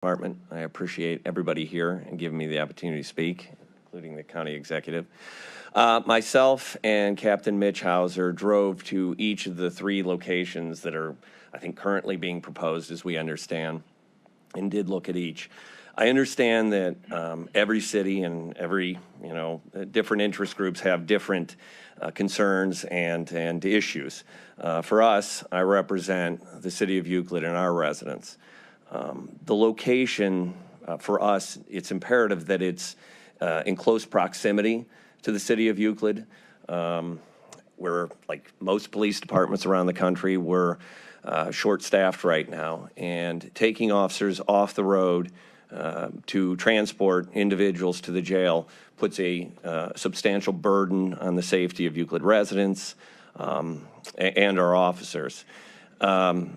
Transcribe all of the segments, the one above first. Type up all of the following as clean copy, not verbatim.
Department. I appreciate everybody here and giving me the opportunity to speak, including the county executive. Myself and Captain Mitch Hauser drove to each of the 3 locations that are, I think, currently being proposed, as we understand, and did look at each. I understand that every city and every, different interest groups have different concerns and issues. For us, I represent the city of Euclid and our residents. The location, for us, it's imperative that it's in close proximity to the city of Euclid. We're, like most police departments around the country, we're short-staffed right now, and taking officers off the road to transport individuals to the jail puts a substantial burden on the safety of Euclid residents and our officers. On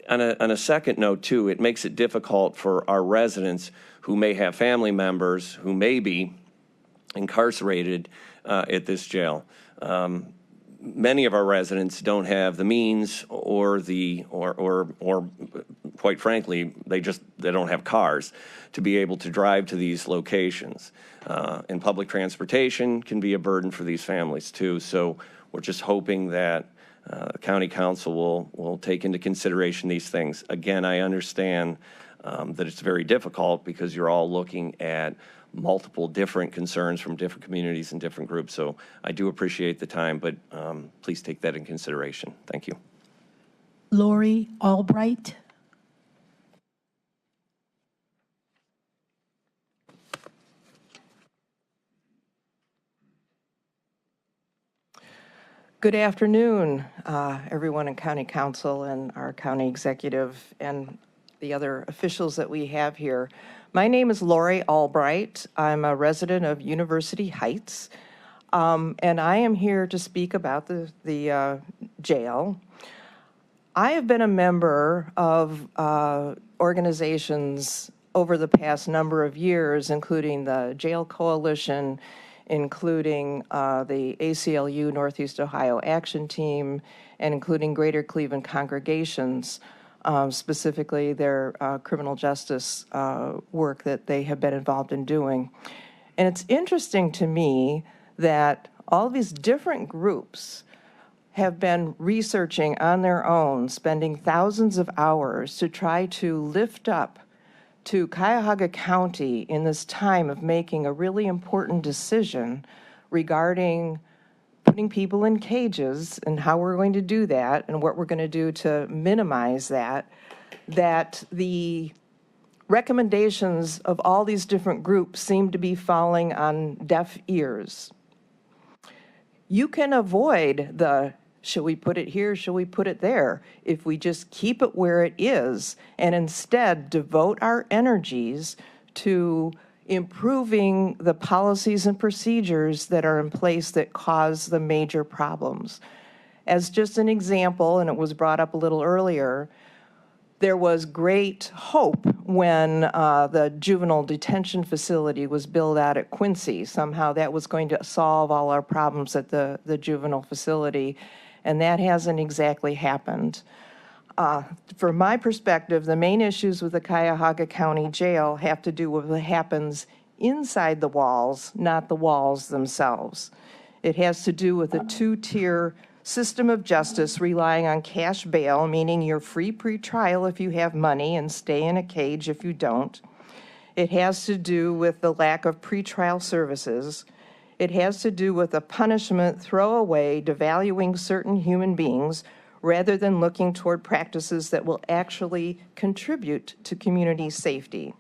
a second note, too, it makes it difficult for our residents who may have family members who may be incarcerated at this jail. Many of our residents don't have the means or quite frankly, they don't have cars to be able to drive to these locations. And public transportation can be a burden for these families, too. So we're just hoping that the county council will take into consideration these things. Again, I understand that it's very difficult because you're all looking at multiple different concerns from different communities and different groups. So I do appreciate the time, but please take that in consideration. Thank you. Lori Albright. Good afternoon, everyone in County Council and our county executive and the other officials that we have here. My name is Lori Albright. I'm a resident of University Heights, and I am here to speak about the jail. I have been a member of organizations over the past number of years, including the Jail Coalition, including the ACLU Northeast Ohio Action Team, and including Greater Cleveland Congregations, specifically their criminal justice work that they have been involved in doing. And it's interesting to me that all these different groups have been researching on their own, spending thousands of hours to try to lift up to Cuyahoga County in this time of making a really important decision regarding putting people in cages and how we're going to do that and what we're going to do to minimize that the recommendations of all these different groups seem to be falling on deaf ears. You can avoid the should we put it here, should we put it there, if we just keep it where it is and instead devote our energies to improving the policies and procedures that are in place that cause the major problems. As just an example, and it was brought up a little earlier, there was great hope when the juvenile detention facility was built out at Quincy. Somehow that was going to solve all our problems at the juvenile facility, and that hasn't exactly happened. From my perspective, the main issues with the Cuyahoga County Jail have to do with what happens inside the walls, not the walls themselves. It has to do with a two-tier system of justice relying on cash bail, meaning you're free pre-trial if you have money and stay in a cage if you don't. It has to do with the lack of pretrial services. It has to do with a punishment throwaway, devaluing certain human beings rather than looking toward practices that will actually contribute to community safety.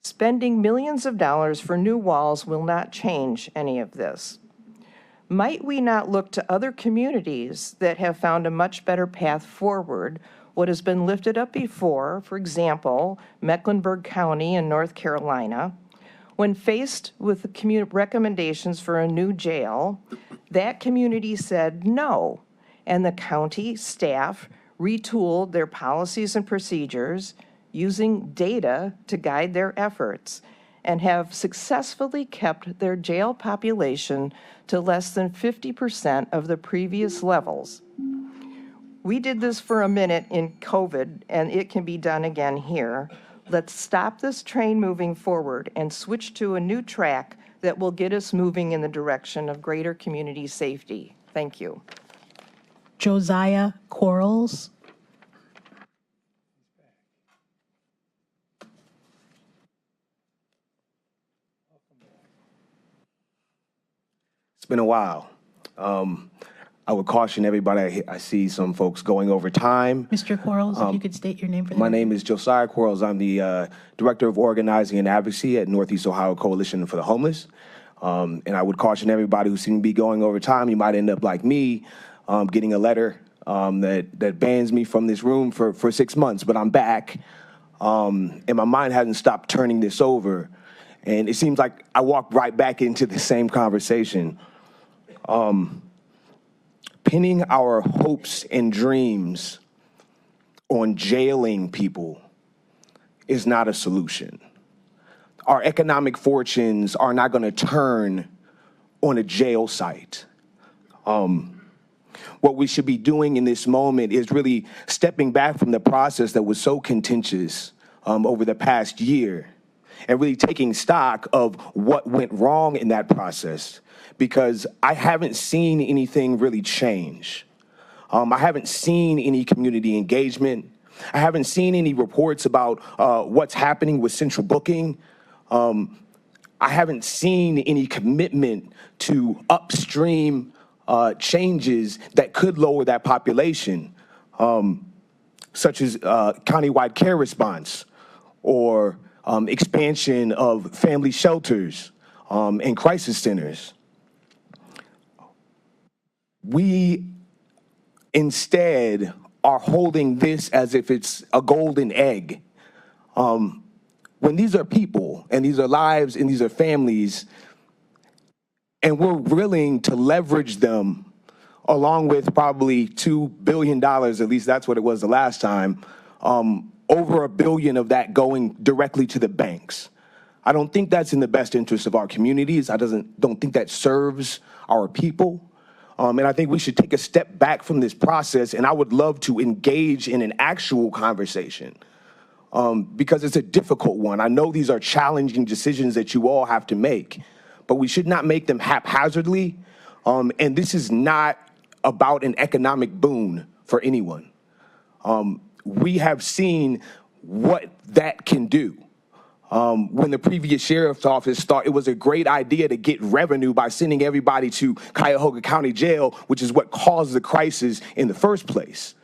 Spending millions of dollars for new walls will not change any of this. Might we not look to other communities that have found a much better path forward? What has been lifted up before, for example, Mecklenburg County in North Carolina, when faced with the recommendations for a new jail, that community said no, and the county staff retooled their policies and procedures using data to guide their efforts and have successfully kept their jail population to less than 50% of the previous levels. We did this for a minute in COVID, and it can be done again here. Let's stop this train moving forward and switch to a new track that will get us moving in the direction of greater community safety. Thank you. Josiah Quarles. It's been a while. I would caution everybody, I see some folks going over time. Mr. Quarles, if you could state your name for the My record. name is Josiah Quarles. I'm the Director of Organizing and Advocacy at Northeast Ohio Coalition for the Homeless. And I would caution everybody who seems to be going over time, you might end up like me, getting a letter that bans me from this room for 6 months, but I'm back. And my mind hasn't stopped turning this over. And it seems like I walked right back into the same conversation. Pinning our hopes and dreams on jailing people is not a solution. Our economic fortunes are not going to turn on a jail site. What we should be doing in this moment is really stepping back from the process that was so contentious over the past year and really taking stock of what went wrong in that process, because I haven't seen anything really change. I haven't seen any community engagement. I haven't seen any reports about what's happening with central booking. I haven't seen any commitment to upstream changes that could lower that population, such as countywide care response or expansion of family shelters and crisis centers. We instead are holding this as if it's a golden egg. When these are people and these are lives and these are families, and we're willing to leverage them along with probably $2 billion, at least that's what it was the last time, over $1 billion of that going directly to the banks. I don't think that's in the best interest of our communities. I don't think that serves our people. And I think we should take a step back from this process, and I would love to engage in an actual conversation because it's a difficult one. I know these are challenging decisions that you all have to make, but we should not make them haphazardly. And this is not about an economic boon for anyone. We have seen what that can do. When the previous sheriff's office thought it was a great idea to get revenue by sending everybody to Cuyahoga County Jail, which is what caused the crisis in the first place.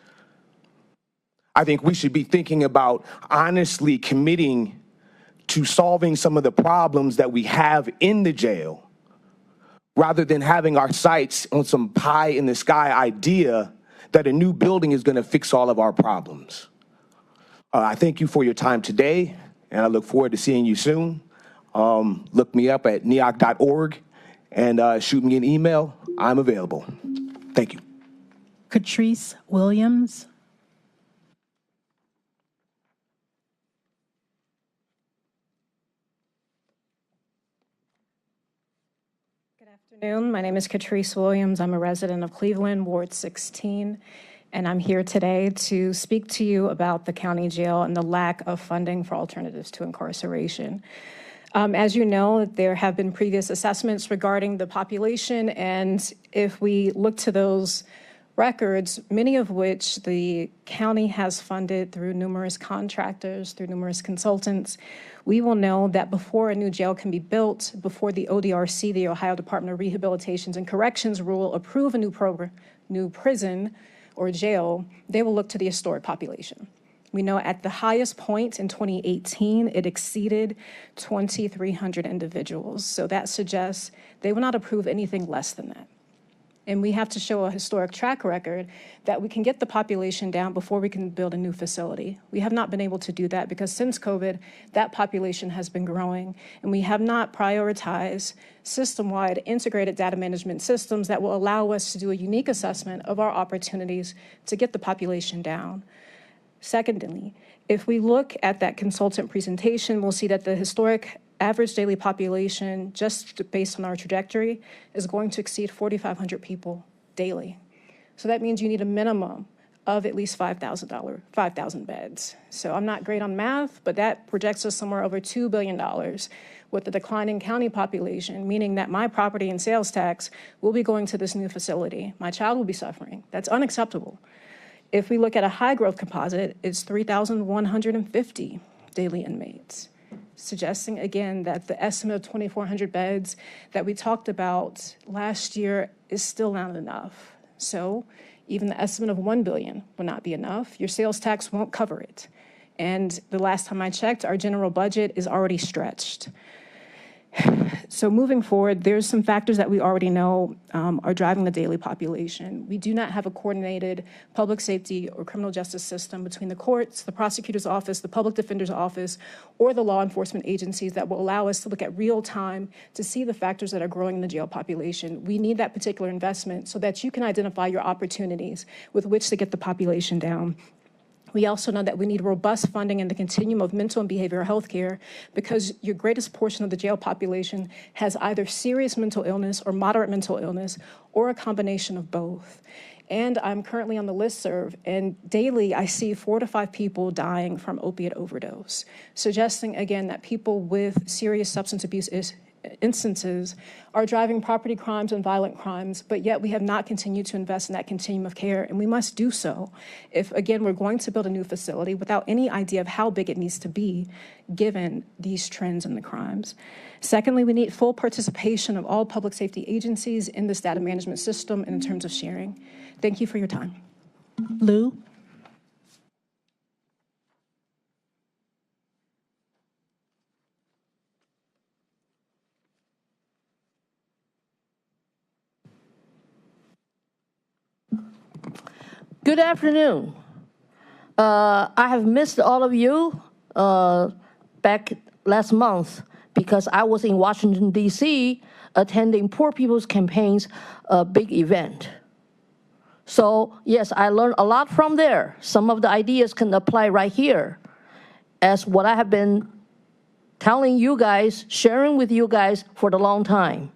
I think we should be thinking about honestly committing to solving some of the problems that we have in the jail, rather than having our sights on some pie in the sky idea that a new building is going to fix all of our problems. I thank you for your time today, and I look forward to seeing you soon. Look me up at neoc.org and shoot me an email. I'm available. Thank you. Catrice Williams. Good afternoon. My name is Catrice Williams. I'm a resident of Cleveland, Ward 16, and I'm here today to speak to you about the county jail and the lack of funding for alternatives to incarceration. As you know, there have been previous assessments regarding the population, and if we look to those records, many of which the county has funded through numerous contractors, through numerous consultants, we will know that before a new jail can be built, before the ODRC, the Ohio Department of Rehabilitation and Corrections, will approve a new prison or jail, they will look to the historic population. We know at the highest point in 2018, it exceeded 2,300 individuals. So that suggests they will not approve anything less than that. And we have to show a historic track record that we can get the population down before we can build a new facility. We have not been able to do that because since COVID, that population has been growing, and we have not prioritized system-wide integrated data management systems that will allow us to do a unique assessment of our opportunities to get the population down. Secondly, if we look at that consultant presentation, we'll see that the historic average daily population, just based on our trajectory, is going to exceed 4,500 people daily. So that means you need a minimum of at least 5,000 beds. So I'm not great on math, but that projects us somewhere over $2 billion with the declining county population, meaning that my property and sales tax will be going to this new facility. My child will be suffering. That's unacceptable. If we look at a high growth composite, it's 3,150 daily inmates, suggesting again that the estimate of 2,400 beds that we talked about last year is still not enough. So even the estimate of $1 billion will not be enough. Your sales tax won't cover it. And the last time I checked, our general budget is already stretched. So moving forward, there's some factors that we already know are driving the daily population. We do not have a coordinated public safety or criminal justice system between the courts, the prosecutor's office, the public defender's office, or the law enforcement agencies that will allow us to look at real time to see the factors that are growing in the jail population. We need that particular investment so that you can identify your opportunities with which to get the population down. We also know that we need robust funding in the continuum of mental and behavioral health care because your greatest portion of the jail population has either serious mental illness or moderate mental illness or a combination of both. And I'm currently on the listserv, and daily I see 4 to 5 people dying from opiate overdose, suggesting again that people with serious substance abuse instances are driving property crimes and violent crimes, but yet we have not continued to invest in that continuum of care, and we must do so if, again, we're going to build a new facility without any idea of how big it needs to be given these trends in the crimes. Secondly, we need full participation of all public safety agencies in this data management system and in terms of sharing. Thank you for your time. Lou? Good afternoon. I have missed all of you back last month because I was in Washington, D.C. attending Poor People's Campaign's big event. So yes, I learned a lot from there. Some of the ideas can apply right here as what I have been telling you guys, sharing with you guys for a long time.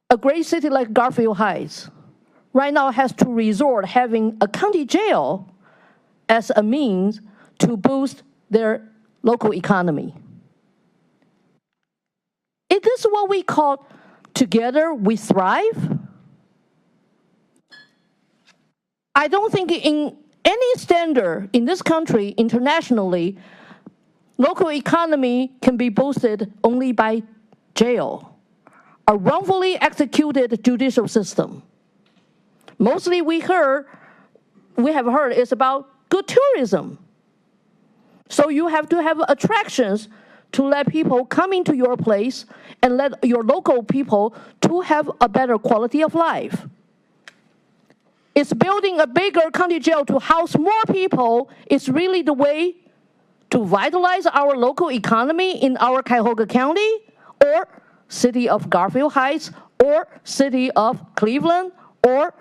A great city like Garfield Heights right now has to resort having a county jail as a means to boost their local economy. Is this what we call together we thrive? I don't think in any standard in this country, internationally, local economy can be boosted only by jail, a wrongfully executed judicial system. Mostly we have heard is about good tourism. So you have to have attractions to let people come into your place and let your local people to have a better quality of life. Is building a bigger county jail to house more people is really the way to vitalize our local economy in our Cuyahoga County or city of Garfield Heights or city of Cleveland or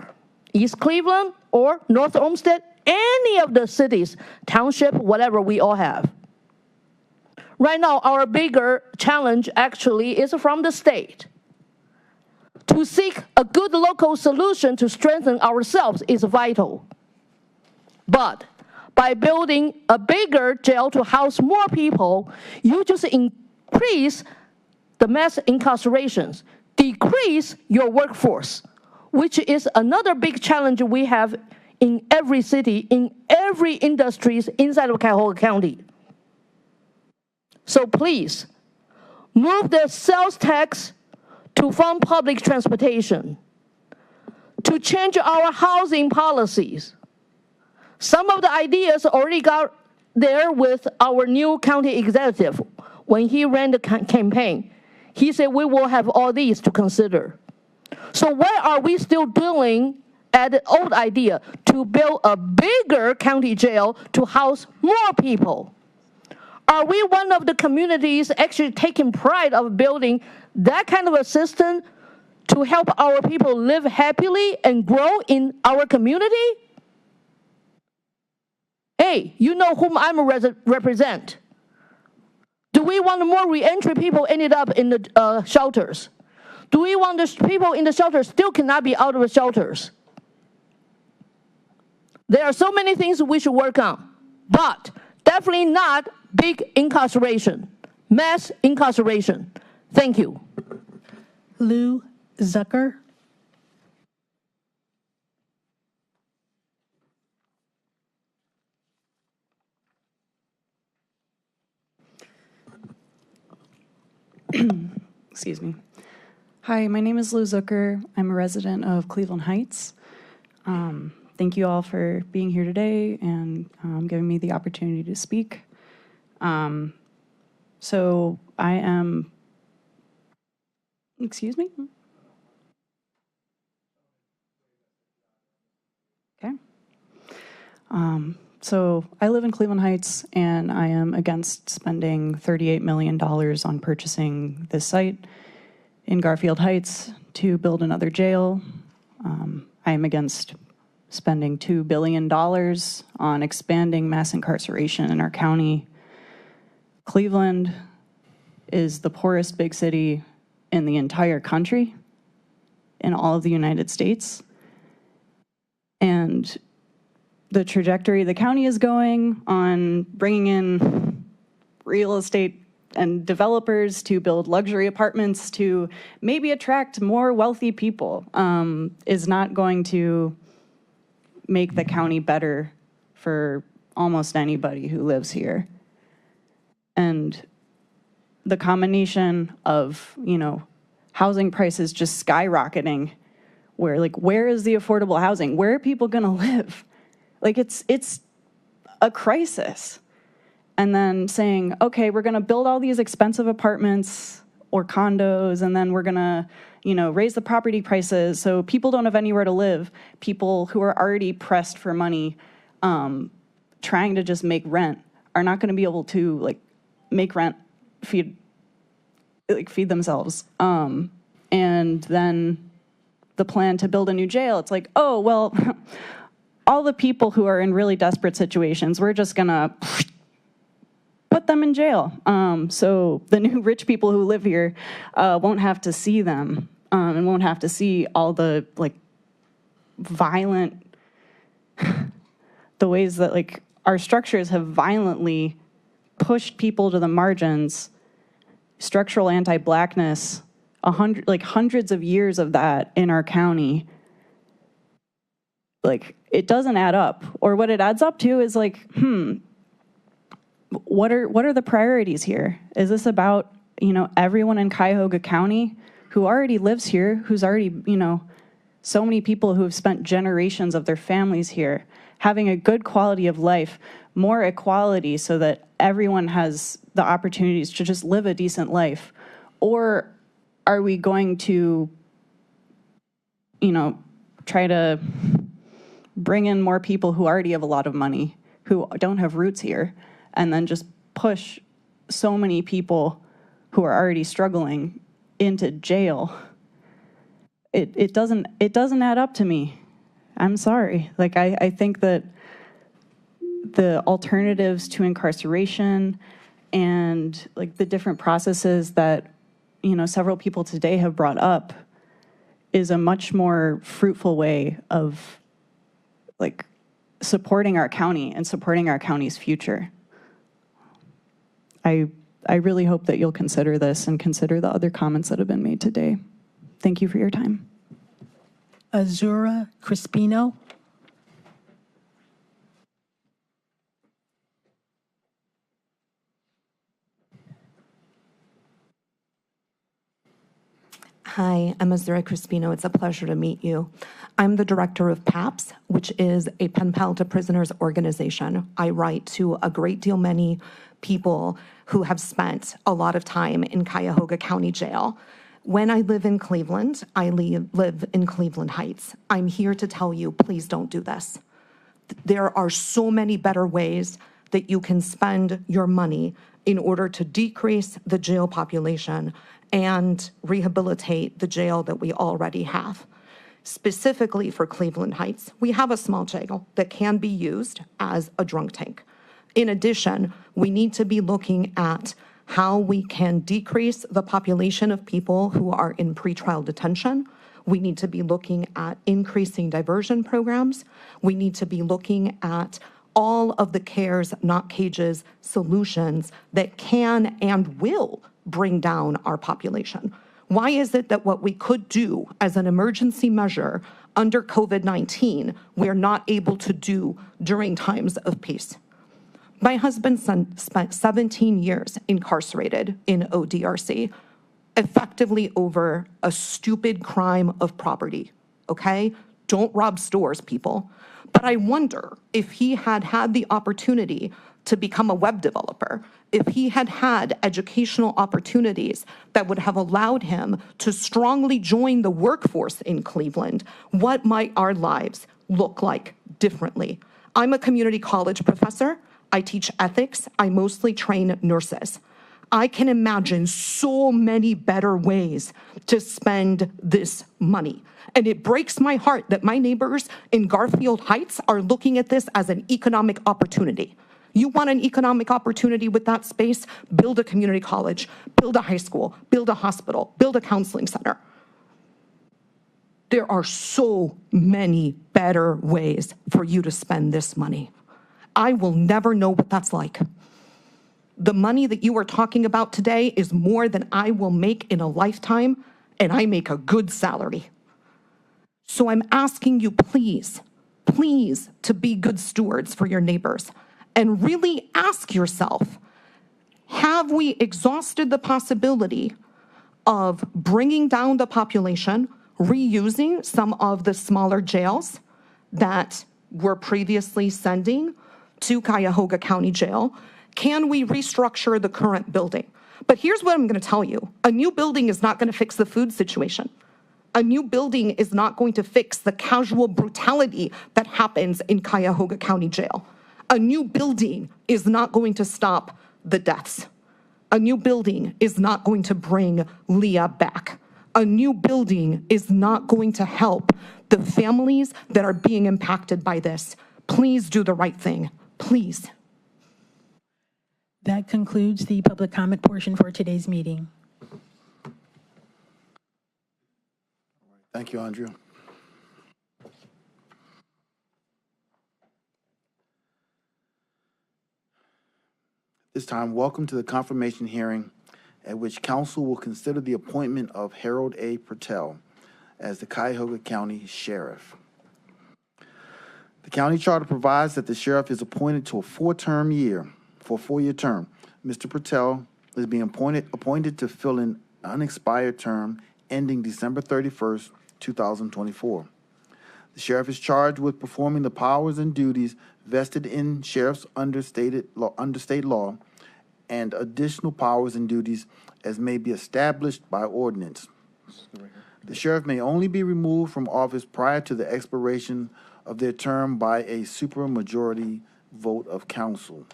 East Cleveland or North Olmsted, any of the cities, township, whatever we all have. Right now, our bigger challenge actually is from the state. To seek a good local solution to strengthen ourselves is vital. But by building a bigger jail to house more people, you just increase the mass incarcerations, decrease your workforce, which is another big challenge we have in every city, in every industry inside of Cuyahoga County. So please, move the sales tax to fund public transportation, to change our housing policies. Some of the ideas already got there with our new county executive. When he ran the campaign, he said we will have all these to consider. So why are we still dwelling at the old idea to build a bigger county jail to house more people? Are we one of the communities actually taking pride of building that kind of a system to help our people live happily and grow in our community? Hey, you know whom I'm represent. Do we want more reentry people ended up in the shelters? Do we want the people in the shelters still cannot be out of the shelters? There are so many things we should work on, but definitely not big incarceration, mass incarceration. Thank you. Lou Zucker. Excuse me. Hi, my name is Lou Zucker. I'm a resident of Cleveland Heights. Thank you all for being here today and giving me the opportunity to speak. So I am, excuse me? Okay. So I live in Cleveland Heights, and I am against spending $38 million on purchasing this site in Garfield Heights to build another jail. I am against spending $2 billion on expanding mass incarceration in our county. Cleveland is the poorest big city in the entire country, in all of the United States. And the trajectory the county is going on bringing in real estate and developers to build luxury apartments to maybe attract more wealthy people is not going to make the county better for almost anybody who lives here. And the combination of, housing prices just skyrocketing, where is the affordable housing? Where are people gonna live? It's a crisis. And then saying, okay, we're gonna build all these expensive apartments or condos, and then we're gonna, raise the property prices so people don't have anywhere to live. People who are already pressed for money, trying to just make rent, are not gonna be able to make rent, feed themselves. And then the plan to build a new jail, it's like, oh, well, all the people who are in really desperate situations, we're just gonna put them in jail. So the new rich people who live here won't have to see them and won't have to see all the violent, the ways that our structures have violently pushed people to the margins, structural anti-blackness, hundreds of years of that in our county. It doesn't add up. Or what it adds up to is what are the priorities here? Is this about, everyone in Cuyahoga County who already lives here, who's already, so many people who have spent generations of their families here, having a good quality of life, more equality so that everyone has the opportunities to just live a decent life? Or are we going to, try to bring in more people who already have a lot of money, who don't have roots here, and then just push so many people who are already struggling into jail? It doesn't add up to me. I'm sorry. I think that the alternatives to incarceration and the different processes that several people today have brought up is a much more fruitful way of supporting our county and supporting our county's future. I really hope that you'll consider this and consider the other comments that have been made today. Thank you for your time. Azura Crispino. Hi, I'm Azura Crispino. It's a pleasure to meet you. I'm the director of PAPS, which is a pen pal to prisoners organization. I write to a great deal many people who have spent a lot of time in Cuyahoga County Jail. When I live in Cleveland, I live in Cleveland Heights. I'm here to tell you, please don't do this. There are so many better ways that you can spend your money in order to decrease the jail population and rehabilitate the jail that we already have. Specifically for Cleveland Heights, we have a small jail that can be used as a drunk tank. In addition, we need to be looking at how we can decrease the population of people who are in pretrial detention. We need to be looking at increasing diversion programs. We need to be looking at all of the CARES, not cages, solutions that can and will bring down our population. Why is it that what we could do as an emergency measure under COVID-19, we're not able to do during times of peace? My husband spent 17 years incarcerated in ODRC, effectively over a stupid crime of property, okay? Don't rob stores, people. But I wonder if he had had the opportunity to become a web developer, if he had had educational opportunities that would have allowed him to strongly join the workforce in Cleveland, what might our lives look like differently? I'm a community college professor. I teach ethics. I mostly train nurses. I can imagine so many better ways to spend this money. And it breaks my heart that my neighbors in Garfield Heights are looking at this as an economic opportunity. You want an economic opportunity with that space? Build a community college, build a high school, build a hospital, build a counseling center. There are so many better ways for you to spend this money. I will never know what that's like. The money that you are talking about today is more than I will make in a lifetime, and I make a good salary. So I'm asking you, please, please, to be good stewards for your neighbors and really ask yourself, have we exhausted the possibility of bringing down the population, reusing some of the smaller jails that were previously sending to Cuyahoga County Jail? Can we restructure the current building? But here's what I'm going to tell you. A new building is not going to fix the food situation. A new building is not going to fix the casual brutality that happens in Cuyahoga County Jail. A new building is not going to stop the deaths. A new building is not going to bring Leah back. A new building is not going to help the families that are being impacted by this. Please do the right thing. Please. That concludes the public comment portion for today's meeting. Thank you, Andrea. This time, welcome to the confirmation hearing at which council will consider the appointment of Harold A. Patel as the Cuyahoga County Sheriff. The county charter provides that the sheriff is appointed to a four-year term. Mr. Patel is being appointed to fill an unexpired term ending December 31st, 2024. The sheriff is charged with performing the powers and duties vested in sheriffs under state law and additional powers and duties as may be established by ordinance. The sheriff may only be removed from office prior to the expiration of their term by a supermajority vote of council.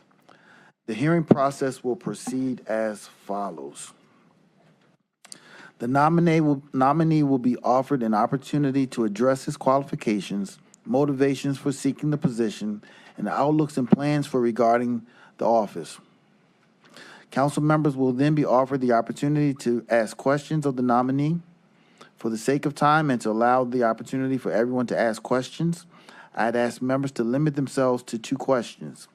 The hearing process will proceed as follows. The nominee will be offered an opportunity to address his qualifications, motivations for seeking the position, and the outlooks and plans for regarding the office. Council members will then be offered the opportunity to ask questions of the nominee. For the sake of time and to allow the opportunity for everyone to ask questions, I'd ask members to limit themselves to 2 questions.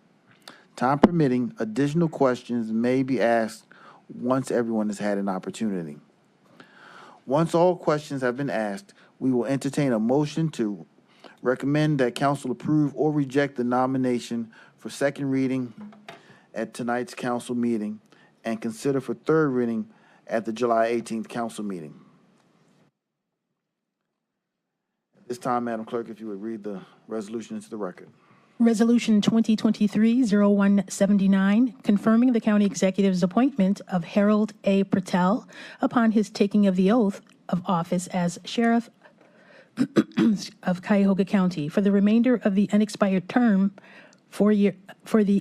Time permitting, additional questions may be asked once everyone has had an opportunity. Once all questions have been asked, we will entertain a motion to recommend that council approve or reject the nomination for second reading at tonight's council meeting and consider for third reading at the July 18th council meeting. At this time, Madam Clerk, if you would read the resolution into the record. Resolution 2023-0179, confirming the county executive's appointment of Harold A. Patel upon his taking of the oath of office as sheriff of Cuyahoga County for the remainder of the unexpired term, for the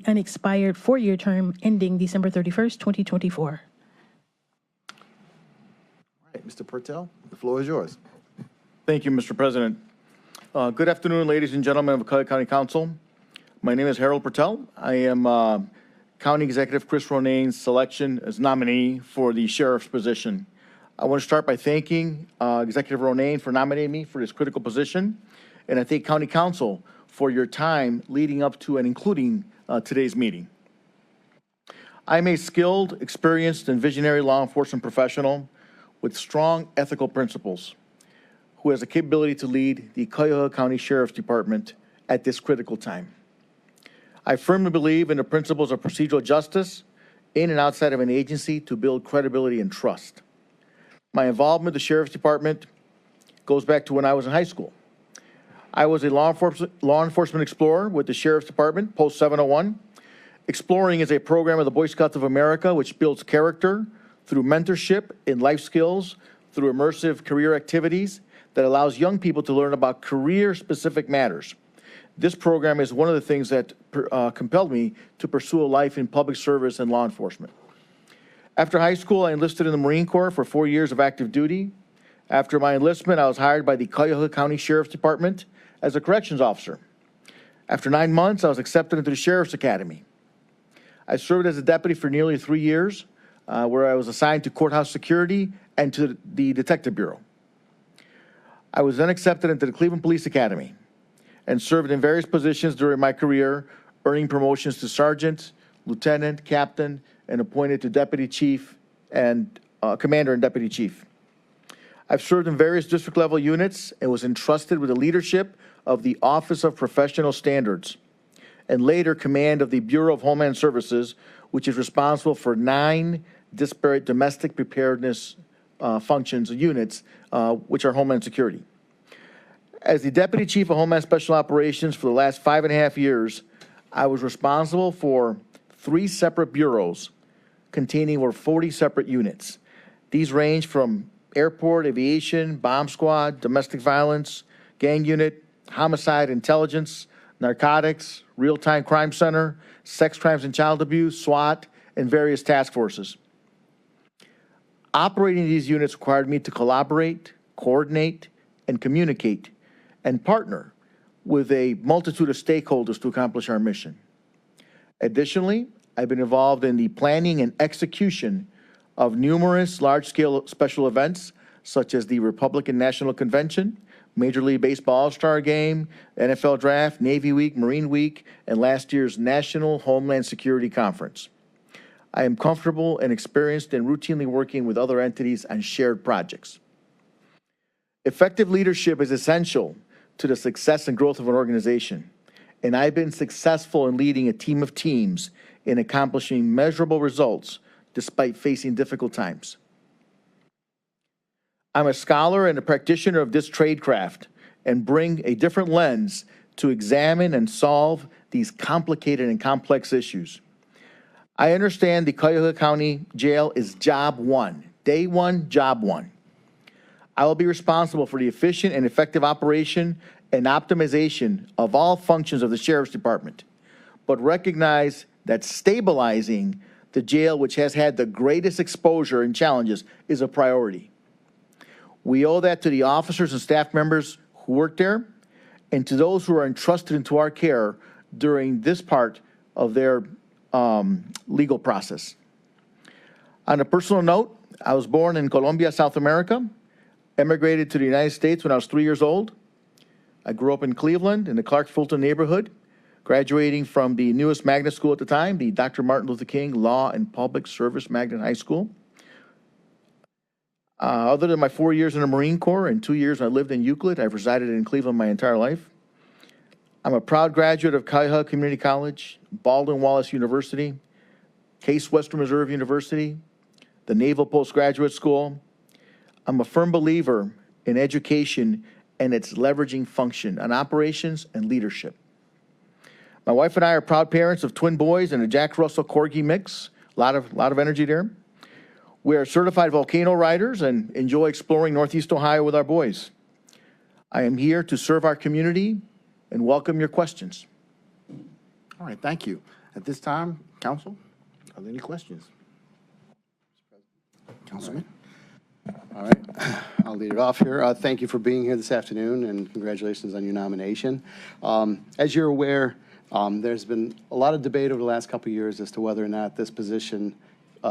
unexpired 4-year term ending December 31st, 2024. All right, Mr. Patel, the floor is yours. Thank you, Mr. President. Good afternoon, ladies and gentlemen of Cuyahoga County Council. My name is Harold Patel. I am County Executive Chris Ronane's selection as nominee for the sheriff's position. I want to start by thanking Executive Ronayne for nominating me for this critical position, and I thank County Council for your time leading up to and including today's meeting. I'm a skilled, experienced, and visionary law enforcement professional with strong ethical principles who has the capability to lead the Cuyahoga County Sheriff's Department at this critical time. I firmly believe in the principles of procedural justice in and outside of an agency to build credibility and trust. My involvement with the Sheriff's Department goes back to when I was in high school. I was a law enforcement explorer with the Sheriff's Department, Post 701. Exploring is a program of the Boy Scouts of America which builds character through mentorship in life skills, through immersive career activities that allows young people to learn about career-specific matters. This program is one of the things that compelled me to pursue a life in public service and law enforcement. After high school, I enlisted in the Marine Corps for 4 years of active duty. After my enlistment, I was hired by the Cuyahoga County Sheriff's Department as a corrections officer. After 9 months, I was accepted into the Sheriff's Academy. I served as a deputy for nearly 3 years, where I was assigned to courthouse security and to the Detective Bureau. I was then accepted into the Cleveland Police Academy and served in various positions during my career, earning promotions to sergeant, lieutenant, captain, and appointed to deputy chief and commander and deputy chief. I've served in various district level units and was entrusted with the leadership of the Office of Professional Standards and later command of the Bureau of Homeland Services, which is responsible for 9 disparate domestic preparedness functions, units, which are Homeland Security. As the Deputy Chief of Homeland Special Operations for the last 5.5 years, I was responsible for 3 separate bureaus containing over 40 separate units. These range from airport, aviation, bomb squad, domestic violence, gang unit, homicide intelligence, narcotics, real-time crime center, sex crimes and child abuse, SWAT, and various task forces. Operating these units required me to collaborate, coordinate, and communicate, and partner with a multitude of stakeholders to accomplish our mission. Additionally, I've been involved in the planning and execution of numerous large-scale special events, such as the Republican National Convention, Major League Baseball All-Star Game, NFL Draft, Navy Week, Marine Week, and last year's National Homeland Security Conference. I am comfortable and experienced in routinely working with other entities on shared projects. Effective leadership is essential to the success and growth of an organization, and I've been successful in leading a team of teams in accomplishing measurable results despite facing difficult times. I'm a scholar and a practitioner of this tradecraft and bring a different lens to examine and solve these complicated and complex issues. I understand the Cuyahoga County Jail is job one, day one, job one. I will be responsible for the efficient and effective operation and optimization of all functions of the Sheriff's Department, but recognize that stabilizing the jail, which has had the greatest exposure and challenges, is a priority. We owe that to the officers and staff members who work there and to those who are entrusted into our care during this part of their legal process. On a personal note, I was born in Colombia, South America, emigrated to the United States when I was 3 years old. I grew up in Cleveland in the Clark-Fulton neighborhood, graduating from the newest magnet school at the time, the Dr. Martin Luther King Law and Public Service Magnet High School. Other than my 4 years in the Marine Corps and 2 years when I lived in Euclid, I've resided in Cleveland my entire life. I'm a proud graduate of Cuyahoga Community College, Baldwin Wallace University, Case Western Reserve University, the Naval Postgraduate School. I'm a firm believer in education and its leveraging function on operations and leadership. My wife and I are proud parents of twin boys and a Jack Russell Corgi mix. A lot of energy there. We are certified volcano riders and enjoy exploring Northeast Ohio with our boys. I am here to serve our community and welcome your questions. All right, thank you. At this time, council, are there any questions? Councilman? All right, I'll lead it off here. Thank you for being here this afternoon, and congratulations on your nomination. As you're aware, there's been a lot of debate over the last couple of years as to whether or not this position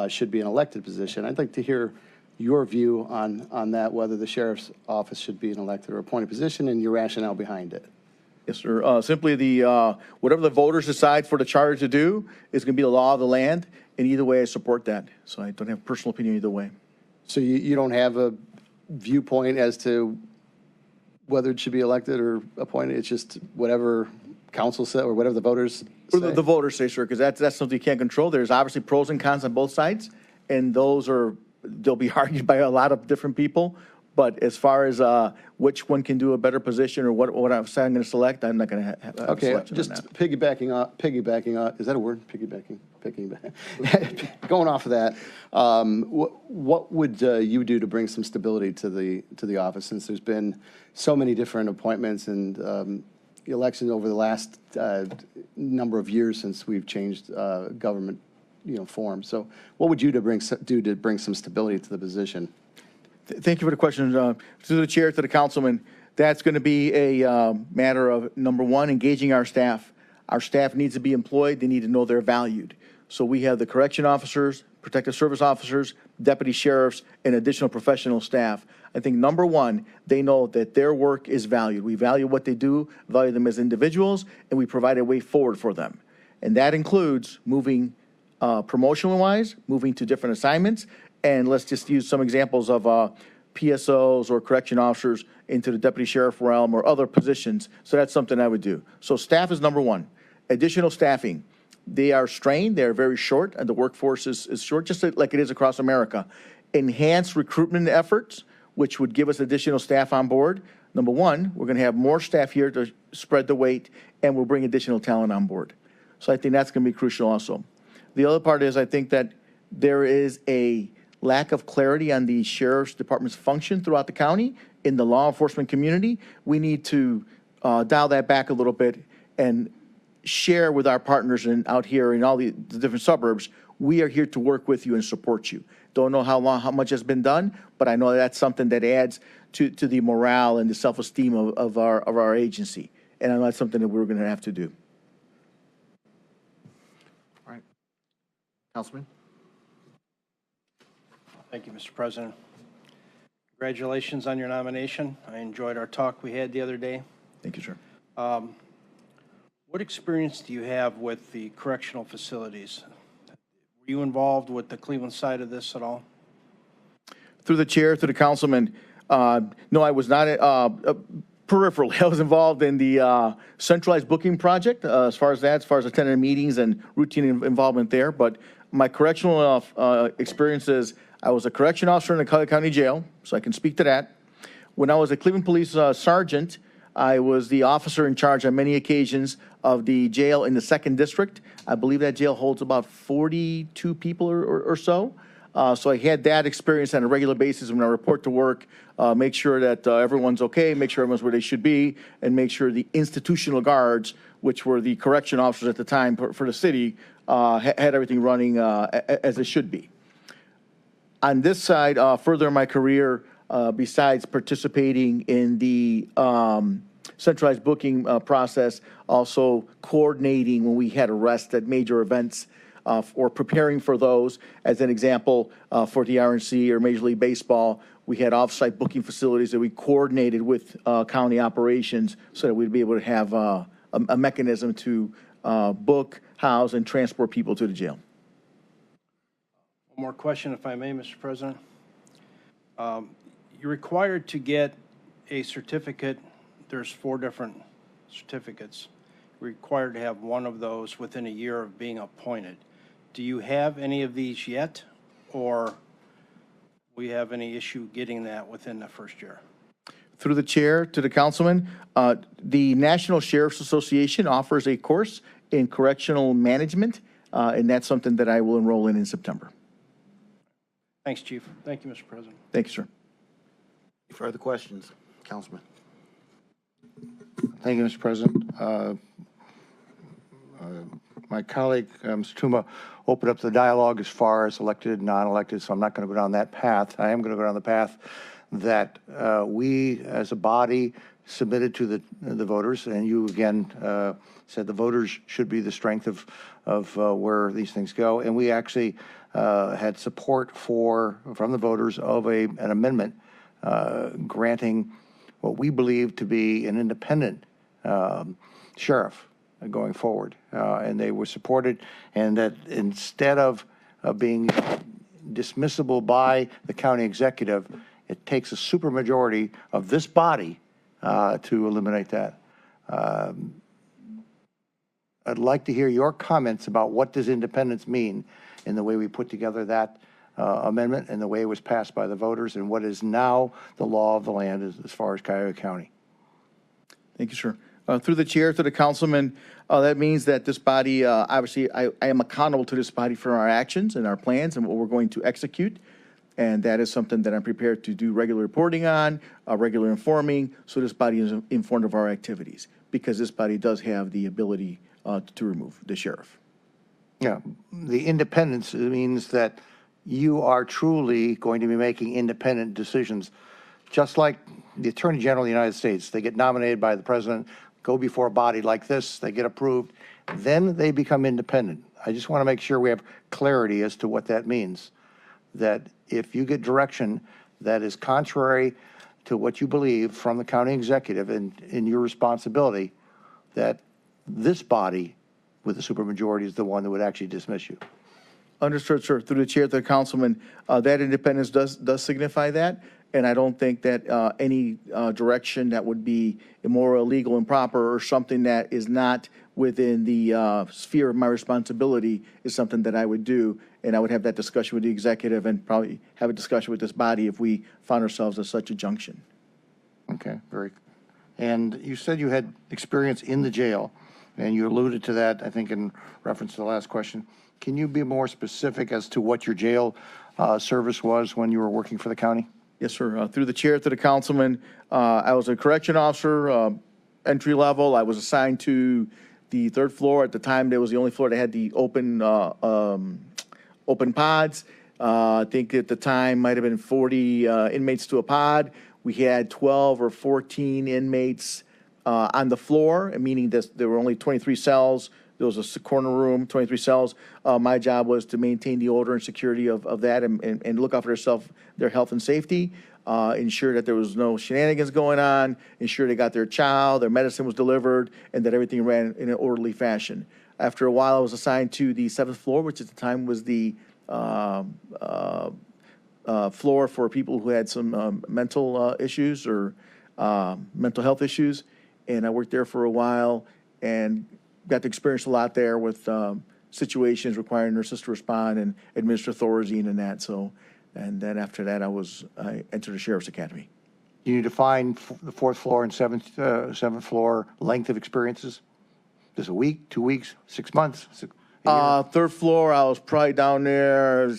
should be an elected position. I'd like to hear your view on that, whether the sheriff's office should be an elected or appointed position, and your rationale behind it. Yes, sir. Simply whatever the voters decide for the charter to do is going to be the law of the land, and either way, I support that. So I don't have a personal opinion either way. So you don't have a viewpoint as to whether it should be elected or appointed? It's just whatever council said or whatever the voters say? The voters say, sir, because that's something you can't control. There's obviously pros and cons on both sides, and they'll be argued by a lot of different people. But as far as which one can do a better position or what I'm saying I'm going to select, I'm not going to have a Okay, selection just on that. piggybacking on, is that a word? Piggybacking? Going off of that, what would you do to bring some stability to the office, since there's been so many different appointments and elections over the last number of years since we've changed government, form? So what would you do to bring some stability to the position? Thank you for the question. To the chair, to the councilman, that's going to be a matter of, number one, engaging our staff. Our staff needs to be employed. They need to know they're valued. So we have the correction officers, protective service officers, deputy sheriffs, and additional professional staff. I think, number one, they know that their work is valued. We value what they do, value them as individuals, and we provide a way forward for them. And that includes moving promotion-wise, moving to different assignments. And let's just use some examples of PSOs or correction officers into the deputy sheriff realm or other positions. So that's something I would do. So staff is number one. Additional staffing. They are strained. They're very short, and the workforce is short, just like it is across America. Enhanced recruitment efforts, which would give us additional staff on board. Number one, we're going to have more staff here to spread the weight, and we'll bring additional talent on board. So I think that's going to be crucial also. The other part is I think that there is a lack of clarity on the sheriff's department's function throughout the county in the law enforcement community. We need to dial that back a little bit and share with our partners out here in all the different suburbs. We are here to work with you and support you. Don't know how much has been done, but I know that's something that adds to the morale and the self-esteem of our agency. And I know that's something that we're going to have to do. All right. Councilman? Thank you, Mr. President. Congratulations on your nomination. I enjoyed our talk we had the other day. Thank you, sir. What experience do you have with the correctional facilities? Were you involved with the Cleveland side of this at all? Through the chair, through the councilman, no, I was not peripherally. I was involved in the centralized booking project as far as attending meetings and routine involvement there. But my correctional experiences, I was a correction officer in the Cuyahoga County Jail, so I can speak to that. When I was a Cleveland Police Sergeant, I was the officer in charge on many occasions of the jail in the 2nd District. I believe that jail holds about 42 people or so. So I had that experience on a regular basis when I report to work, make sure that everyone's okay, make sure everyone's where they should be, and make sure the institutional guards, which were the correction officers at the time for the city, had everything running as it should be. On this side, further in my career, besides participating in the centralized booking process, also coordinating when we had arrests at major events or preparing for those. As an example, for the RNC or Major League Baseball, we had off-site booking facilities that we coordinated with county operations so that we'd be able to have a mechanism to book, house, and transport people to the jail. One more question, if I may, Mr. President. You're required to get a certificate. There's 4 different certificates. You're required to have one of those within a year of being appointed. Do you have any of these yet, or we have any issue getting that within the first year? Through the chair to the councilman, the National Sheriff's Association offers a course in correctional management, and that's something that I will enroll in September. Thanks, Chief. Thank you, Mr. President. Thank you, sir. Further questions? Councilman? Thank you, Mr. President. My colleague, Mr. Tuma, opened up the dialogue as far as elected, non-elected, so I'm not going to go down that path. I am going to go down the path that we, as a body, submitted to the voters, and you, again, said the voters should be the strength of where these things go. And we actually had support from the voters of an amendment granting what we believe to be an independent sheriff going forward. And they were supported, and that instead of being dismissible by the county executive, it takes a supermajority of this body to eliminate that. I'd like to hear your comments about what does independence mean in the way we put together that amendment and the way it was passed by the voters and what is now the law of the land as far as Cuyahoga County. Thank you, sir. Through the chair to the councilman, that means that this body, obviously, I am accountable to this body for our actions and our plans and what we're going to execute. And that is something that I'm prepared to do regular reporting on, regular informing, so this body is informed of our activities, because this body does have the ability to remove the sheriff. Yeah, the independence means that you are truly going to be making independent decisions, just like the Attorney General of the United States. They get nominated by the president, go before a body like this, they get approved, then they become independent. I just want to make sure we have clarity as to what that means, that if you get direction that is contrary to what you believe from the county executive and in your responsibility, that this body with the supermajority is the one that would actually dismiss you. Understood, sir. Through the chair to the councilman, that independence does signify that, and I don't think that any direction that would be immoral, illegal, improper, or something that is not within the sphere of my responsibility is something that I would do, and I would have that discussion with the executive and probably have a discussion with this body if we found ourselves at such a junction. Okay, and you said you had experience in the jail, and you alluded to that, I think, in reference to the last question. Can you be more specific as to what your jail service was when you were working for the county? Yes, sir. Through the chair to the councilman, I was a correction officer, entry level. I was assigned to the third floor. At the time, there was the only floor that had the open pods. I think at the time might have been 40 inmates to a pod. We had 12 or 14 inmates on the floor, meaning that there were only 23 cells. There was a corner room, 23 cells. My job was to maintain the order and security of that and look out for their health and safety, ensure that there was no shenanigans going on, ensure they got their chow, their medicine was delivered, and that everything ran in an orderly fashion. After a while, I was assigned to the 7th floor, which at the time was the floor for people who had some mental issues or mental health issues. And I worked there for a while and got to experience a lot there with situations requiring nurses to respond and administer Thorazine and that. So, and then after that, I entered the Sheriff's Academy. Can you define the 4th floor and 7th floor length of experiences? Is it a week, 2 weeks, 6 months? 3rd floor, I was probably down there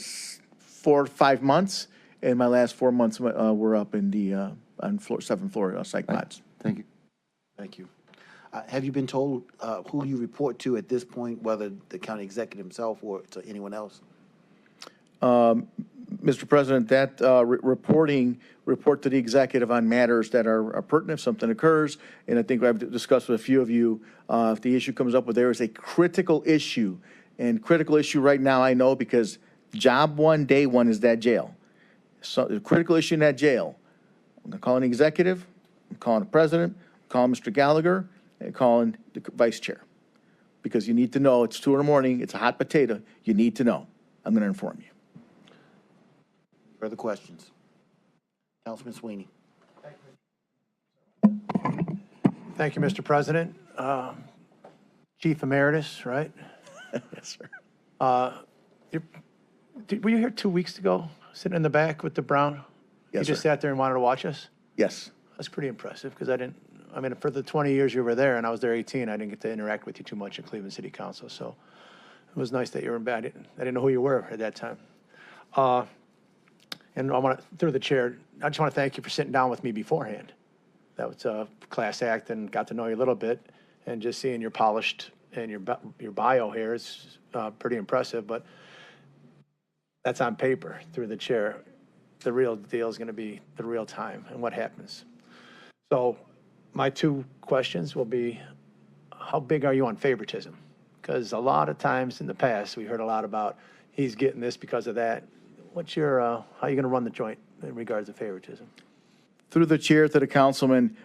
4 to 5 months, and my last 4 months were up in the on 7th floor psych pods. Thank you. Thank you. Have you been told who you report to at this point, whether the county executive himself or to anyone else? Mr. President, that report to the executive on matters that are pertinent if something occurs. And I think I've discussed with a few of you, if the issue comes up where there is a critical issue, and critical issue right now I know because job one, day one is that jail. So the critical issue in that jail, I'm going to call an executive, I'm calling the president, I'm calling Mr. Gallagher, and calling the vice chair. Because you need to know, it's 2 in the morning, it's a hot potato, you need to know. I'm going to inform you. Further questions? Councilman Sweeney. Thank you, Mr. President. Chief Emeritus, right? Yes, sir. Were you here 2 weeks ago, sitting in the back with the brown? Yes, You just sir. sat there and wanted to watch us? Yes. That's pretty impressive, because for the 20 years you were there, and I was there 18, I didn't get to interact with you too much in Cleveland City Council, so it was nice that you were in bed. I didn't know who you were at that time. And I want to, through the chair, I just want to thank you for sitting down with me beforehand. That was a class act, and got to know you a little bit, and just seeing your polished and your bio here is pretty impressive, but that's on paper through the chair. The real deal is going to be the real time and what happens. So my 2 questions will be, how big are you on favoritism? Because a lot of times in the past, we heard a lot about, he's getting this because of that. What's your, how are you going to run the joint in regards to favoritism? Through the chair to the councilman,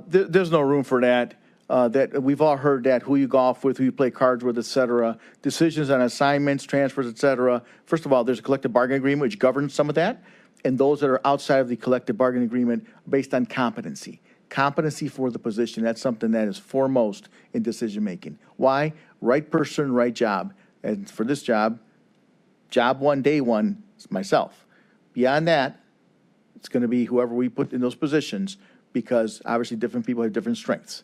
there's no room for that. That we've all heard that, who you golf with, who you play cards with, et cetera. Decisions on assignments, transfers, et cetera. First of all, there's a collective bargaining agreement which governs some of that. And those that are outside of the collective bargaining agreement based on competency. Competency for the position, that's something that is foremost in decision-making. Why? Right person, right job. And for this job one, day one, is myself. Beyond that, it's going to be whoever we put in those positions, because obviously different people have different strengths.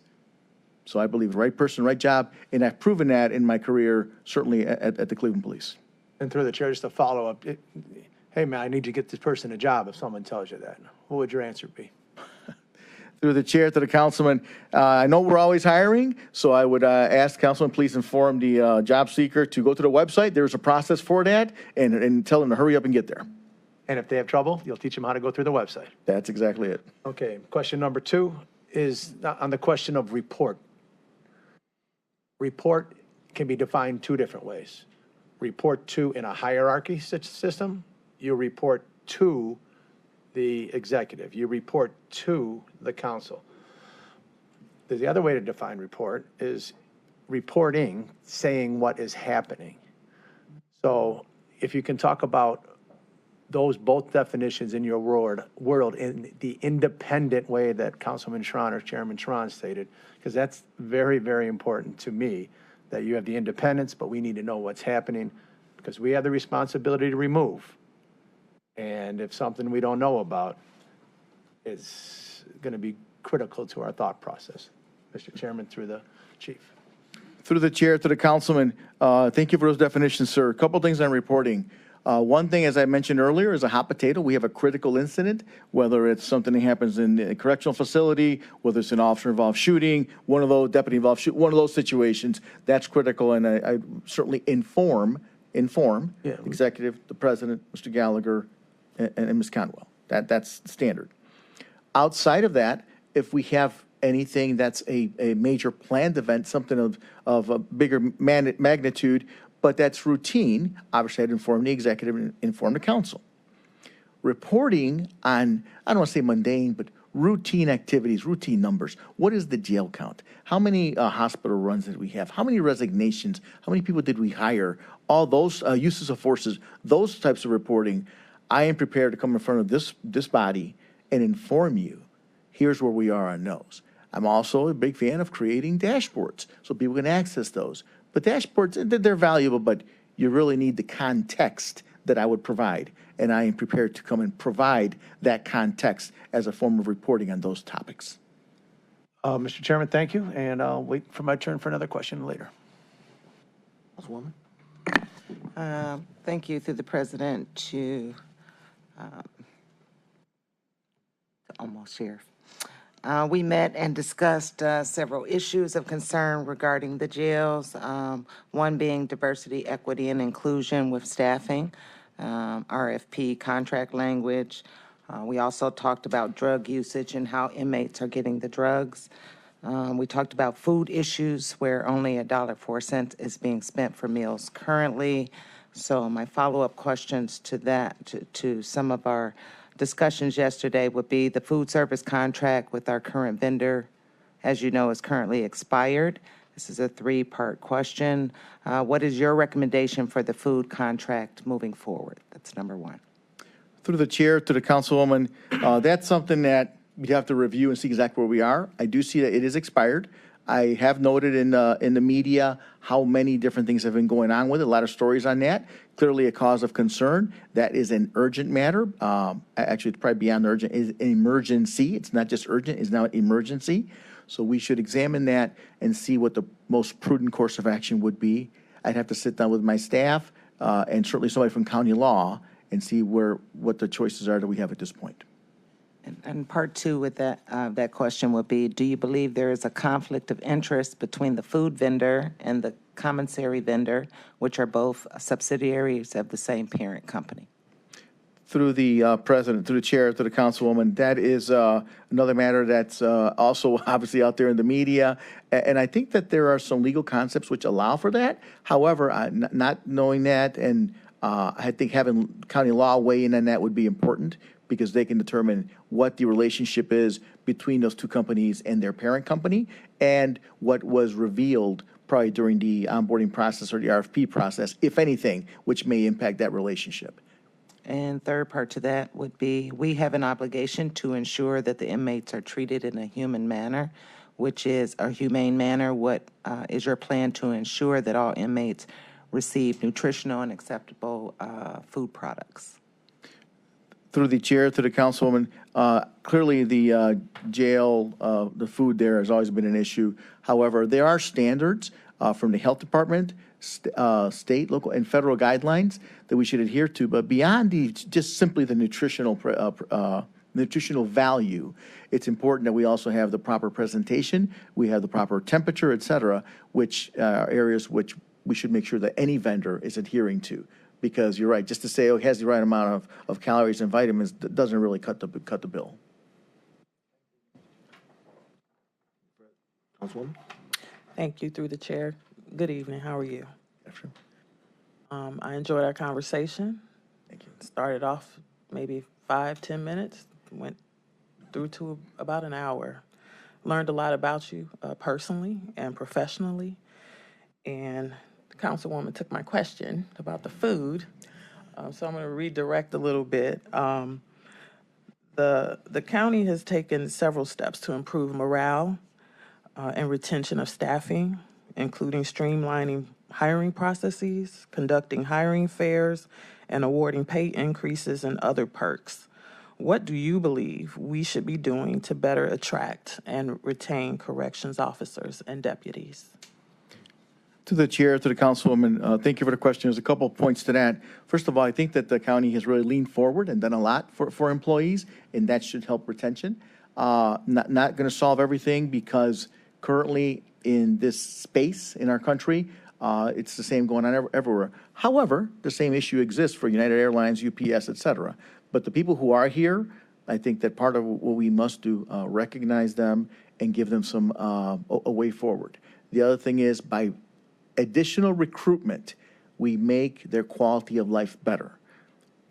So I believe right person, right job, and I've proven that in my career, certainly at the Cleveland Police. And through the chair, just a follow-up. Hey, man, I need to get this person a job if someone tells you that. What would your answer be? Through the chair to the councilman, I know we're always hiring, so I would ask the councilman, please inform the job seeker to go to the website. There's a process for that, and tell them to hurry up and get there. And if they have trouble, you'll teach them how to go through the website. That's exactly it. Okay, question number 2 is on the question of report. Report can be defined 2 different ways. Report to in a hierarchy system, you report to the executive, you report to the council. The other way to define report is reporting, saying what is happening. So if you can talk about those both definitions in your world in the independent way that Councilman Schron or Chairman Schron stated, because that's very, very important to me, that you have the independence, but we need to know what's happening, because we have the responsibility to remove. And if something we don't know about, it's going to be critical to our thought process. Mr. Chairman, through the chief. Through the chair to the councilman, thank you for those definitions, sir. A couple things on reporting. One thing, as I mentioned earlier, is a hot potato. We have a critical incident, whether it's something that happens in a correctional facility, whether it's an officer-involved shooting, one of those deputy-involved shooting, one of those situations. That's critical, and I certainly inform executive, the president, Mr. Gallagher, and Ms. Conwell. That's standard. Outside of that, if we have anything that's a major planned event, something of a bigger magnitude, but that's routine, obviously I'd inform the executive and inform the council. Reporting on, I don't want to say mundane, but routine activities, routine numbers. What is the jail count? How many hospital runs did we have? How many resignations? How many people did we hire? All those uses of forces, those types of reporting. I am prepared to come in front of this body and inform you, here's where we are on those. I'm also a big fan of creating dashboards so people can access those. But dashboards, they're valuable, but you really need the context that I would provide. And I am prepared to come and provide that context as a form of reporting on those topics. Mr. Chairman, thank you, and I'll wait for my turn for another question later. Councilwoman. Thank you, through the president, to almost sheriff. We met and discussed several issues of concern regarding the jails, one being diversity, equity, and inclusion with staffing, RFP contract language. We also talked about drug usage and how inmates are getting the drugs. We talked about food issues where only $1.04 is being spent for meals currently. So my follow-up questions to that, to some of our discussions yesterday, would be the food service contract with our current vendor, as you know, is currently expired. This is a 3-part question. What is your recommendation for the food contract moving forward? That's number 1. Through the chair to the councilwoman, that's something that we have to review and see exactly where we are. I do see that it is expired. I have noted in the media how many different things have been going on with it, a lot of stories on that. Clearly a cause of concern. That is an urgent matter. Actually, it's probably beyond urgent. It's an emergency. It's not just urgent, it's now an emergency. So we should examine that and see what the most prudent course of action would be. I'd have to sit down with my staff and certainly somebody from county law and see what the choices are that we have at this point. And part 2 with that question would be, do you believe there is a conflict of interest between the food vendor and the commissary vendor, which are both subsidiaries of the same parent company? Through the president, through the chair, to the councilwoman, that is another matter that's also obviously out there in the media. And I think that there are some legal concepts which allow for that. However, not knowing that and I think having county law weigh in on that would be important because they can determine what the relationship is between those two companies and their parent company and what was revealed probably during the onboarding process or the RFP process, if anything, which may impact that relationship. And third part to that would be, we have an obligation to ensure that the inmates are treated in a human manner, which is a humane manner. What is your plan to ensure that all inmates receive nutritional and acceptable food products? Through the chair, to the councilwoman, clearly the jail, the food there has always been an issue. However, there are standards from the health department, state, local, and federal guidelines that we should adhere to. But beyond just simply the nutritional value, it's important that we also have the proper presentation, we have the proper temperature, et cetera, which are areas which we should make sure that any vendor is adhering to. Because you're right, just to say, oh, it has the right amount of calories and vitamins doesn't really cut the bill. Councilwoman? Thank you, through the chair. Good evening, how are you? I enjoyed our conversation. Thank you. Started off maybe 5-10 minutes, went through to about an hour. Learned a lot about you personally and professionally. And the councilwoman took my question about the food, so I'm going to redirect a little bit. The county has taken several steps to improve morale and retention of staffing, including streamlining hiring processes, conducting hiring fairs, and awarding pay increases and other perks. What do you believe we should be doing to better attract and retain corrections officers and deputies? To the chair, to the councilwoman, thank you for the question. There's a couple of points to that. First of all, I think that the county has really leaned forward and done a lot for employees, and that should help retention. Not going to solve everything because currently in this space in our country, it's the same going on everywhere. However, the same issue exists for United Airlines, UPS, et cetera. But the people who are here, I think that part of what we must do, recognize them and give them some a way forward. The other thing is by additional recruitment, we make their quality of life better.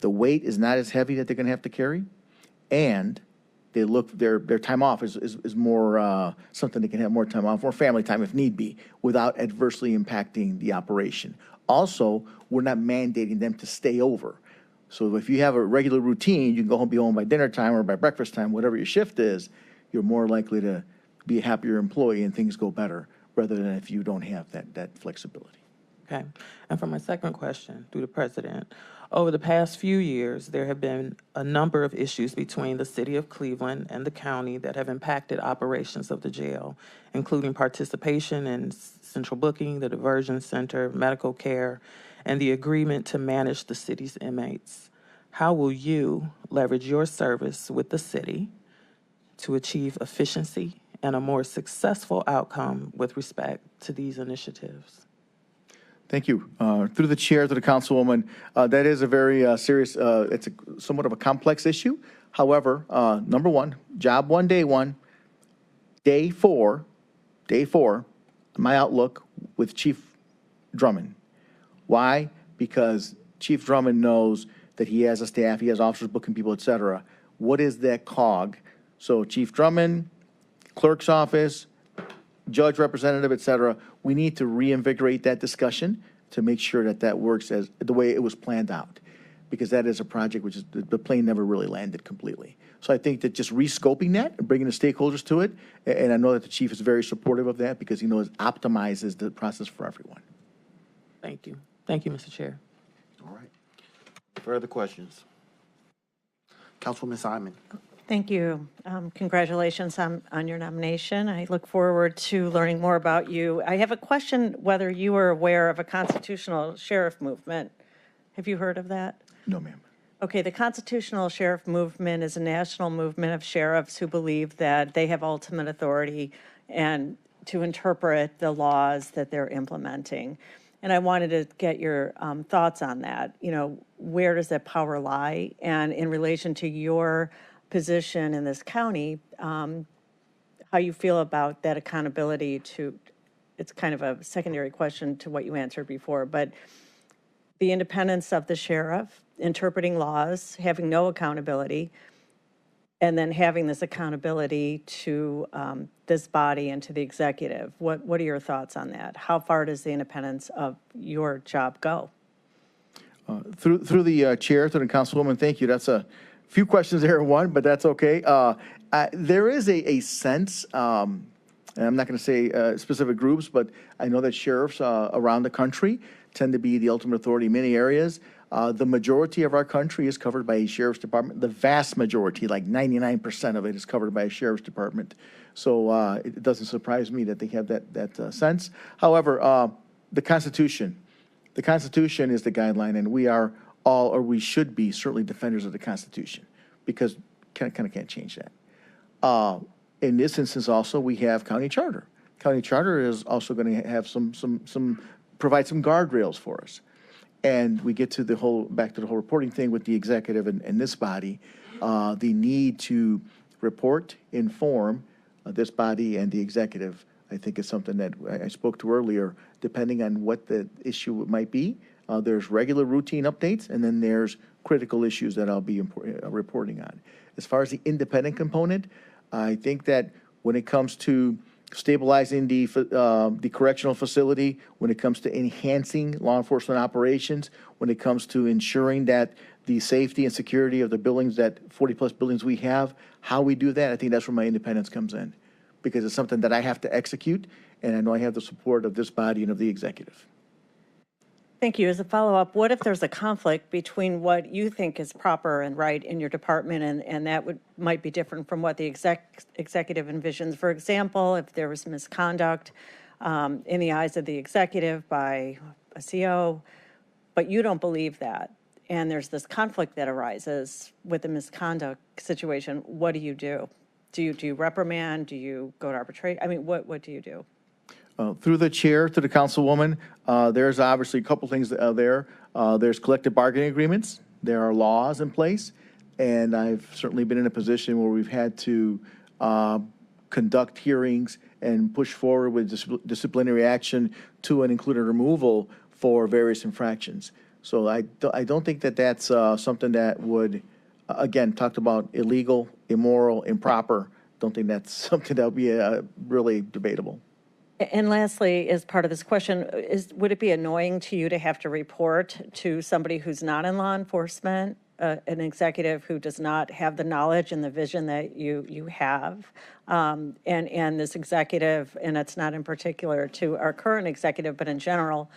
The weight is not as heavy that they're going to have to carry, and they look their time off is more something they can have more time off, more family time if need be, without adversely impacting the operation. Also, we're not mandating them to stay over. So if you have a regular routine, you can go home, be home by dinner time or by breakfast time, whatever your shift is, you're more likely to be a happier employee and things go better, rather than if you don't have that flexibility. Okay. And for my second question, through the president, over the past few years, there have been a number of issues between the city of Cleveland and the county that have impacted operations of the jail, including participation in central booking, the diversion center, medical care, and the agreement to manage the city's inmates. How will you leverage your service with the city to achieve efficiency and a more successful outcome with respect to these initiatives? Thank you. Through the chair to the councilwoman, that is a very serious, it's somewhat of a complex issue. However, number one, job one, day one, day four, my outlook with Chief Drummond. Why? Because Chief Drummond knows that he has a staff, he has officers booking people, et cetera. What is that cog? So Chief Drummond, clerk's office, judge representative, et cetera, we need to reinvigorate that discussion to make sure that that works as the way it was planned out, because that is a project which is, the plane never really landed completely. So I think that just rescoping that and bringing the stakeholders to it, and I know that the chief is very supportive of that because he knows it optimizes the process for everyone. Thank you. Thank you, Mr. Chair. All right. Further questions? Councilwoman Simon. Thank you. Congratulations on your nomination. I look forward to learning more about you. I have a question whether you are aware of a constitutional sheriff movement. Have you heard of that? No, ma'am. Okay, the constitutional sheriff movement is a national movement of sheriffs who believe that they have ultimate authority and to interpret the laws that they're implementing. And I wanted to get your thoughts on that. You know, where does that power lie? And in relation to your position in this county, how you feel about that accountability to, it's kind of a secondary question to what you answered before, but the independence of the sheriff, interpreting laws, having no accountability, and then having this accountability to this body and to the executive. What are your thoughts on that? How far does the independence of your job go? Through the chair to the councilwoman, thank you. That's a few questions there in one, but that's okay. There is a sense, and I'm not going to say specific groups, but I know that sheriffs around the country tend to be the ultimate authority in many areas. The majority of our country is covered by a sheriff's department. The vast majority, like 99% of it, is covered by a sheriff's department. So it doesn't surprise me that they have that sense. However, the Constitution is the guideline, and we are all, or we should be, certainly defenders of the Constitution, because kind of can't change that. In this instance, also, we have county charter. County charter is also going to have provide some guardrails for us. And we get to back to the whole reporting thing with the executive and this body, the need to report, inform this body and the executive, I think is something that I spoke to earlier, depending on what the issue might be. There's regular routine updates, and then there's critical issues that I'll be reporting on. As far as the independent component, I think that when it comes to stabilizing the correctional facility, when it comes to enhancing law enforcement operations, when it comes to ensuring that the safety and security of the buildings, that 40-plus buildings we have, how we do that, I think that's where my independence comes in, because it's something that I have to execute, and I know I have the support of this body and of the executive. Thank you. As a follow-up, what if there's a conflict between what you think is proper and right in your department, and that might be different from what the executive envisions? For example, if there was misconduct in the eyes of the executive by a CO, but you don't believe that, and there's this conflict that arises with the misconduct situation, what do you do? Do you reprimand? Do you go to arbitration? I mean, what do you do? Through the chair to the councilwoman, there's obviously a couple things there. There's collective bargaining agreements. There are laws in place. And I've certainly been in a position where we've had to conduct hearings and push forward with disciplinary action to and including removal for various infractions. So I don't think that that's something that would, again, talked about illegal, immoral, improper. Don't think that's something that would be really debatable. And lastly, as part of this question, would it be annoying to you to have to report to somebody who's not in law enforcement, an executive who does not have the knowledge and the vision that you have, and this executive, and it's not in particular to our current executive, but in general,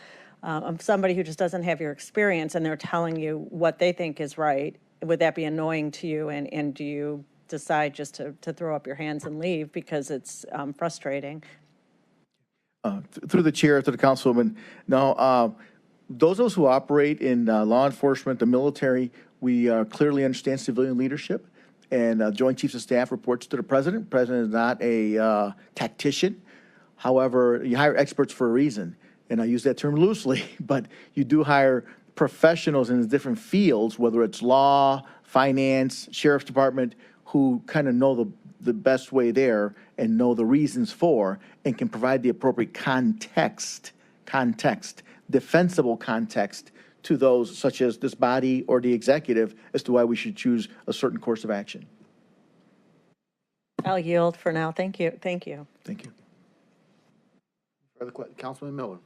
somebody who just doesn't have your experience and they're telling you what they think is right? Would that be annoying to you, and do you decide just to throw up your hands and leave because it's frustrating? Through the chair to the councilwoman, no, those of us who operate in law enforcement, the military, we clearly understand civilian leadership, and Joint Chiefs of Staff reports to the president. The president is not a tactician. However, you hire experts for a reason, and I use that term loosely, but you do hire professionals in the different fields, whether it's law, finance, sheriff's department, who kind of know the best way there and know the reasons for and can provide the appropriate context, defensible context to those such as this body or the executive as to why we should choose a certain course of action. I'll yield for now. Thank you. Thank you. Thank you. Further question, Councilman Miller.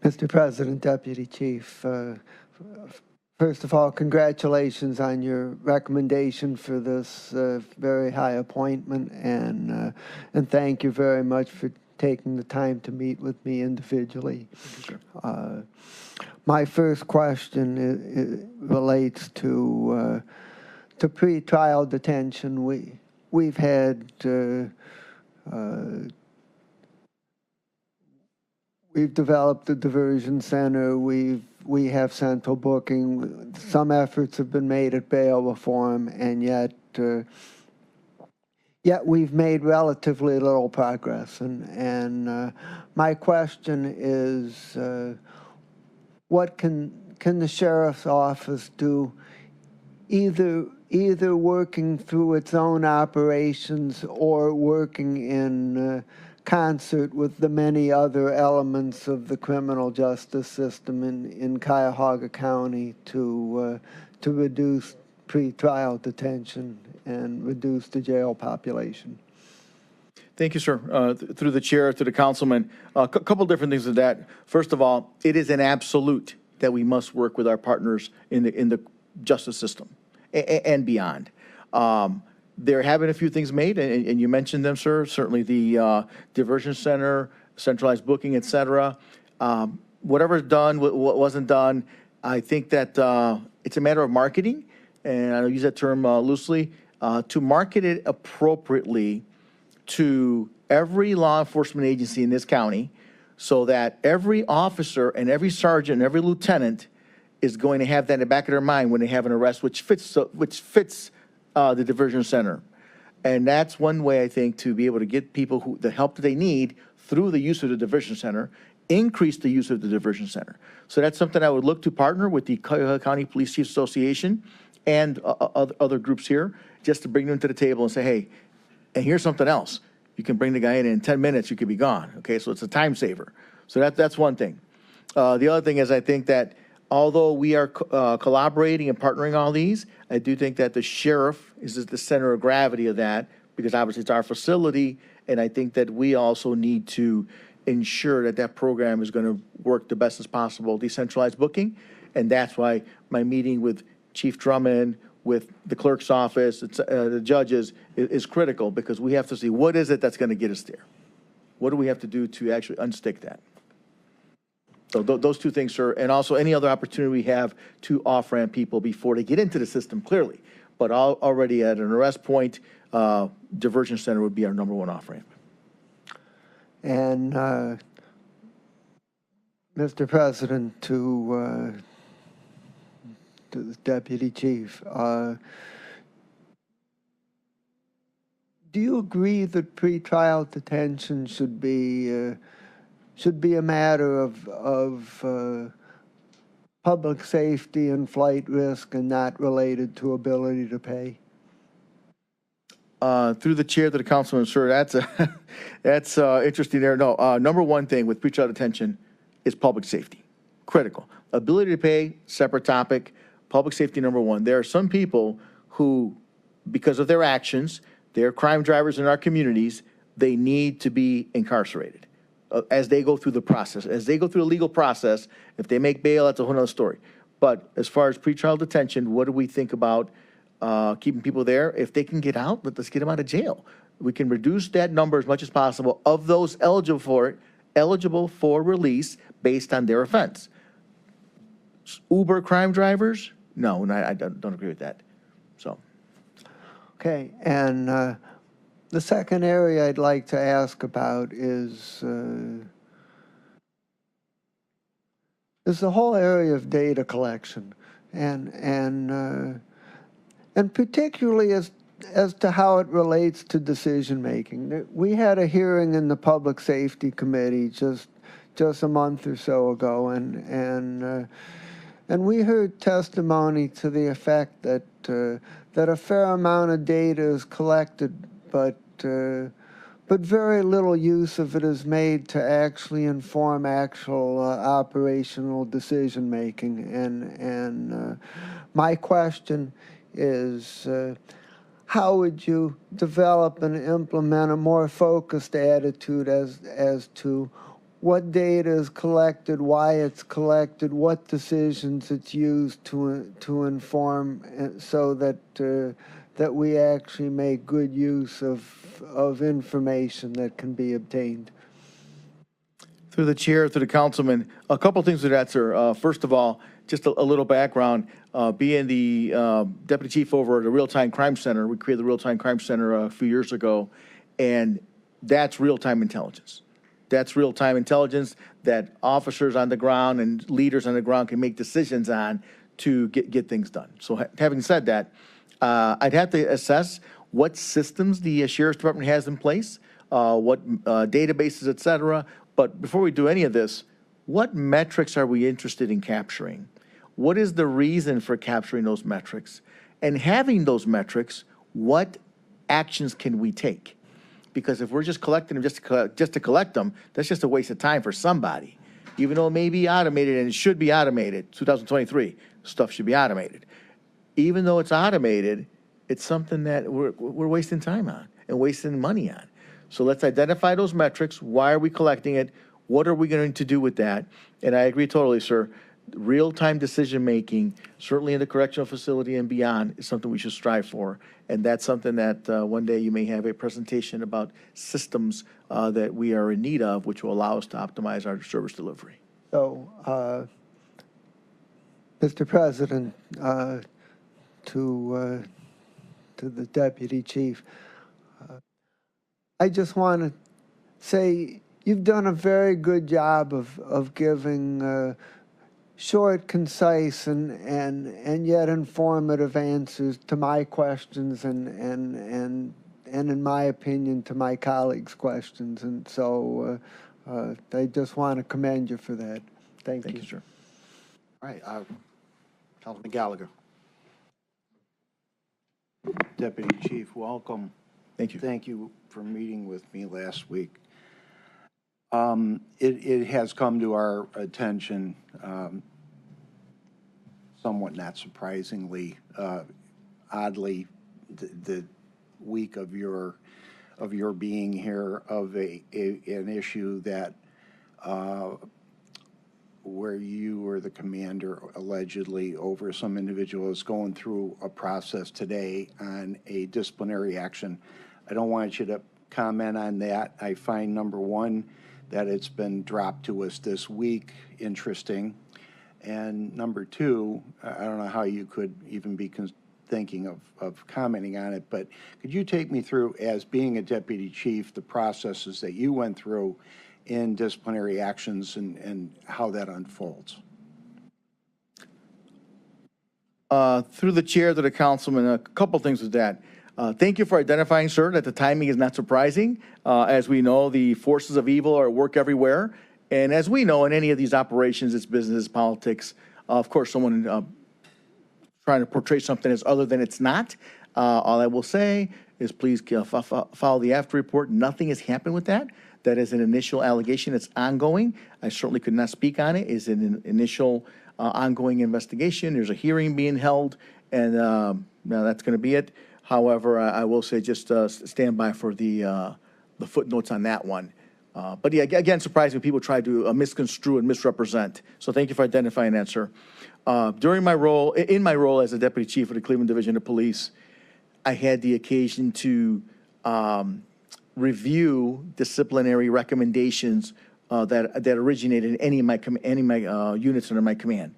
Mr. President, Deputy Chief, first of all, congratulations on your recommendation for this very high appointment, and thank you very much for taking the time to meet with me individually. My first question relates to pretrial detention. We've had we've developed a diversion center. We have central booking. Some efforts have been made at bail reform, and yet we've made relatively little progress. And my question is, what can the sheriff's office do, either working through its own operations or working in concert with the many other elements of the criminal justice system in Cuyahoga County to reduce pretrial detention and reduce the jail population. Thank you, sir. Through the chair to the councilman, a couple different things with that. First of all, it is an absolute that we must work with our partners in the justice system and beyond. There have been a few things made, and you mentioned them, sir. Certainly the diversion center, centralized booking, et cetera. Whatever's done, what wasn't done, I think that it's a matter of marketing, and I'll use that term loosely, to market it appropriately to every law enforcement agency in this county so that every officer and every sergeant and every lieutenant is going to have that in the back of their mind when they have an arrest which fits the diversion center. And that's one way, I think, to be able to get people the help that they need through the use of the diversion center, increase the use of the diversion center. So that's something I would look to partner with the Cuyahoga County Police Chiefs Association and other groups here, just to bring them to the table and say, hey, and here's something else. You can bring the guy in 10 minutes, you could be gone. Okay, so it's a time saver. So that's one thing. The other thing is I think that although we are collaborating and partnering all these, I do think that the sheriff is the center of gravity of that, because obviously it's our facility, and I think that we also need to ensure that that program is going to work the best as possible, decentralized booking, and that's why my meeting with Chief Drummond, with the clerk's office, the judges, is critical, because we have to see what is it that's going to get us there. What do we have to do to actually unstick that? So those two things, sir, and also any other opportunity we have to off-ramp people before they get into the system, clearly. But already at an arrest point, diversion center would be our number one off-ramp. And Mr. President, to the Deputy Chief, do you agree that pretrial detention should be a matter of public safety and flight risk and not related to ability to pay? Through the chair to the councilman, sir, that's interesting there. No, number one thing with pretrial detention is public safety, critical. Ability to pay, separate topic. Public safety, number one. There are some people who, because of their actions, they're crime drivers in our communities, they need to be incarcerated as they go through the process. As they go through the legal process, if they make bail, that's a whole other story. But as far as pretrial detention, what do we think about keeping people there? If they can get out, let's get them out of jail. We can reduce that number as much as possible of those eligible for release based on their offense. Uber crime drivers? No, I don't agree with that. So. Okay, and the second area I'd like to ask about is the whole area of data collection, and particularly as to how it relates to decision making. We had a hearing in the Public Safety Committee just a month or so ago, and we heard testimony to the effect that a fair amount of data is collected, but very little use of it is made to actually inform actual operational decision making. And my question is, how would you develop and implement a more focused attitude as to what data is collected, why it's collected, what decisions it's used to inform, so that we actually make good use of information that can be obtained? Through the chair, through the councilman, a couple things with that, sir. First of all, just a little background. Being the deputy chief over at the Real-Time Crime Center, we created the Real-Time Crime Center a few years ago, and that's real-time intelligence. That's real-time intelligence that officers on the ground and leaders on the ground can make decisions on to get things done. So having said that, I'd have to assess what systems the Sheriff's Department has in place, what databases, et cetera. But before we do any of this, what metrics are we interested in capturing? What is the reason for capturing those metrics? And having those metrics, what actions can we take? Because if we're just collecting them just to collect them, that's just a waste of time for somebody. Even though it may be automated, and it should be automated, 2023, stuff should be automated. Even though it's automated, it's something that we're wasting time on and wasting money on. So let's identify those metrics. Why are we collecting it? What are we going to do with that? And I agree totally, sir. Real-time decision-making, certainly in the correctional facility and beyond, is something we should strive for. And that's something that one day you may have a presentation about systems that we are in need of, which will allow us to optimize our service delivery. So, Mr. President, to the Deputy Chief, I just want to say you've done a very good job of giving short, concise, and yet informative answers to my questions and in my opinion, to my colleagues' questions. And so I just want to commend you for that. Thank you, sir. All right, Councilman Gallagher. Deputy Chief, welcome. Thank you. Thank you for meeting with me last week. It has come to our attention, somewhat not surprisingly, oddly, the week of your being here, of an issue that where you or the commander allegedly over some individual is going through a process today on a disciplinary action. I don't want you to comment on that. I find, number one, that it's been dropped to us this week interesting. And number two, I don't know how you could even be thinking of commenting on it, but could you take me through, as being a deputy chief, the processes that you went through in disciplinary actions and how that unfolds? Through the chair to the councilman, a couple things with that. Thank you for identifying, sir, that the timing is not surprising. As we know, the forces of evil are at work everywhere. And as we know, in any of these operations, it's business, politics. Of course, someone trying to portray something as other than it's not. All I will say is please follow the after report. Nothing has happened with that. That is an initial allegation. It's ongoing. I certainly could not speak on it. It's an initial ongoing investigation. There's a hearing being held, and now that's going to be it. However, I will say just stand by for the footnotes on that one. But yeah, again, surprising people try to misconstrue and misrepresent. So thank you for identifying that, sir. In my role as a deputy chief of the Cleveland Division of Police, I had the occasion to review disciplinary recommendations that originated in any of my units under my command.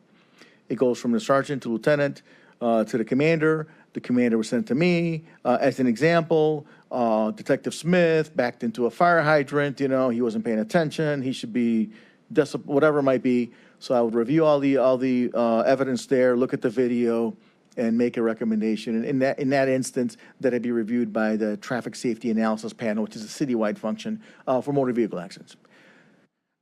It goes from the sergeant to lieutenant to the commander. The commander was sent to me. As an example, Detective Smith backed into a fire hydrant. You know, he wasn't paying attention. He should be whatever it might be. So I would review all the evidence there, look at the video, and make a recommendation. And in that instance, that'd be reviewed by the Traffic Safety Analysis Panel, which is a citywide function for motor vehicle accidents.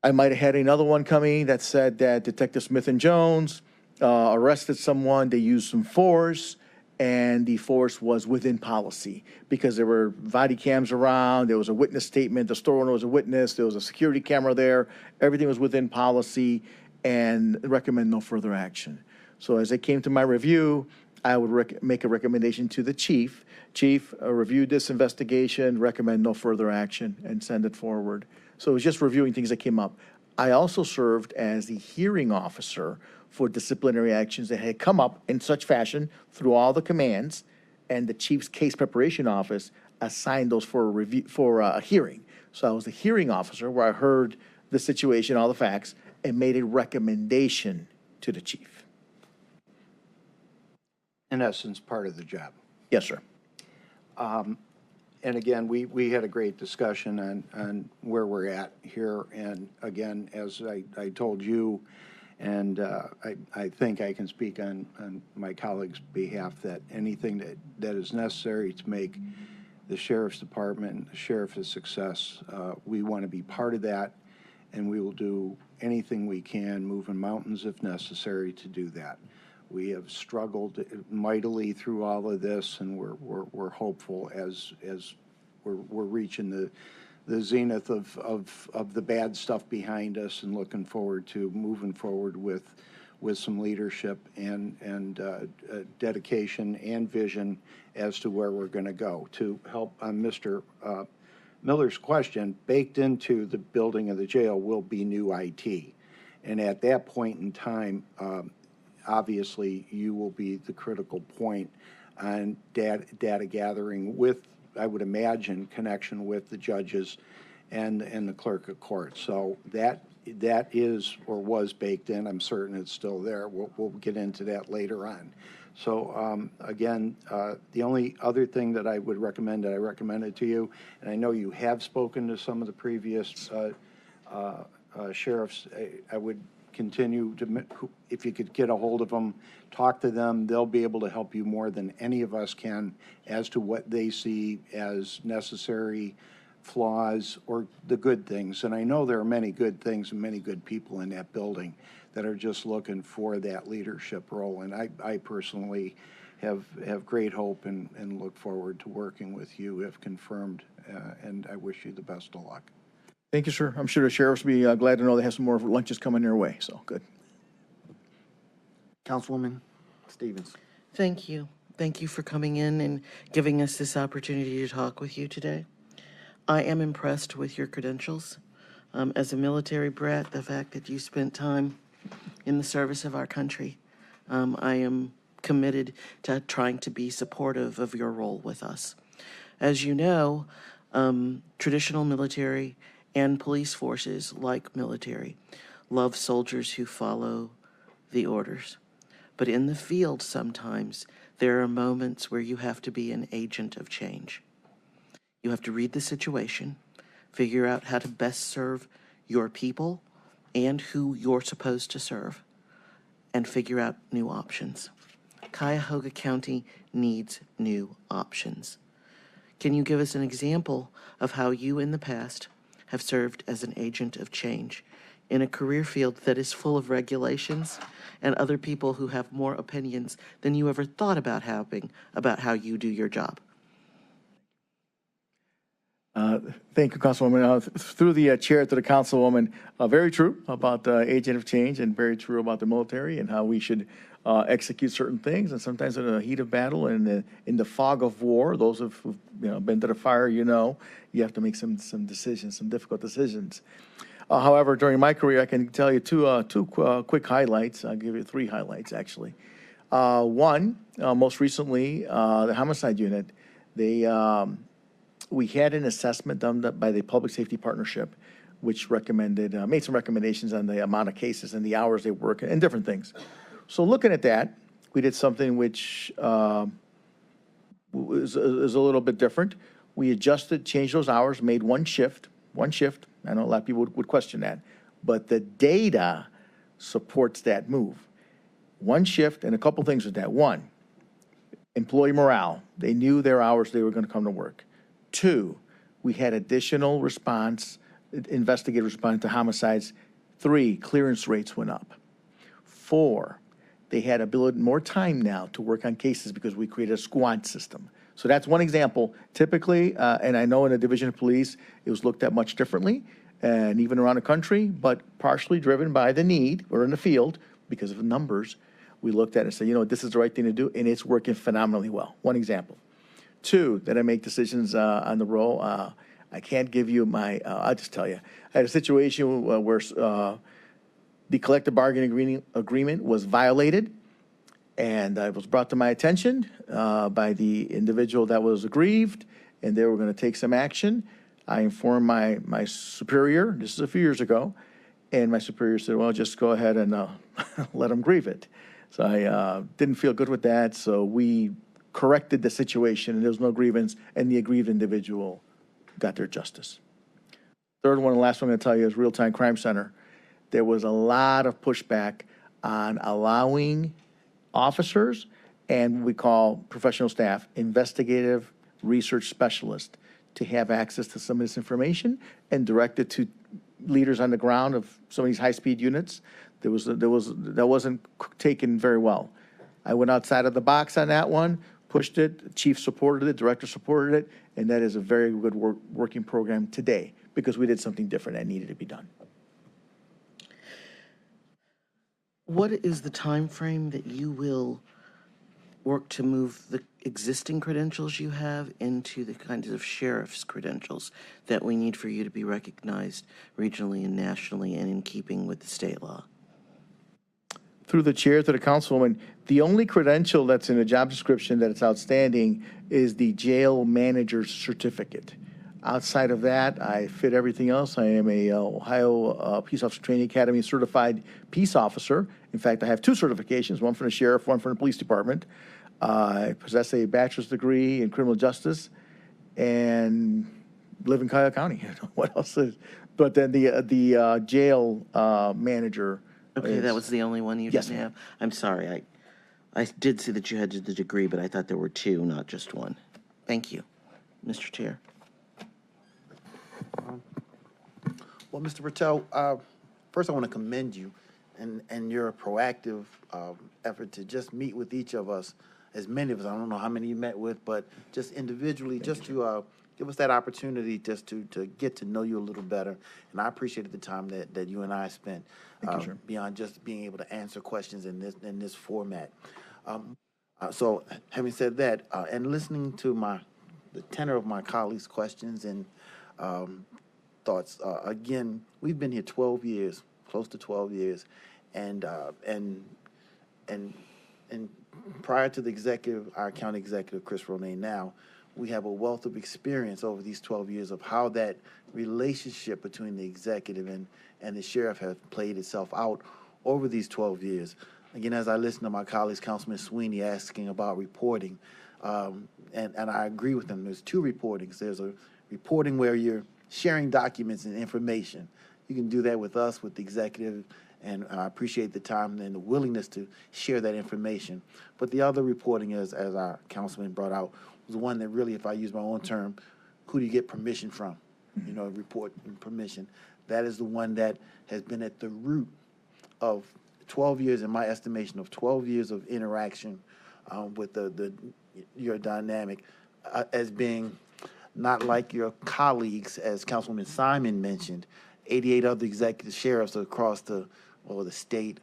I might have had another one coming that said that Detective Smith and Jones arrested someone. They used some force, and the force was within policy because there were body cams around. There was a witness statement. The store owner was a witness. There was a security camera there. Everything was within policy, and recommend no further action. So as it came to my review, I would make a recommendation to the chief. Chief, review this investigation, recommend no further action, and send it forward. So it was just reviewing things that came up. I also served as the hearing officer for disciplinary actions that had come up in such fashion through all the commands, and the chief's case preparation office assigned those for a review, for a hearing. So I was the hearing officer where I heard the situation, all the facts, and made a recommendation to the chief. In essence, part of the job. Yes, sir. And again, we had a great discussion on where we're at here. And again, as I told you, and I think I can speak on my colleagues' behalf, that anything that is necessary to make the Sheriff's Department, the Sheriff a success, we want to be part of that, and we will do anything we can, moving mountains if necessary, to do that. We have struggled mightily through all of this, and we're hopeful as we're reaching the zenith of the bad stuff behind us and looking forward to moving forward with some leadership and dedication and vision as to where we're going to go. To help on Mr. Miller's question, baked into the building of the jail will be new IT. And at that point in time, obviously, you will be the critical point on data gathering with, I would imagine, connection with the judges and the clerk of court. So that is or was baked in. I'm certain it's still there. We'll get into that later on. So again, the only other thing that I would recommend, that I recommended to you, and I know you have spoken to some of the previous sheriffs, I would continue to, if you could get a hold of them, talk to them. They'll be able to help you more than any of us can as to what they see as necessary flaws or the good things. And I know there are many good things and many good people in that building that are just looking for that leadership role. And I personally have great hope and look forward to working with you if confirmed. And I wish you the best of luck. Thank you, sir. I'm sure the sheriffs will be glad to know they have some more lunches coming their way, so good. Councilwoman Stevens. Thank you. Thank you for coming in and giving us this opportunity to talk with you today. I am impressed with your credentials. As a military brat, the fact that you spent time in the service of our country, I am committed to trying to be supportive of your role with us. As you know, traditional military and police forces, like military, love soldiers who follow the orders. But in the field, sometimes there are moments where you have to be an agent of change. You have to read the situation, figure out how to best serve your people and who you're supposed to serve, and figure out new options. Cuyahoga County needs new options. Can you give us an example of how you in the past have served as an agent of change in a career field that is full of regulations and other people who have more opinions than you ever thought about having about how you do your job? Thank you, Councilwoman. Through the chair to the Councilwoman, very true about agent of change and very true about the military and how we should execute certain things. And sometimes in the heat of battle and in the fog of war, those who've been to the fire, you have to make some decisions, some difficult decisions. However, during my career, I can tell you two quick highlights. I'll give you three highlights, actually. One, most recently, the homicide unit, we had an assessment done by the Public Safety Partnership, which recommended, made some recommendations on the amount of cases and the hours they work and different things. So looking at that, we did something which is a little bit different. We adjusted, changed those hours, made one shift. I know a lot of people would question that, but the data supports that move. One shift, and a couple things with that. One, employee morale. They knew their hours they were going to come to work. Two, we had additional response, investigative response to homicides. Three, clearance rates went up. Four, they had more time now to work on cases because we created a squad system. So that's one example. Typically, and I know in the Division of Police, it was looked at much differently, and even around the country, but partially driven by the need, or in the field, because of the numbers, we looked at it and said, this is the right thing to do, and it's working phenomenally well. One example. Two, that I make decisions on the roll. I can't give you I'll just tell you. I had a situation where the collective bargaining agreement was violated, and it was brought to my attention by the individual that was aggrieved, and they were going to take some action. I informed my superior, this is a few years ago, and my superior said, well, just go ahead and let them grieve it. So I didn't feel good with that, so we corrected the situation, and there was no grievance, and the aggrieved individual got their justice. Third one, and last one I'm going to tell you, is Real-Time Crime Center. There was a lot of pushback on allowing officers and what we call professional staff, investigative research specialists, to have access to some of this information and direct it to leaders on the ground of some of these high-speed units. That wasn't taken very well. I went outside of the box on that one, pushed it, the chief supported it, director supported it, and that is a very good working program today because we did something different that needed to be done. What is the time frame that you will work to move the existing credentials you have into the kinds of sheriff's credentials that we need for you to be recognized regionally and nationally and in keeping with the state law? Through the chair to the councilwoman, the only credential that's in the job description that is outstanding is the jail manager's certificate. Outside of that, I fit everything else. I am a Ohio Peace Officer Training Academy certified peace officer. In fact, I have 2 certifications, one from the sheriff, one from the police department. I possess a bachelor's degree in criminal justice and live in Cuyahoga County. What else is? But then the jail manager. Okay, that was the only one you Yes, didn't ma'am. have? I'm sorry. I did see that you had the degree, but I thought there were 2, not just 1. Thank you, Mr. Chair. Well, Mr. Patel, first I want to commend you and your proactive effort to just meet with each of us, as many of us, I don't know how many you met with, but just individually, just to give us that opportunity just to get to know you a little better. And I appreciated the time that you and I spent beyond just being able to answer questions in this format. So having said that, and listening to the tenor of my colleagues' questions and thoughts, again, we've been here 12 years, close to 12 years, and prior to the executive, our county executive, Chris Ronay now, we have a wealth of experience over these 12 years of how that relationship between the executive and the sheriff has played itself out over these 12 years. Again, as I listen to my colleagues, Councilman Sweeney asking about reporting, and I agree with him. There's 2 reportings. There's a reporting where you're sharing documents and information. You can do that with us, with the executive, and I appreciate the time and the willingness to share that information. But the other reporting is, as our councilman brought out, was one that really, if I use my own term, who do you get permission from? You know, report and permission. That is the one that has been at the root of 12 years, in my estimation, of 12 years of interaction with your dynamic as being not like your colleagues, as Councilwoman Simon mentioned, 88 other executive sheriffs across the state.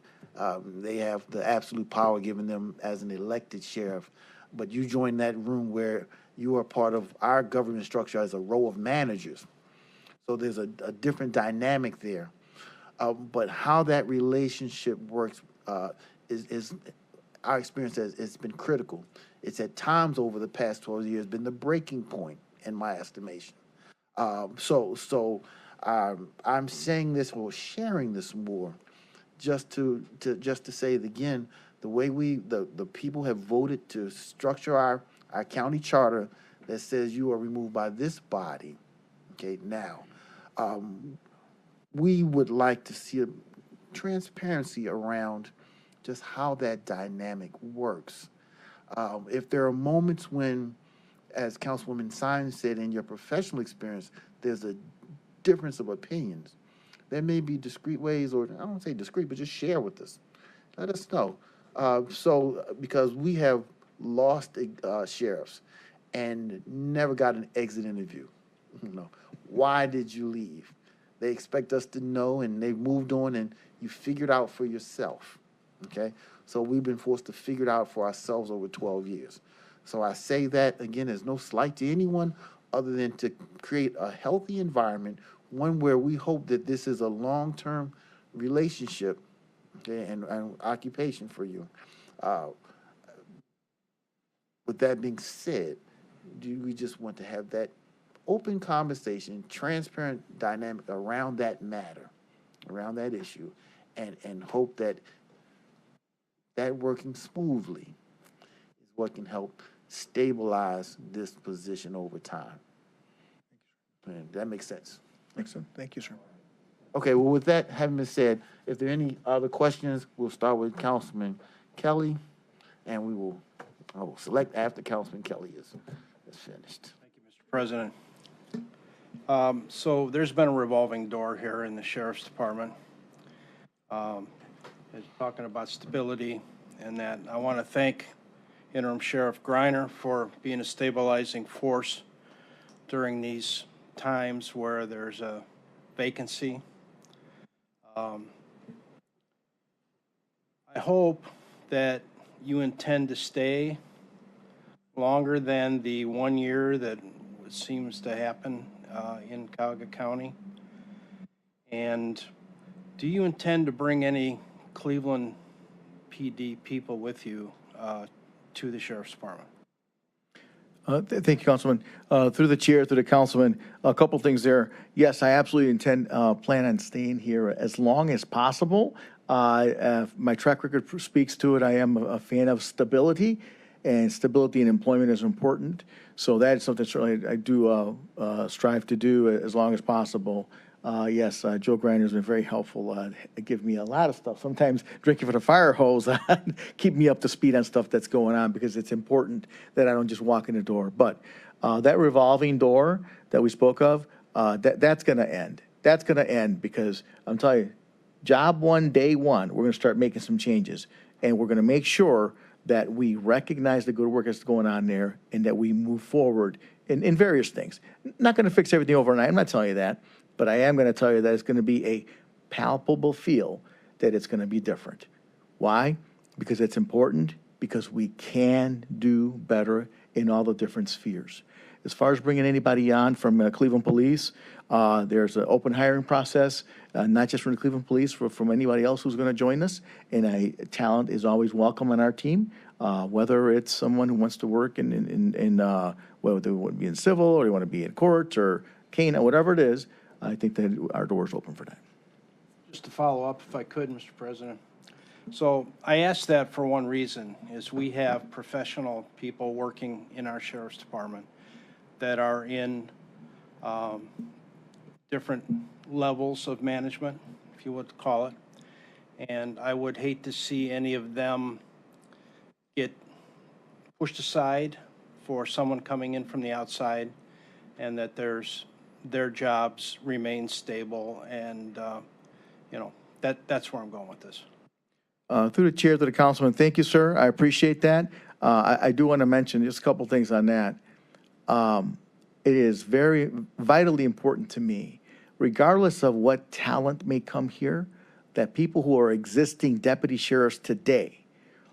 They have the absolute power given them as an elected sheriff. But you join that room where you are part of our government structure as a row of managers. So there's a different dynamic there. But how that relationship works is our experience it's been critical. It's at times over the past 12 years been the breaking point in my estimation. So I'm saying this or sharing this more just to say it again, the way the people have voted to structure our county charter that says you are removed by this body, okay, now, we would like to see a transparency around just how that dynamic works. If there are moments when, as Councilwoman Simon said, in your professional experience, there's a difference of opinions, there may be discrete ways, or I don't say discrete, but just share with us. Let us know. Because we have lost sheriffs and never got an exit interview. You know, why did you leave? They expect us to know, and they've moved on, and you figured out for yourself. Okay, so we've been forced to figure it out for ourselves over 12 years. So I say that again, there's no slight to anyone, other than to create a healthy environment, one where we hope that this is a long-term relationship, okay, and occupation for you. With that being said, we just want to have that open conversation, transparent dynamic around that matter, around that issue, and hope that working smoothly is what can help stabilize this position over time. And that makes sense. Makes sense. Thank you, sir. Okay, well, with that having been said, if there are any other questions, we'll start with Councilman Kelly, and I will select after Councilman Kelly is finished. Thank you, Mr. President. So there's been a revolving door here in the Sheriff's Department. It's talking about stability, and that I want to thank Interim Sheriff Griner for being a stabilizing force during these times where there's a vacancy. I hope that you intend to stay longer than the 1 year that seems to happen in Cuyahoga County. And do you intend to bring any Cleveland PD people with you to the Sheriff's Department? Thank you, Councilman. Through the chair, through the councilman, a couple things there. Yes, I absolutely plan on staying here as long as possible. My track record speaks to it. I am a fan of stability, and stability in employment is important. So that is something certainly I do strive to do as long as possible. Yes, Joe Griner has been very helpful, give me a lot of stuff. Sometimes drinking from the fire hose, keep me up to speed on stuff that's going on, because it's important that I don't just walk in the door. But that revolving door that we spoke of, that's going to end. That's going to end, because I'm telling you, job one, day one, we're going to start making some changes, and we're going to make sure that we recognize the good work that's going on there, and that we move forward in various things. Not going to fix everything overnight. I'm not telling you that. But I am going to tell you that it's going to be a palpable feel that it's going to be different. Why? Because it's important, because we can do better in all the different spheres. As far as bringing anybody on from Cleveland Police, there's an open hiring process, not just from the Cleveland Police, from anybody else who's going to join us. And talent is always welcome on our team, whether it's someone who wants to work whether they want to be in civil, or they want to be in courts, or canine, whatever it is. I think that our door's open for that. Just to follow up, if I could, Mr. President. So I asked that for one reason, is we have professional people working in our Sheriff's Department that are in different levels of management, if you would call it. And I would hate to see any of them get pushed aside for someone coming in from the outside, and that their jobs remain stable, and that's where I'm going with this. Through the chair to the councilman, thank you, sir. I appreciate that. I do want to mention just a couple things on that. It is very vitally important to me, regardless of what talent may come here, that people who are existing deputy sheriffs today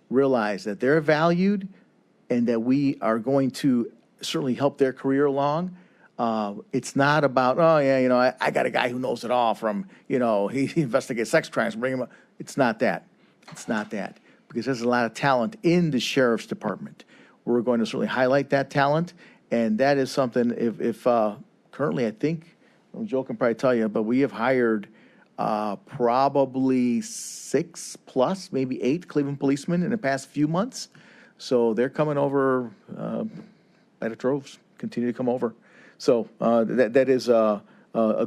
realize that they're valued, and that we are going to certainly help their career along. It's not about, I got a guy who knows it all from, he investigates sex crimes, bring him up. It's not that. It's not that. Because there's a lot of talent in the Sheriff's Department. We're going to certainly highlight that talent. And that is something, if currently, I think, Joe can probably tell you, but we have hired probably 6+, maybe 8 Cleveland policemen in the past few months. So they're coming over by the droves, continue to come over. So that is a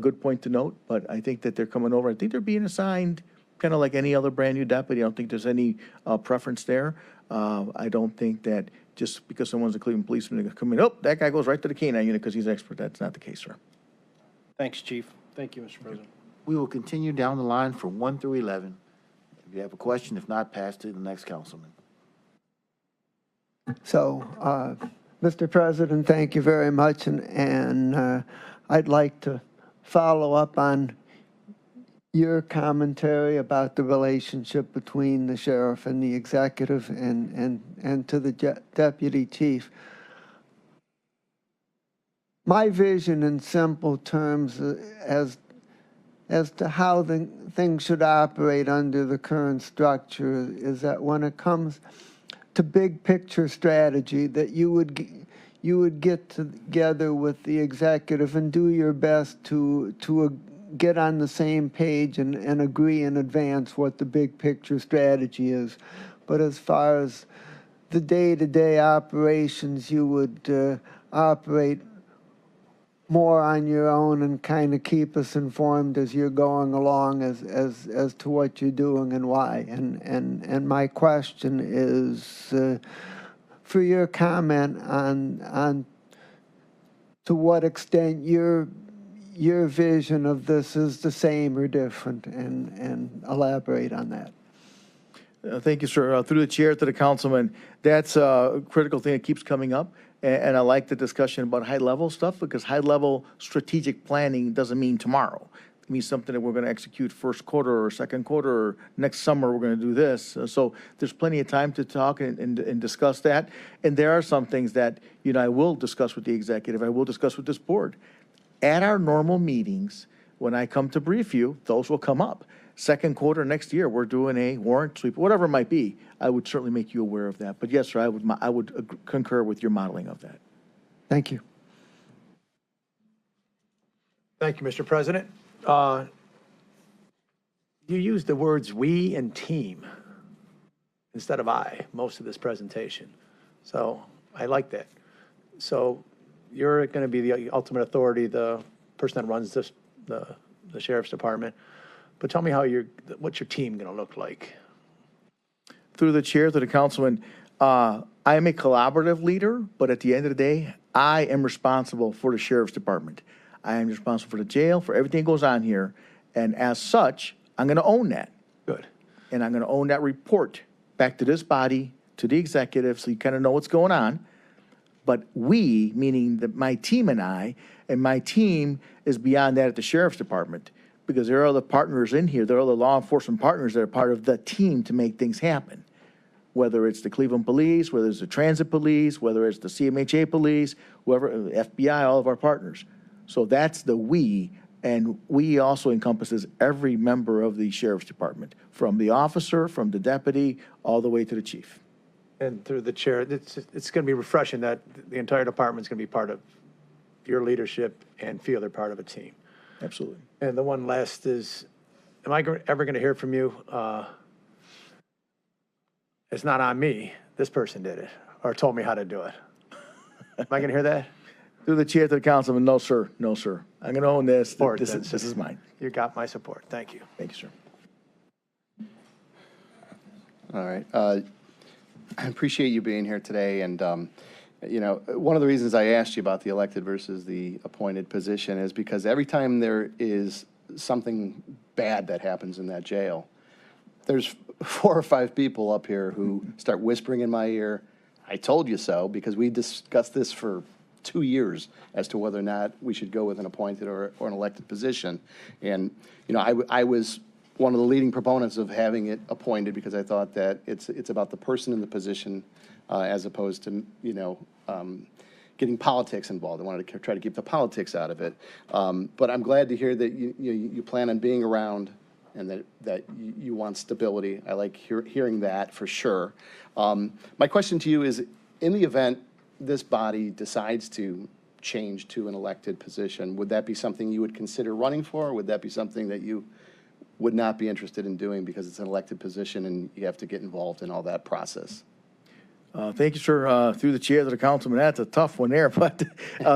good point to note, but I think that they're coming over. I think they're being assigned kind of like any other brand new deputy. I don't think there's any preference there. I don't think that just because someone's a Cleveland policeman, they come in, that guy goes right to the canine unit because he's an expert. That's not the case, sir. Thanks, Chief. Thank you, Mr. President. We will continue down the line from 1 through 11. If you have a question, if not, pass to the next councilman. So, Mr. President, thank you very much, and I'd like to follow up on your commentary about the relationship between the sheriff and the executive, and to the deputy chief. My vision in simple terms as to how things should operate under the current structure is that when it comes to big picture strategy, that you would get together with the executive and do your best to get on the same page and agree in advance what the big picture strategy is. But as far as the day-to-day operations, you would operate more on your own and kind of keep us informed as you're going along as to what you're doing and why. And my question is for your comment on to what extent your vision of this is the same or different, and elaborate on that. Thank you, sir. Through the chair to the councilman, that's a critical thing that keeps coming up. And I like the discussion about high-level stuff, because high-level strategic planning doesn't mean tomorrow. It means something that we're going to execute first quarter or second quarter, or next summer we're going to do this. So there's plenty of time to talk and discuss that. And there are some things that, I will discuss with the executive, I will discuss with this board. At our normal meetings, when I come to brief you, those will come up. Second quarter next year, we're doing a warrant sweep, whatever it might be. I would certainly make you aware of that. But yes, sir, I would concur with your modeling of that. Thank you. Thank you, Mr. President. You used the words "we" and "team" instead of "I" most of this presentation. So I like that. So you're going to be the ultimate authority, the person that runs the sheriff's department. But tell me what's your team going to look like? Through the chair to the councilman, I am a collaborative leader, but at the end of the day, I am responsible for the sheriff's department. I am responsible for the jail, for everything that goes on here. And as such, I'm going to own that. Good. And I'm going to own that report back to this body, to the executive, so you kind of know what's going on. But we, meaning my team and my team is beyond that at the sheriff's department, because there are other partners in here. There are other law enforcement partners that are part of the team to make things happen. Whether it's the Cleveland Police, whether it's the Transit Police, whether it's the CMHA Police, whoever, FBI, all of our partners. So that's the we, and we also encompasses every member of the sheriff's department, from the officer, from the deputy, all the way to the chief. And through the chair, it's going to be refreshing that the entire department's going to be part of your leadership and feel they're part of a team. Absolutely. And the one last is, am I ever going to hear from you? It's not on me. This person did it or told me how to do it. Am I going to hear that? Through the chair to the councilman, no, sir. No, sir. I'm going to own this. This is mine. You got my support. Thank you. Thank you, sir. All right. I appreciate you being here today. And, one of the reasons I asked you about the elected versus the appointed position is because every time there is something bad that happens in that jail, there's 4 or 5 people up here who start whispering in my ear, I told you so, because we discussed this for 2 years as to whether or not we should go with an appointed or an elected position. And, I was one of the leading proponents of having it appointed because I thought that it's about the person in the position as opposed to, getting politics involved. I wanted to try to keep the politics out of it. But I'm glad to hear that you plan on being around and that you want stability. I like hearing that for sure. My question to you is, in the event this body decides to change to an elected position, would that be something you would consider running for, or would that be something that you would not be interested in doing because it's an elected position and you have to get involved in all that process? Thank you, sir. Through the chair to the councilman, that's a tough one there. But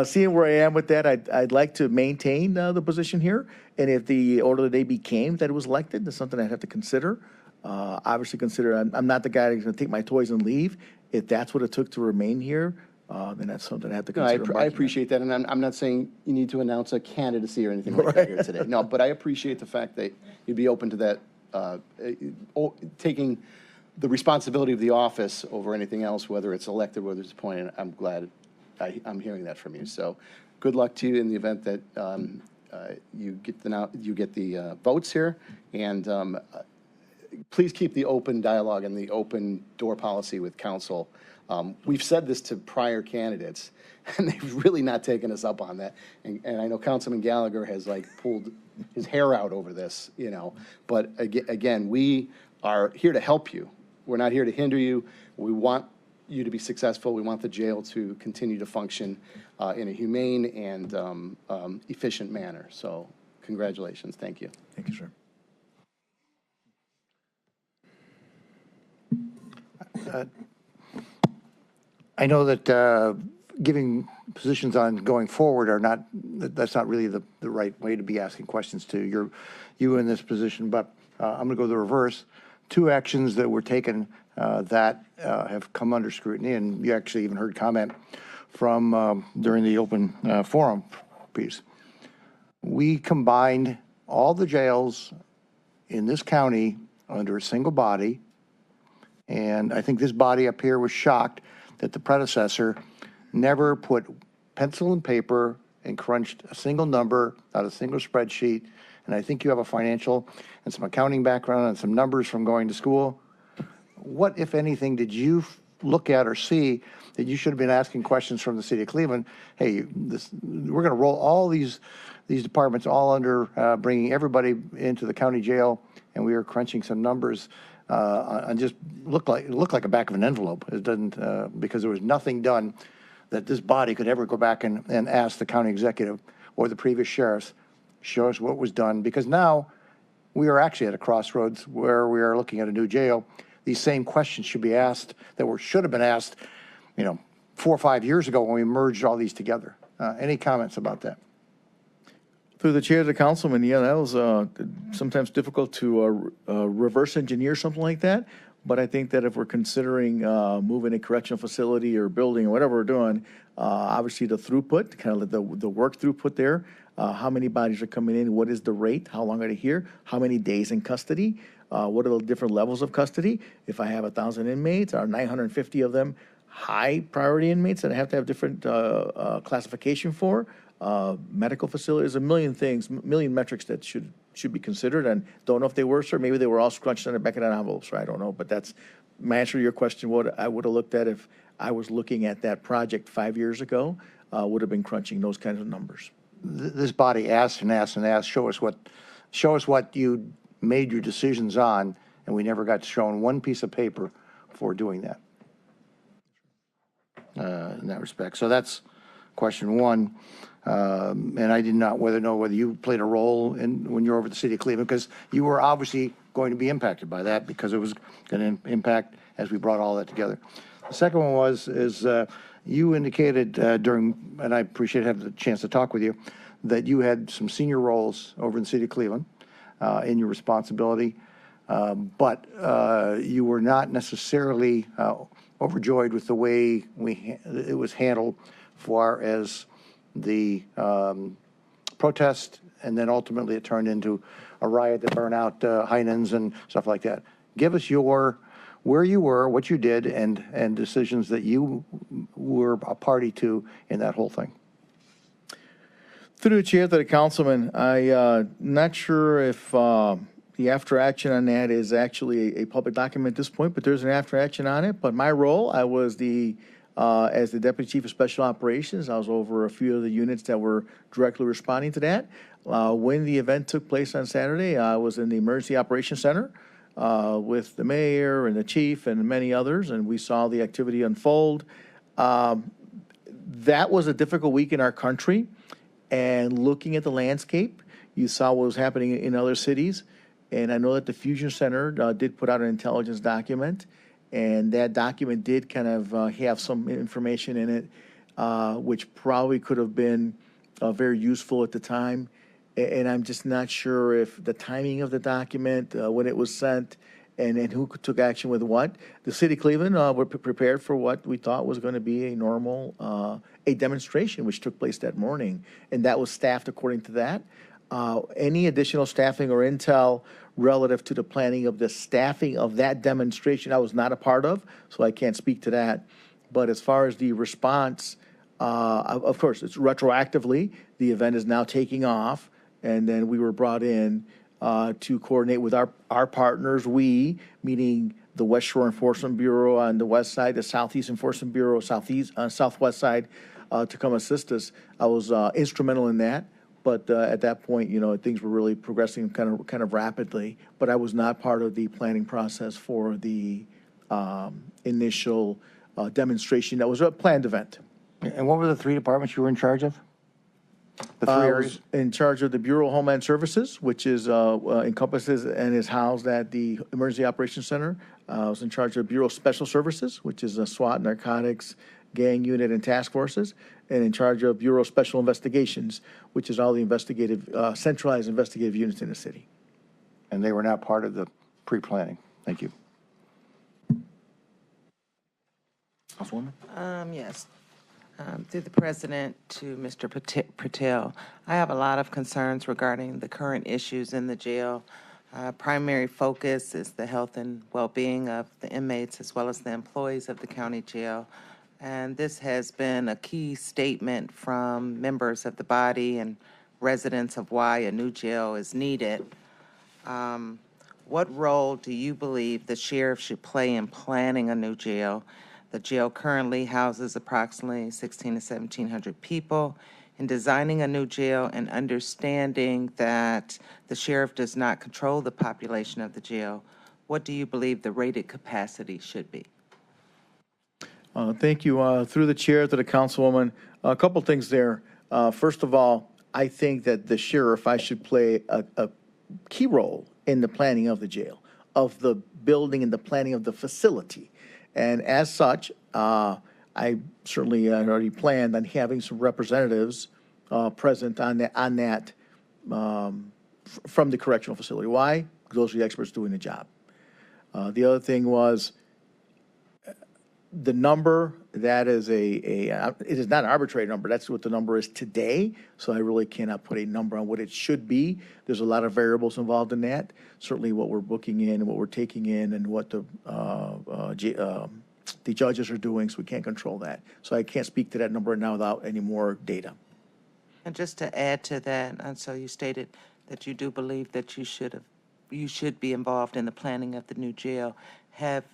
seeing where I am with that, I'd like to maintain the position here. And if the order of the day became that it was elected, that's something I'd have to consider. Obviously consider, I'm not the guy that's going to take my toys and leave. If that's what it took to remain here, then that's something I have to consider. No, I appreciate that. And I'm not saying you need to announce a candidacy or anything like that here today. No, but I appreciate the fact that you'd be open to that, taking the responsibility of the office over anything else, whether it's elected, whether it's appointed. I'm glad I'm hearing that from you. So good luck to you in the event that you get the votes here. And please keep the open dialogue and the open door policy with council. We've said this to prior candidates, and they've really not taken us up on that. And I know Councilman Gallagher has pulled his hair out over this, But again, we are here to help you. We're not here to hinder you. We want you to be successful. We want the jail to continue to function in a humane and efficient manner. So congratulations. Thank you. Thank you, sir. I know that giving positions on going forward that's not really the right way to be asking questions to you in this position, but I'm going to go the reverse. 2 actions that were taken that have come under scrutiny, and you actually even heard comment from during the open forum piece. We combined all the jails in this county under a single body And I think this body up here was shocked that the predecessor never put pencil and paper and crunched a single number, not a single spreadsheet. And I think you have a financial and some accounting background and some numbers from going to school. What, if anything, did you look at or see that you should have been asking questions from the city of Cleveland? Hey, we're going to roll all these departments all under bringing everybody into the county jail, and we are crunching some numbers and just looked like a back of an envelope. It doesn't because there was nothing done that this body could ever go back and ask the county executive or the previous sheriffs, show us what was done, because now we are actually at a crossroads where we are looking at a new jail. These same questions should be asked that should have been asked, 4 or 5 years ago when we merged all these together. Any comments about that? Through the chair of the councilman, yeah, that was sometimes difficult to reverse engineer something like that. But I think that if we're considering moving a correctional facility or building or whatever we're doing, obviously the throughput, kind of the work throughput there, how many bodies are coming in, what is the rate, how long are they here, how many days in custody, what are the different levels of custody. If I have 1,000 inmates, are 950 of them high priority inmates that I have to have different classification for? Medical facilities, a million things, million metrics that should be considered, and don't know if they were, sir. Maybe they were all scrunched in the back of that envelope, so I don't know. But that's my answer to your question. What I would have looked at if I was looking at that project 5 years ago would have been crunching those kinds of numbers. This body asked and asked and asked, show us what you made your decisions on, and we never got shown one piece of paper for doing that in that respect. So that's question one. And I did not know whether you played a role when you were over the city of Cleveland, because you were obviously going to be impacted by that because it was going to impact as we brought all that together. The second one is you indicated during, and I appreciate having the chance to talk with you, that you had some senior roles over in the city of Cleveland in your responsibility, but you were not necessarily overjoyed with the way it was handled far as the protest, and then ultimately it turned into a riot that burned out Heinens and stuff like that. Give us where you were, what you did, and decisions that you were a party to in that whole thing. Through the chair to the councilman, I'm not sure if the after action on that is actually a public document at this point, but there's an after action on it. But my role, I was as the Deputy Chief of Special Operations, I was over a few of the units that were directly responding to that. When the event took place on Saturday, I was in the Emergency Operations Center with the mayor and the chief and many others, and we saw the activity unfold. That was a difficult week in our country, and looking at the landscape, you saw what was happening in other cities, and I know that the Fusion Center did put out an intelligence document, and that document did kind of have some information in it, which probably could have been very useful at the time. And I'm just not sure if the timing of the document, when it was sent, and who took action with what. The city of Cleveland were prepared for what we thought was going to be a normal a demonstration, which took place that morning, and that was staffed according to that. Any additional staffing or intel relative to the planning of the staffing of that demonstration, I was not a part of, so I can't speak to that. But as far as the response, of course, it's retroactively. The event is now taking off, and then we were brought in to coordinate with our partners, meaning the West Shore Enforcement Bureau on the west side, the Southeast Enforcement Bureau, southwest side, to come assist us. I was instrumental in that. But at that point, things were really progressing kind of rapidly. But I was not part of the planning process for the initial demonstration. That was a planned event. And what were the 3 departments you were in charge of? The 3 areas? I was in charge of the Bureau of Homeland Services, which is encompasses and is housed at the Emergency Operations Center. I was in charge of Bureau of Special Services, which is a SWAT, narcotics, gang unit, and task forces, and in charge of Bureau of Special Investigations, which is all the centralized investigative units in the city. And they were not part of the pre-planning. Thank you. Councilwoman? Yes. Through the president to Mr. Patel, I have a lot of concerns regarding the current issues in the jail. Primary focus is the health and well-being of the inmates as well as the employees of the county jail. And this has been a key statement from members of the body and residents of why a new jail is needed. What role do you believe the sheriff should play in planning a new jail? The jail currently houses approximately 1,600 to 1,700 people. In designing a new jail and understanding that the sheriff does not control the population of the jail, what do you believe the rated capacity should be? Thank you. Through the chair to the councilwoman, a couple things there. First of all, I think that the sheriff, I should play a key role in the planning of the jail, of the building and the planning of the facility. And as such, I certainly already planned on having some representatives present on that from the correctional facility. Why? Because those are the experts doing the job. The other thing was the number. That is it is not an arbitrary number. That's what the number is today. So I really cannot put a number on what it should be. There's a lot of variables involved in that. Certainly what we're booking in and what we're taking in and what the judges are doing, so we can't control that. So I can't speak to that number now without any more data. And just to add to that, and so you stated that you do believe that you should be involved in the planning of the new jail. Have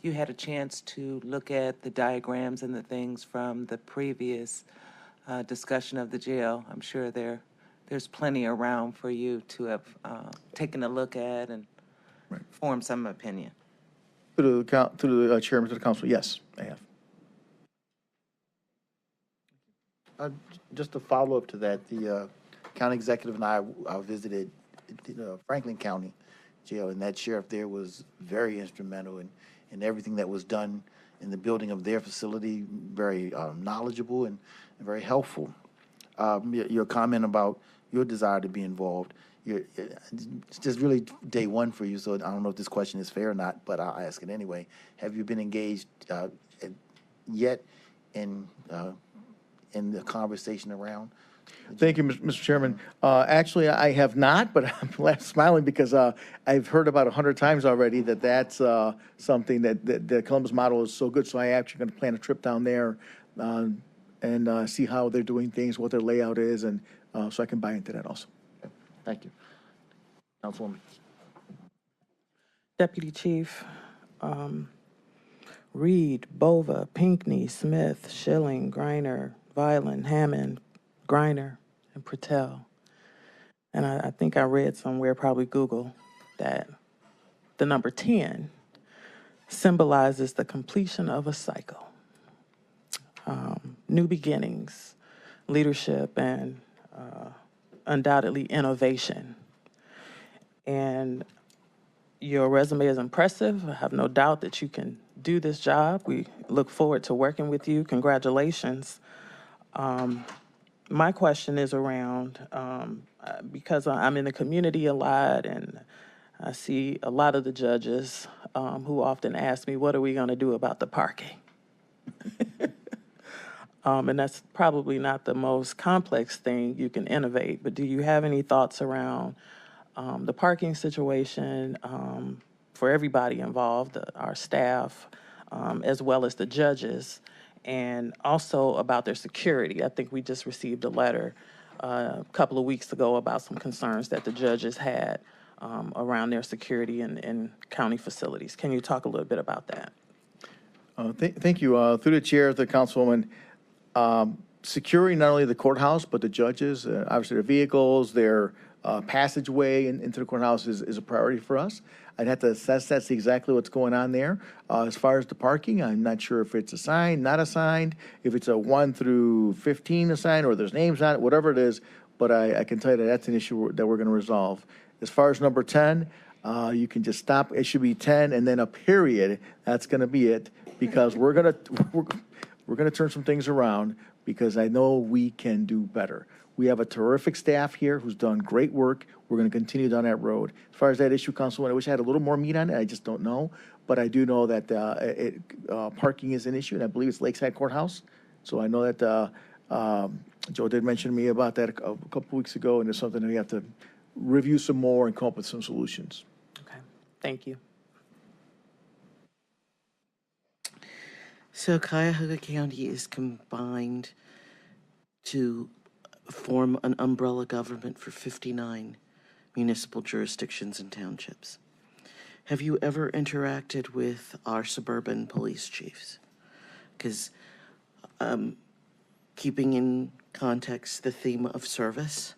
you had a chance to look at the diagrams and the things from the previous discussion of the jail? I'm sure there's plenty around for you to have taken a look at and form some opinion. To the chairman, to the council, yes, I have. Just a follow-up to that, the county executive and I visited Franklin County Jail, and that sheriff there was very instrumental in everything that was done in the building of their facility, very knowledgeable and very helpful. Your comment about your desire to be involved, it's just really day one for you, so I don't know if this question is fair or not, but I'll ask it anyway. Have you been engaged yet in the conversation around? Thank you, Mr. Chairman. Actually, I have not, but I'm smiling because I've heard about 100 times already that that's something that the Columbus model is so good. So I actually going to plan a trip down there and see how they're doing things, what their layout is, and so I can buy into that also. Okay. Thank you. Councilwoman. Deputy Chief, Reed, Bova, Pinckney, Smith, Schilling, Griner, Violin, Hammond, Griner, and Patel. And I think I read somewhere, probably Google, that the number 10 symbolizes the completion of a cycle. New beginnings, leadership, and undoubtedly innovation. And your resume is impressive. I have no doubt that you can do this job. We look forward to working with you. Congratulations. My question is around, because I'm in the community a lot and I see a lot of the judges who often ask me, what are we going to do about the parking? And that's probably not the most complex thing you can innovate, but do you have any thoughts around the parking situation for everybody involved, our staff, as well as the judges, and also about their security? I think we just received a letter a couple of weeks ago about some concerns that the judges had around their security in county facilities. Can you talk a little bit about that? Thank you. Through the chair, the councilwoman, securing not only the courthouse, but the judges, obviously their vehicles, their passageway into the courthouse is a priority for us. I'd have to assess that's exactly what's going on there. As far as the parking, I'm not sure if it's assigned, not assigned, if it's a 1 through 15 assigned, or there's names on it, whatever it is, but I can tell you that that's an issue that we're going to resolve. As far as number 10, you can just stop. It should be 10 and then a period. That's going to be it, because we're going to turn some things around, because I know we can do better. We have a terrific staff here who's done great work. We're going to continue down that road. As far as that issue, Councilwoman, I wish I had a little more meat on it. I just don't know. But I do know that parking is an issue, and I believe it's Lakeside Courthouse. So I know that Joe did mention to me about that a couple weeks ago, and it's something that we have to review some more and come up with some solutions. Okay, thank you. So Cuyahoga County is combined to form an umbrella government for 59 municipal jurisdictions and townships. Have you ever interacted with our suburban police chiefs? Because keeping in context the theme of service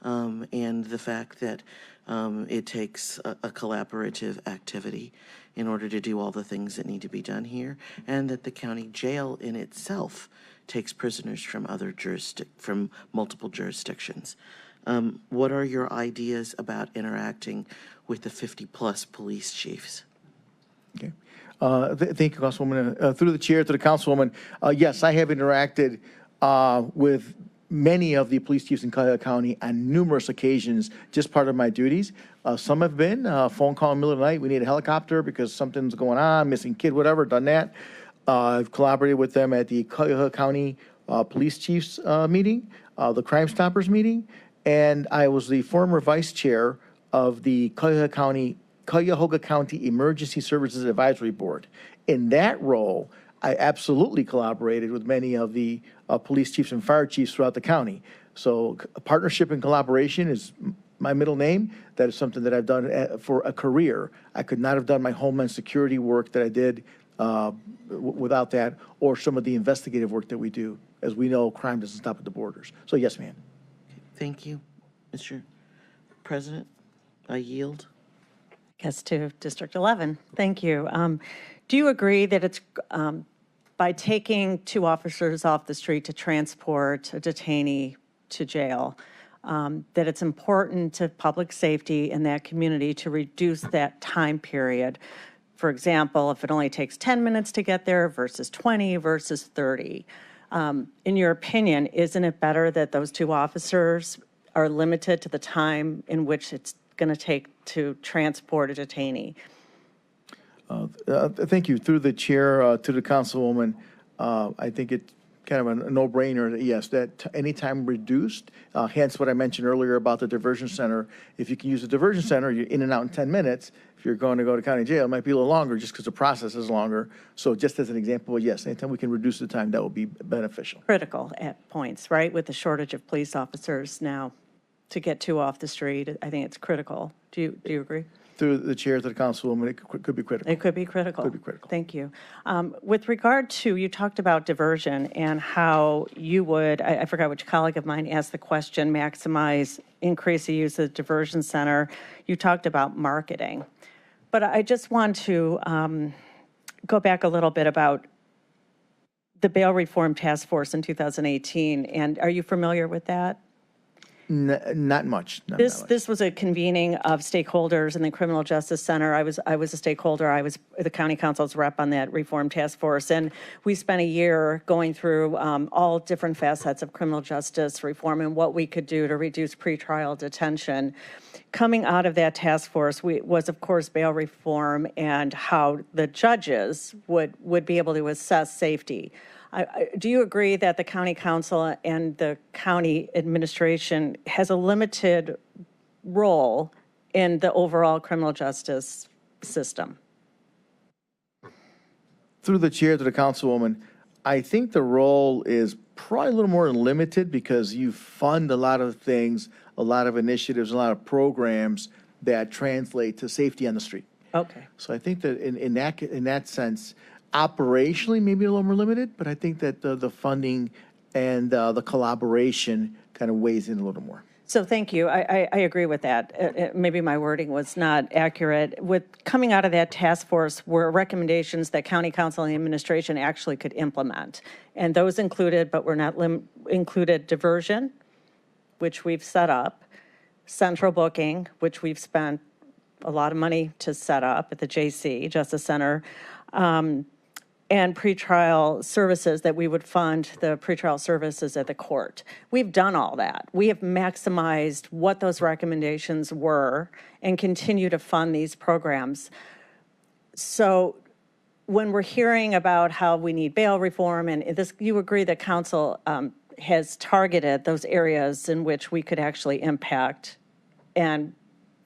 and the fact that it takes a collaborative activity in order to do all the things that need to be done here, and that the county jail in itself takes prisoners from from multiple jurisdictions. What are your ideas about interacting with the 50-plus police chiefs? Okay. Thank you, Councilwoman. Through the chair to the Councilwoman, yes, I have interacted with many of the police chiefs in Cuyahoga County on numerous occasions, just part of my duties. Some have been a phone call in the middle of the night, we need a helicopter because something's going on, missing kid, whatever, done that. I've collaborated with them at the Cuyahoga County Police Chiefs meeting, the Crime Stoppers meeting, and I was the former vice chair of the Cuyahoga County Emergency Services Advisory Board. In that role, I absolutely collaborated with many of the police chiefs and fire chiefs throughout the county. So partnership and collaboration is my middle name. That is something that I've done for a career. I could not have done my homeland security work that I did without that, or some of the investigative work that we do. As we know, crime doesn't stop at the borders. So yes, ma'am. Thank you, Mr. President. I yield. Yes, to District 11. Thank you. Do you agree that it's by taking 2 officers off the street to transport a detainee to jail, that it's important to public safety in that community to reduce that time period? For example, if it only takes 10 minutes to get there versus 20 versus 30. In your opinion, isn't it better that those 2 officers are limited to the time in which it's going to take to transport a detainee? Thank you. Through the chair to the Councilwoman, I think it's kind of a no-brainer, yes, that any time reduced, hence what I mentioned earlier about the diversion center. If you can use the diversion center, you're in and out in 10 minutes. If you're going to go to county jail, it might be a little longer just because the process is longer. So just as an example, yes, anytime we can reduce the time, that will be beneficial. Critical at points, right? With the shortage of police officers now, to get 2 off the street, I think it's critical. Do you agree? Through the chair to the Councilwoman, it could be critical. It could be critical. Could be critical. Thank you. With regard to, you talked about diversion and how you would, I forgot which colleague of mine asked the question, increase the use of the diversion center. You talked about marketing. But I just want to go back a little bit about the Bail Reform Task Force in 2018. And are you familiar with that? Not much. This was a convening of stakeholders in the Criminal Justice Center. I was a stakeholder. I was the county council's rep on that reform task force, and we spent a year going through all different facets of criminal justice reform and what we could do to reduce pretrial detention. Coming out of that task force was, of course, bail reform and how the judges would be able to assess safety. Do you agree that the county council and the county administration has a limited role in the overall criminal justice system? Through the chair to the Councilwoman, I think the role is probably a little more limited because you fund a lot of things, a lot of initiatives, a lot of programs that translate to safety on the street. Okay. So I think that in that sense, operationally, maybe a little more limited, but I think that the funding and the collaboration kind of weighs in a little more. So thank you. I agree with that. Maybe my wording was not accurate. With coming out of that task force were recommendations that county council and administration actually could implement. And those included, but were not included, diversion, which we've set up, central booking, which we've spent a lot of money to set up at the JC, Justice Center, and pretrial services, that we would fund the pretrial services at the court. We've done all that. We have maximized what those recommendations were and continue to fund these programs. So when we're hearing about how we need bail reform, and this, you agree that council has targeted those areas in which we could actually impact And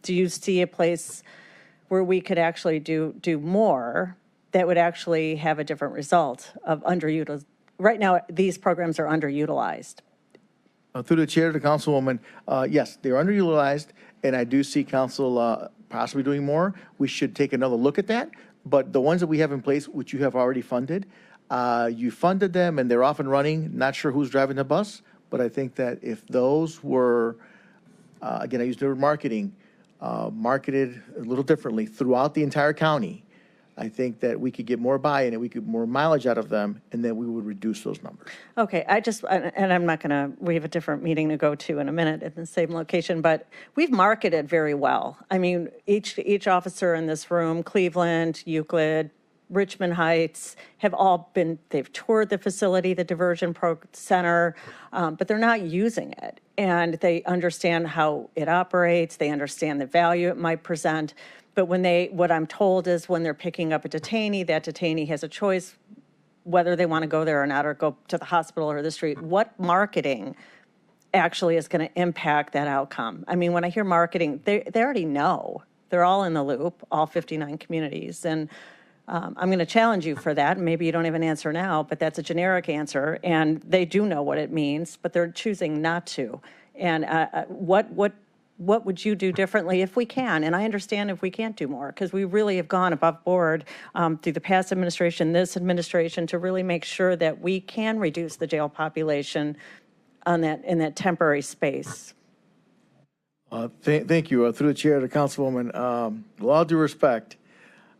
do you see a place where we could actually do more that would actually have a different result of underutilized? Right now, these programs are underutilized. Through the chair to the councilwoman, yes, they're underutilized, and I do see council possibly doing more. We should take another look at that. But the ones that we have in place, which you have already funded, you funded them and they're off and running. Not sure who's driving the bus, but I think that if those were, again, I used the word marketing, marketed a little differently throughout the entire county, I think that we could get more buy-in and we could get more mileage out of them, and then we would reduce those numbers. Okay, and I'm not gonna, we have a different meeting to go to in a minute at the same location, but we've marketed very well. I mean, each officer in this room, Cleveland, Euclid, Richmond Heights, have all been, they've toured the facility, the diversion center, but they're not using it. And they understand how it operates, they understand the value it might present. But what I'm told is when they're picking up a detainee, that detainee has a choice whether they want to go there or not, or go to the hospital or the street. What marketing actually is going to impact that outcome? I mean, when I hear marketing, they already know. They're all in the loop, all 59 communities. And I'm going to challenge you for that. Maybe you don't have an answer now, but that's a generic answer. And they do know what it means, but they're choosing not to. And what would you do differently if we can? And I understand if we can't do more, because we really have gone above board through the past administration, this administration, to really make sure that we can reduce the jail population in that temporary space. Thank you. Through the chair to Councilwoman, with all due respect,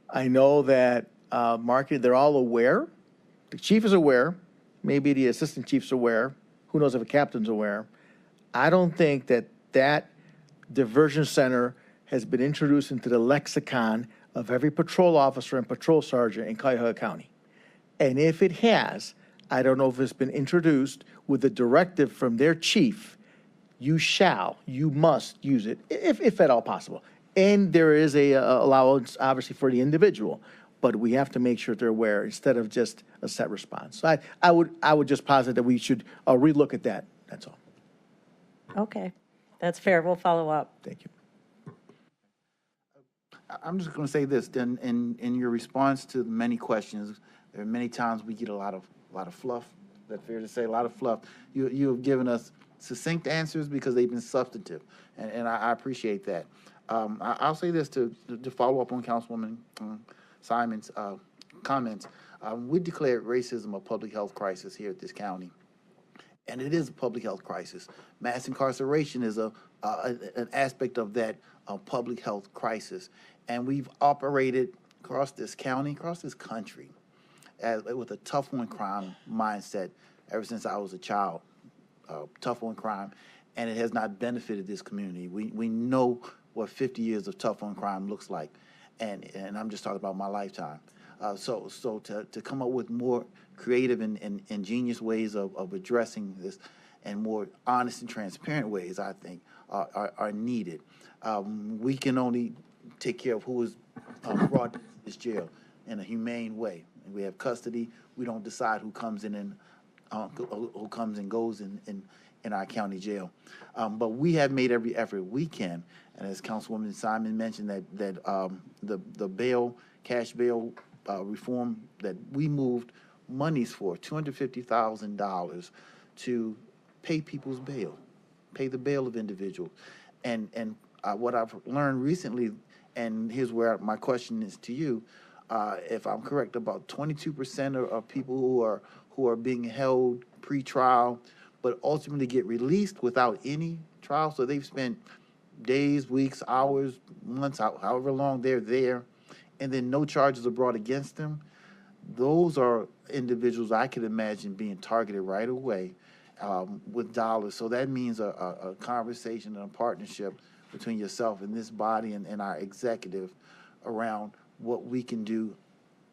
I know that marketing, they're all aware. The chief is aware. Maybe the assistant chief's aware. Who knows if a captain's aware. I don't think that diversion center has been introduced into the lexicon of every patrol officer and patrol sergeant in Cuyahoga County. And if it has, I don't know if it's been introduced with a directive from their chief. You must use it, if at all possible. And there is a allowance, obviously, for the individual, but we have to make sure they're aware instead of just a set response. So I would just posit that we should relook at that. That's all. Okay. That's fair. We'll follow up. Thank you. I'm just going to say this. Then, in your response to many questions, there are many times we get a lot of fluff. That's fair to say, a lot of fluff. You have given us succinct answers because they've been substantive, and I appreciate that. I'll say this to follow up on Councilwoman Simon's comments. We declared racism a public health crisis here at this county. And it is a public health crisis. Mass incarceration is an aspect of that public health crisis. And we've operated across this county, across this country, with a tough on crime mindset ever since I was a child. Tough on crime, and it has not benefited this community. We know what 50 years of tough on crime looks like, and I'm just talking about my lifetime. So to come up with more creative and ingenious ways of addressing this, and more honest and transparent ways, I think, are needed. We can only take care of who is brought to this jail in a humane way. We have custody. We don't decide who comes in and who comes and goes in our county jail. But we have made every effort we can, and as Councilwoman Simon mentioned, that the bail, cash bail reform that we moved monies for, $250,000 to pay people's bail, pay the bail of individuals. And what I've learned recently, and here's where my question is to you, if I'm correct, about 22% of people who are being held pre-trial, but ultimately get released without any trial. So they've spent days, weeks, hours, months, however long they're there, and then no charges are brought against them. Those are individuals I could imagine being targeted right away with dollars. So that means a conversation and a partnership between yourself and this body and our executive around what we can do,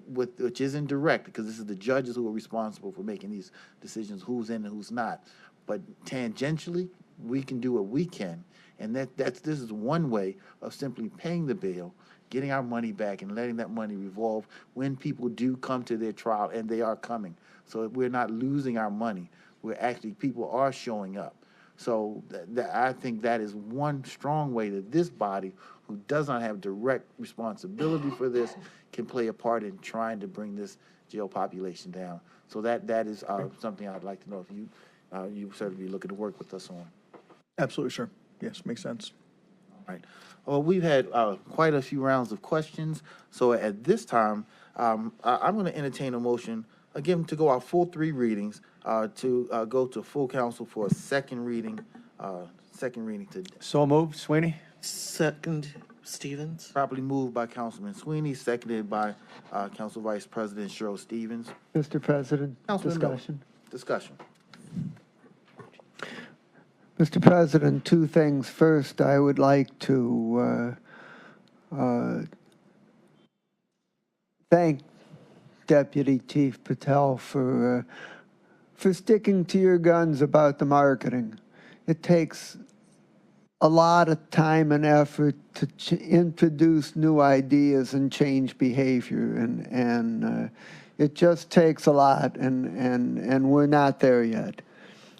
which isn't direct, because this is the judges who are responsible for making these decisions, who's in and who's not. But tangentially, we can do what we can. And this is one way of simply paying the bail, getting our money back, and letting that money revolve when people do come to their trial, and they are coming. So we're not losing our money. We're actually, people are showing up. So I think that is one strong way that this body, who does not have direct responsibility for this, can play a part in trying to bring this jail population down. So that is something I'd like to know if you certainly be looking to work with us on. Absolutely, sir. Yes, makes sense. All right. Well, we've had quite a few rounds of questions. So at this time, I'm going to entertain a motion, again, to go out full 3 readings, to go to full council for a second reading today. So moved, Sweeney? Second, Stevens. Properly moved by Councilman Sweeney, seconded by Council Vice President Cheryl Stevens. Mr. President, Councilman Miller. discussion. Mr. President, 2 things. First, I would like to thank Deputy Chief Patel for sticking to your guns about the marketing. It takes a lot of time and effort to introduce new ideas and change behavior, and it just takes a lot, and we're not there yet.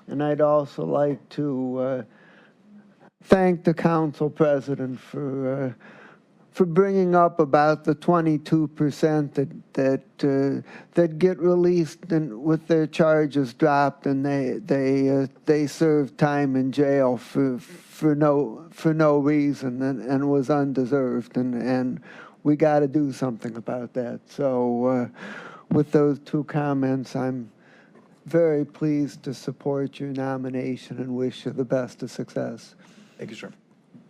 And I'd also like to thank the council president for bringing up about the 22% that get released and with their charges dropped, and they served time in jail for no reason and was undeserved, and we got to do something about that. So with those 2 comments, I'm very pleased to support your nomination and wish you the best of success. Thank you, sir.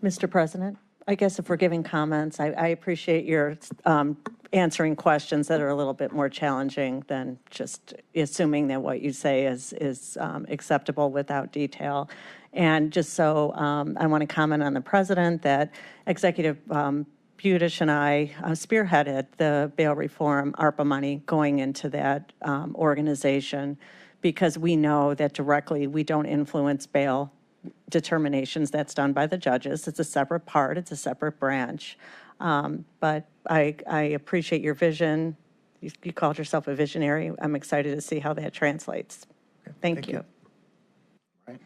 Mr. President, I guess if we're giving comments, I appreciate your answering questions that are a little bit more challenging than just assuming that what you say is acceptable without detail. And just so I want to comment on the president that Executive Budish and I spearheaded the bail reform ARPA money going into that organization, because we know that directly we don't influence bail determinations. That's done by the judges. It's a separate part. It's a separate branch. But I appreciate your vision. You called yourself a visionary. I'm excited to see how that translates. Thank you. Right.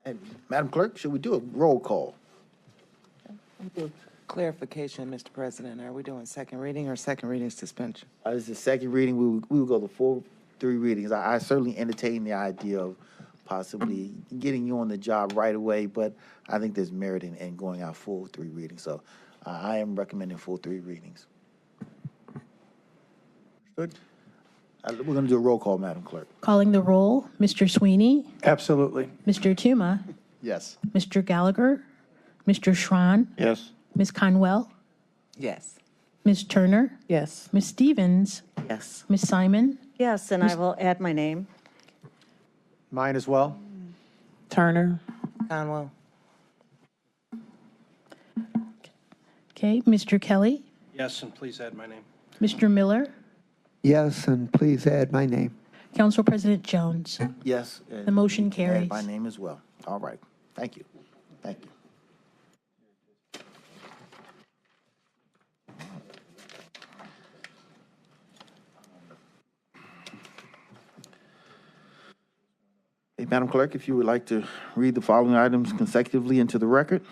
And Madam Clerk, should we do a roll call? Clarification, Mr. President, are we doing second reading or second reading suspension? This is the second reading. We will go to full 3 readings. I certainly entertain the idea of possibly getting you on the job right away, but I think there's merit in going out full 3 readings. So I am recommending full 3 readings. Good. We're going to do a roll call, Madam Clerk. Calling the roll, Mr. Sweeney, Absolutely. Mr. Tuma, Yes. Mr. Gallagher, Mr. Schran, Yes. Ms. Conwell, Yes. Ms. Turner, Yes. Ms. Stevens, Yes. Ms. Simon, Yes, and I will add my name. Mine as well. Turner. Conwell. okay, Mr. Kelly, Yes, and please add my name. Mr. Miller, Yes, and please add my name. Council President Jones. Yes. The motion Add carries. my name as well. All right. Thank you. Thank you. Hey, Madam Clerk, if you would like to read the following items consecutively into the record.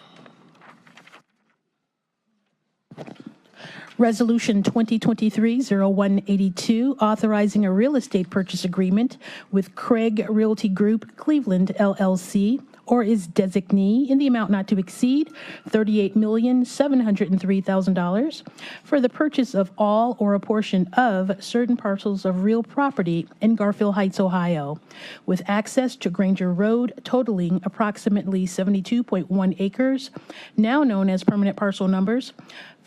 Resolution 2023-0182, authorizing a real estate purchase agreement with Craig Realty Group, Cleveland, LLC, or its designee in the amount not to exceed $38,703,000 for the purchase of all or a portion of certain parcels of real property in Garfield Heights, Ohio, with access to Granger Road totaling approximately 72.1 acres, now known as permanent parcel numbers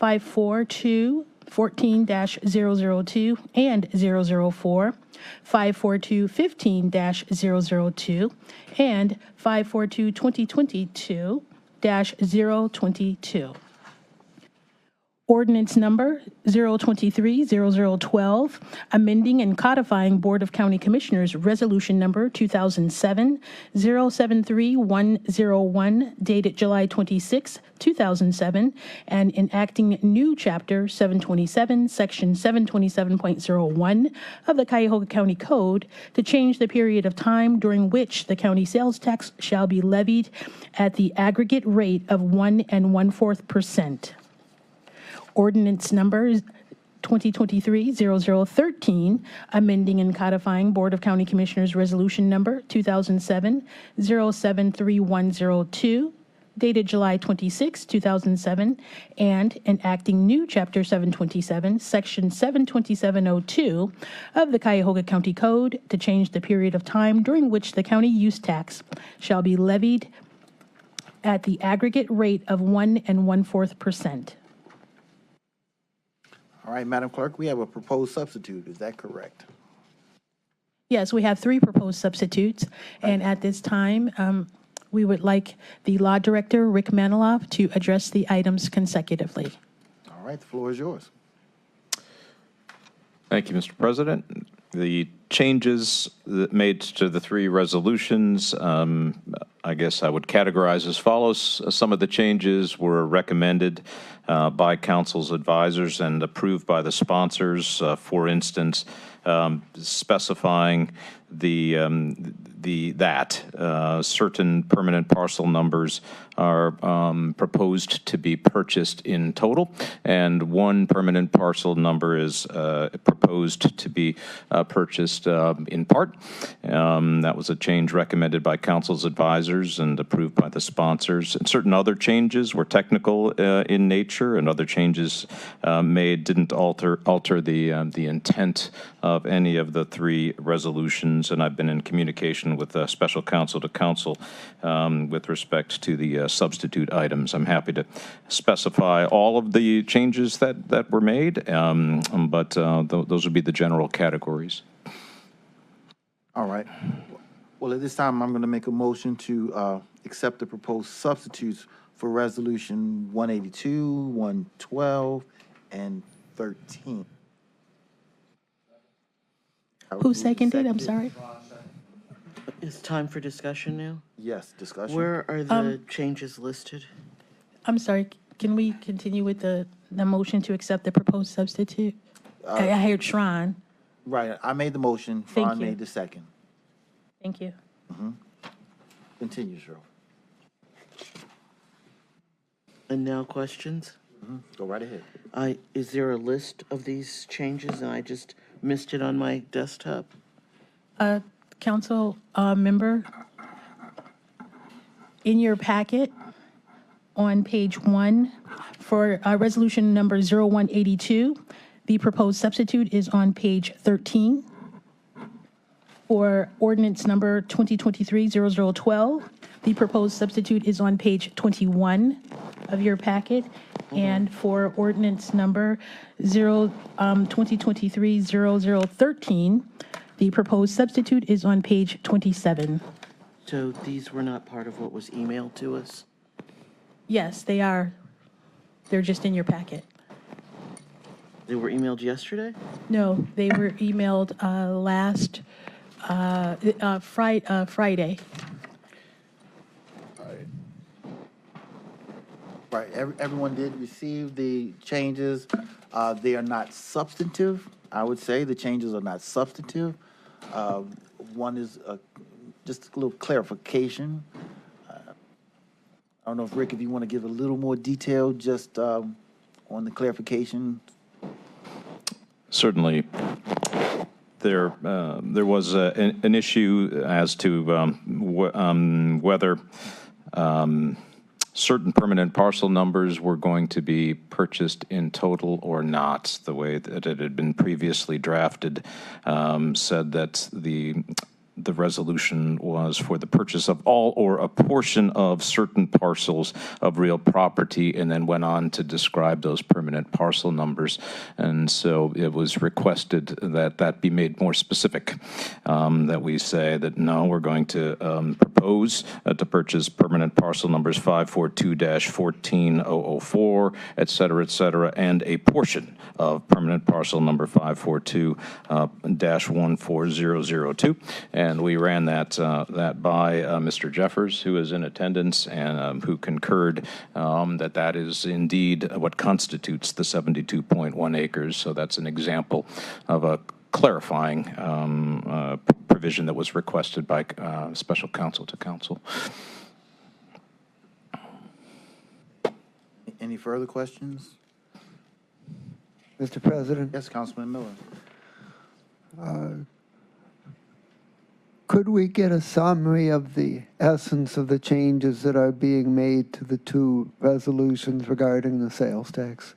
542-14-002 and 004, 542-15-002, and 542-2022-022. Ordinance number 023-0012, amending and codifying Board of County Commissioners Resolution number 2007-073101, dated July 26, 2007, and enacting new Chapter 727, Section 727.01 of the Cuyahoga County Code to change the period of time during which the county sales tax shall be levied at the aggregate rate of 1 1/4%. Ordinance number 2023-0013, amending and codifying Board of County Commissioners Resolution number 2007-073102, dated July 26, 2007, and enacting new Chapter 727, Section 727.02 of the Cuyahoga County Code to change the period of time during which the county use tax shall be levied at the aggregate rate of 1 1/4%. All right, Madam Clerk, we have a proposed substitute. Is that correct? Yes, we have 3 proposed substitutes, and at this time, we would like the Law Director, Rick Maniloff, to address the items consecutively. All right, the floor is yours. Thank you, Mr. President. The changes that made to the 3 resolutions, I guess I would categorize as follows. Some of the changes were recommended by council's advisors and approved by the sponsors. For instance, specifying certain permanent parcel numbers are proposed to be purchased in total, and 1 permanent parcel number is proposed to be purchased in part. That was a change recommended by council's advisors and approved by the sponsors. And certain other changes were technical in nature, and other changes made didn't alter the intent of any of the 3 resolutions. And I've been in communication with special counsel to council with respect to the substitute items. I'm happy to specify all of the changes that were made, but those would be the general categories. All right. Well, at this time, I'm going to make a motion to accept the proposed substitutes for Resolution 182, 112, and 13. Who seconded? I'm sorry. It's time for discussion now? Yes, discussion. Where are the changes listed? I'm sorry. Can we continue with the motion to accept the proposed substitute? I heard Shran. Right. I made the motion. Thank Ron you. made the second. Thank you. Continue, Cheryl. And now questions? Go right ahead. Is there a list of these changes and I just missed it on my desktop? Council member, in your packet on page 1 for resolution number 0182, the proposed substitute is on page 13. For ordinance number 2023-0012, the proposed substitute is on page 21 of your packet. And for ordinance number 2023-0013, the proposed substitute is on page 27. So these were not part of what was emailed to us? Yes, they are. They're just in your packet. They were emailed yesterday? No, they were emailed last Friday. Right. Everyone did receive the changes. They are not substantive. I would say the changes are not substantive. One is just a little clarification. I don't know if Rick, if you want to give a little more detail just on the clarification. Certainly. There was an issue as to whether certain permanent parcel numbers were going to be purchased in total or not. The way that it had been previously drafted said that the the resolution was for the purchase of all or a portion of certain parcels of real property, and then went on to describe those permanent parcel numbers. And so it was requested that that be made more specific, that we say that no, we're going to propose to purchase permanent parcel numbers 542-14004, et cetera, and a portion of permanent parcel number 542-14002. And we ran that by Mr. Jeffers, who is in attendance and who concurred that that is indeed what constitutes the 72.1 acres. So that's an example of a clarifying provision that was requested by special counsel to council. Any further questions? Mr. President? Yes, Councilman Miller. Could we get a summary of the essence of the changes that are being made to the two resolutions regarding the sales tax?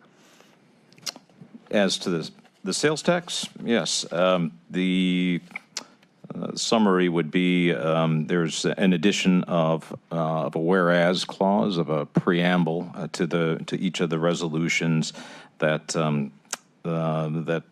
As to the sales tax, yes. The summary would be there's an addition of a whereas clause, of a preamble to each of the resolutions that that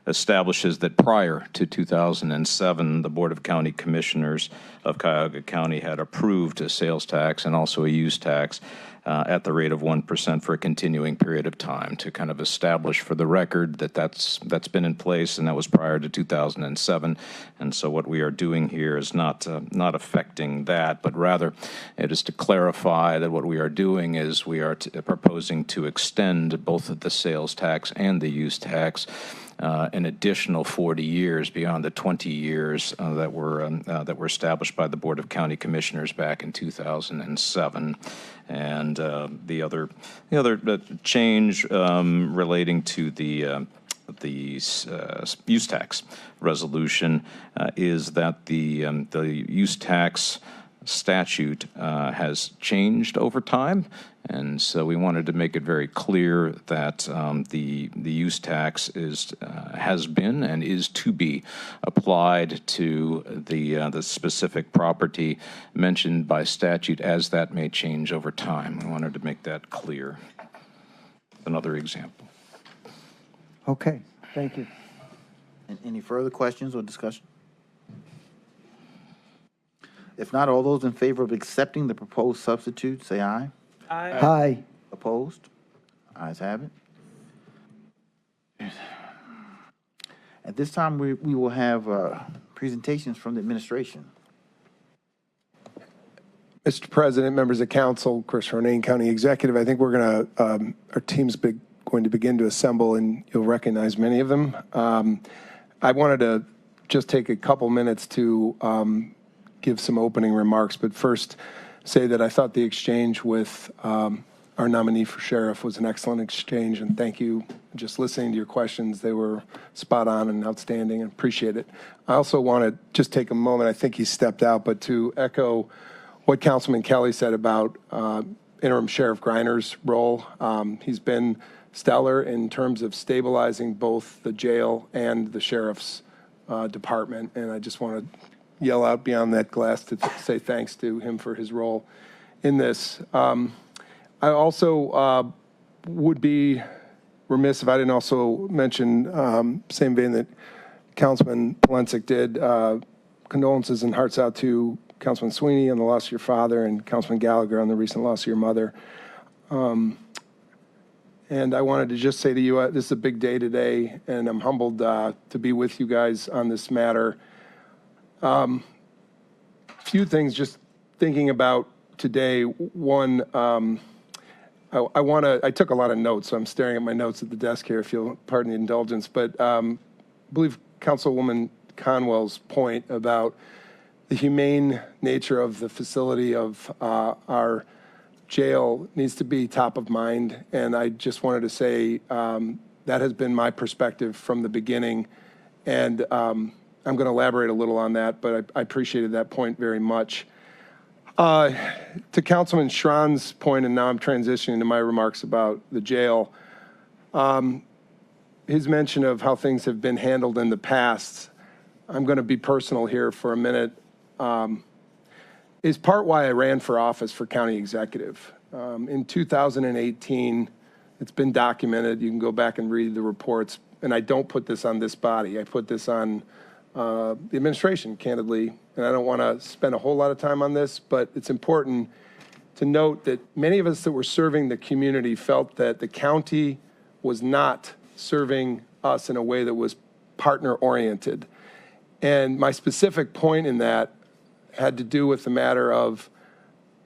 establishes that prior to 2007, the Board of County Commissioners of Cuyahoga County had approved a sales tax and also a use tax at the rate of 1% for a continuing period of time, to kind of establish for the record that that's been in place, and that was prior to 2007. And so what we are doing here is not affecting that, but rather it is to clarify that what we are doing is we are proposing to extend both the sales tax and the use tax an additional 40 years beyond the 20 years that were established by the Board of County Commissioners back in 2007. And the other change relating to the use tax resolution is that the use tax statute has changed over time, and so we wanted to make it very clear that the use tax has been and is to be applied to the specific property mentioned by statute, as that may change over time. We wanted to make that clear. Another example. Okay, thank you. Any further questions or discussion? If not, all those in favor of accepting the proposed substitute, say aye. Aye. Aye. Opposed? Ayes have it. At this time, we will have presentations from the administration. Mr. President, members of council, Chris Ronayne, County Executive, I think we're going to, our team's going to begin to assemble, and you'll recognize many of them. I wanted to just take a couple minutes to give some opening remarks, but first say that I thought the exchange with our nominee for sheriff was an excellent exchange, and thank you. Just listening to your questions, they were spot on and outstanding, and appreciate it. I also want to just take a moment, I think he stepped out, but to echo what Councilman Kelly said about interim Sheriff Griner's role. He's been stellar in terms of stabilizing both the jail and the sheriff's department, and I just want to yell out beyond that glass to say thanks to him for his role in this. I also would be remiss if I didn't also mention, same vein that Councilman Polensek did, condolences and hearts out to Councilman Sweeney on the loss of your father and Councilman Gallagher on the recent loss of your mother. And I wanted to just say to you, this is a big day today, and I'm humbled to be with you guys on this matter. Few things just thinking about today. One, I took a lot of notes, so I'm staring at my notes at the desk here, if you'll pardon the indulgence, but I believe Councilwoman Conwell's point about the humane nature of the facility of our jail needs to be top of mind, and I just wanted to say that has been my perspective from the beginning, and I'm going to elaborate a little on that, but I appreciated that point very much. To Councilman Schron's point, and now I'm transitioning to my remarks about the jail, his mention of how things have been handled in the past, I'm going to be personal here for a minute, is part why I ran for office for county executive. In 2018, it's been documented. You can go back and read the reports. And I don't put this on this body. I put this on the administration, candidly. And I don't want to spend a whole lot of time on this, but it's important to note that many of us that were serving the community felt that the county was not serving us in a way that was partner-oriented. And my specific point in that had to do with the matter of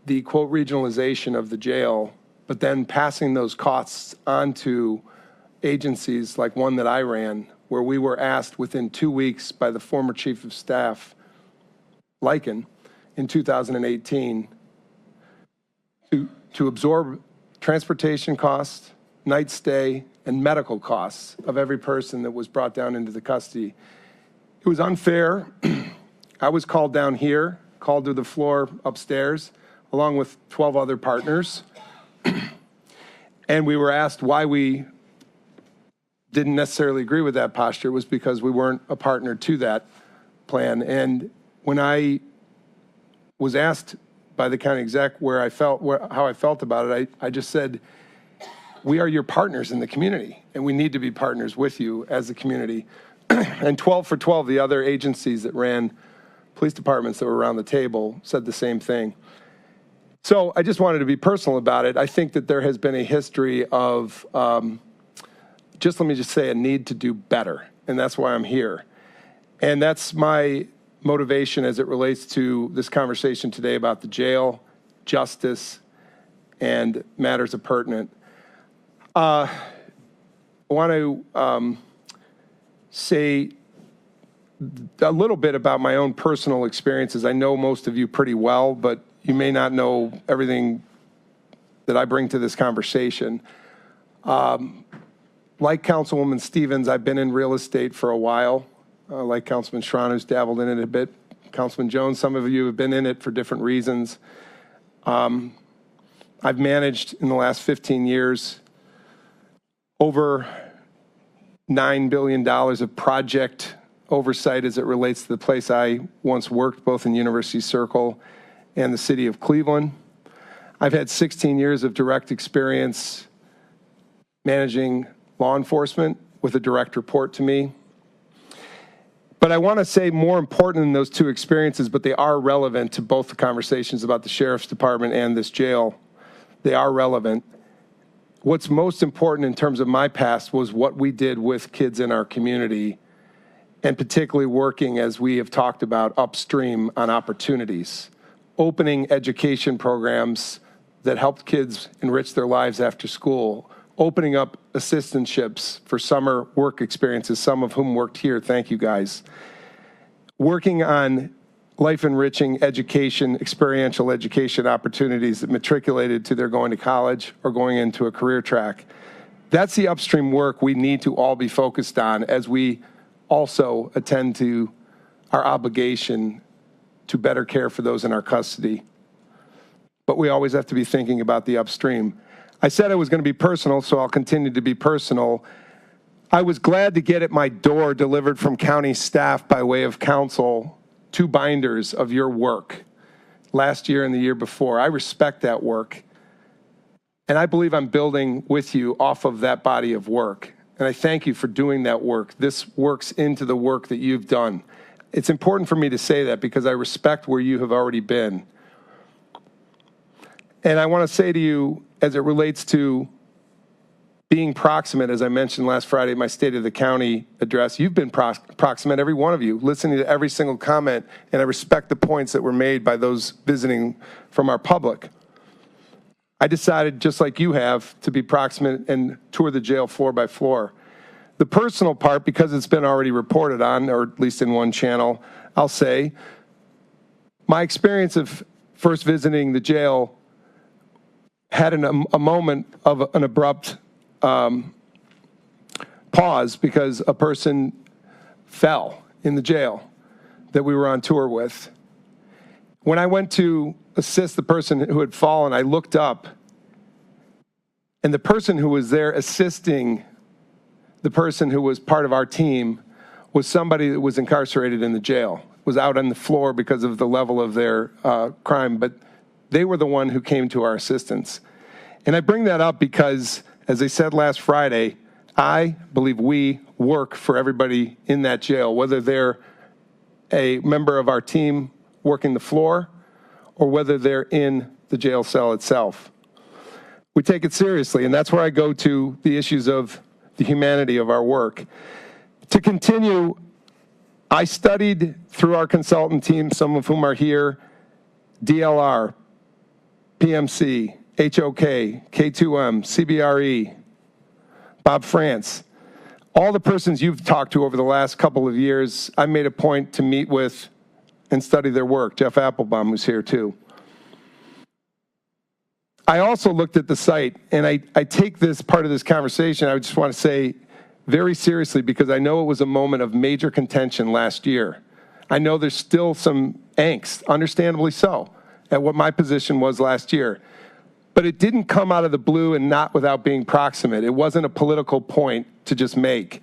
the, quote, regionalization of the jail, but then passing those costs on to agencies like one that I ran, where we were asked within 2 weeks by the former chief of staff, Lycan, in 2018, to absorb transportation costs, night stay, and medical costs of every person that was brought down into the custody. It was unfair. I was called down here, called to the floor upstairs, along with 12 other partners. And we were asked why we didn't necessarily agree with that posture. It was because we weren't a partner to that plan. And when I was asked by the county exec how I felt about it, I just said, we are your partners in the community, and we need to be partners with you as a community. And 12 for 12, the other agencies that ran police departments that were around the table said the same thing. So I just wanted to be personal about it. I think that there has been a history of, let me just say, a need to do better, and that's why I'm here. And that's my motivation as it relates to this conversation today about the jail, justice, and matters of pertinent. I want to say a little bit about my own personal experiences. I know most of you pretty well, but you may not know everything that I bring to this conversation. Like Councilwoman Stevens, I've been in real estate for a while. Like Councilman Schron, who's dabbled in it a bit. Councilman Jones, some of you have been in it for different reasons. I've managed in the last 15 years over $9 billion of project oversight as it relates to the place I once worked, both in University Circle and the city of Cleveland. I've had 16 years of direct experience managing law enforcement with a direct report to me. But I want to say more important than those two experiences, but they are relevant to both the conversations about the sheriff's department and this jail. They are relevant. What's most important in terms of my past was what we did with kids in our community, and particularly working, as we have talked about, upstream on opportunities, opening education programs that helped kids enrich their lives after school, opening up assistantships for summer work experiences, some of whom worked here. Thank you, guys. Working on life-enriching education, experiential education opportunities that matriculated to their going to college or going into a career track. That's the upstream work we need to all be focused on as we also attend to our obligation to better care for those in our custody. But we always have to be thinking about the upstream. I said I was going to be personal, so I'll continue to be personal. I was glad to get at my door delivered from county staff by way of council 2 binders of your work last year and the year before. I respect that work, and I believe I'm building with you off of that body of work. And I thank you for doing that work. This works into the work that you've done. It's important for me to say that because I respect where you have already been. And I want to say to you, as it relates to being proximate, as I mentioned last Friday at my State of the County address, you've been proximate, every one of you, listening to every single comment, and I respect the points that were made by those visiting from our public. I decided, just like you have, to be proximate and tour the jail floor by floor. The personal part, because it's been already reported on, or at least in one channel, I'll say, my experience of first visiting the jail had a moment of an abrupt pause because a person fell in the jail that we were on tour with. When I went to assist the person who had fallen, I looked up, and the person who was there assisting the person who was part of our team was somebody that was incarcerated in the jail, was out on the floor because of the level of their crime, but they were the one who came to our assistance. And I bring that up because, as I said last Friday, I believe we work for everybody in that jail, whether they're a member of our team working the floor or whether they're in the jail cell itself. We take it seriously, and that's where I go to the issues of the humanity of our work. To continue, I studied through our consultant team, some of whom are here, DLR, PMC, HOK, K2M, CBRE, Bob France. All the persons you've talked to over the last couple of years, I made a point to meet with and study their work. Jeff Applebaum was here too. I also looked at the site, and I take this part of this conversation, I just want to say, very seriously, because I know it was a moment of major contention last year. I know there's still some angst, understandably so, at what my position was last year. But it didn't come out of the blue and not without being proximate. It wasn't a political point to just make.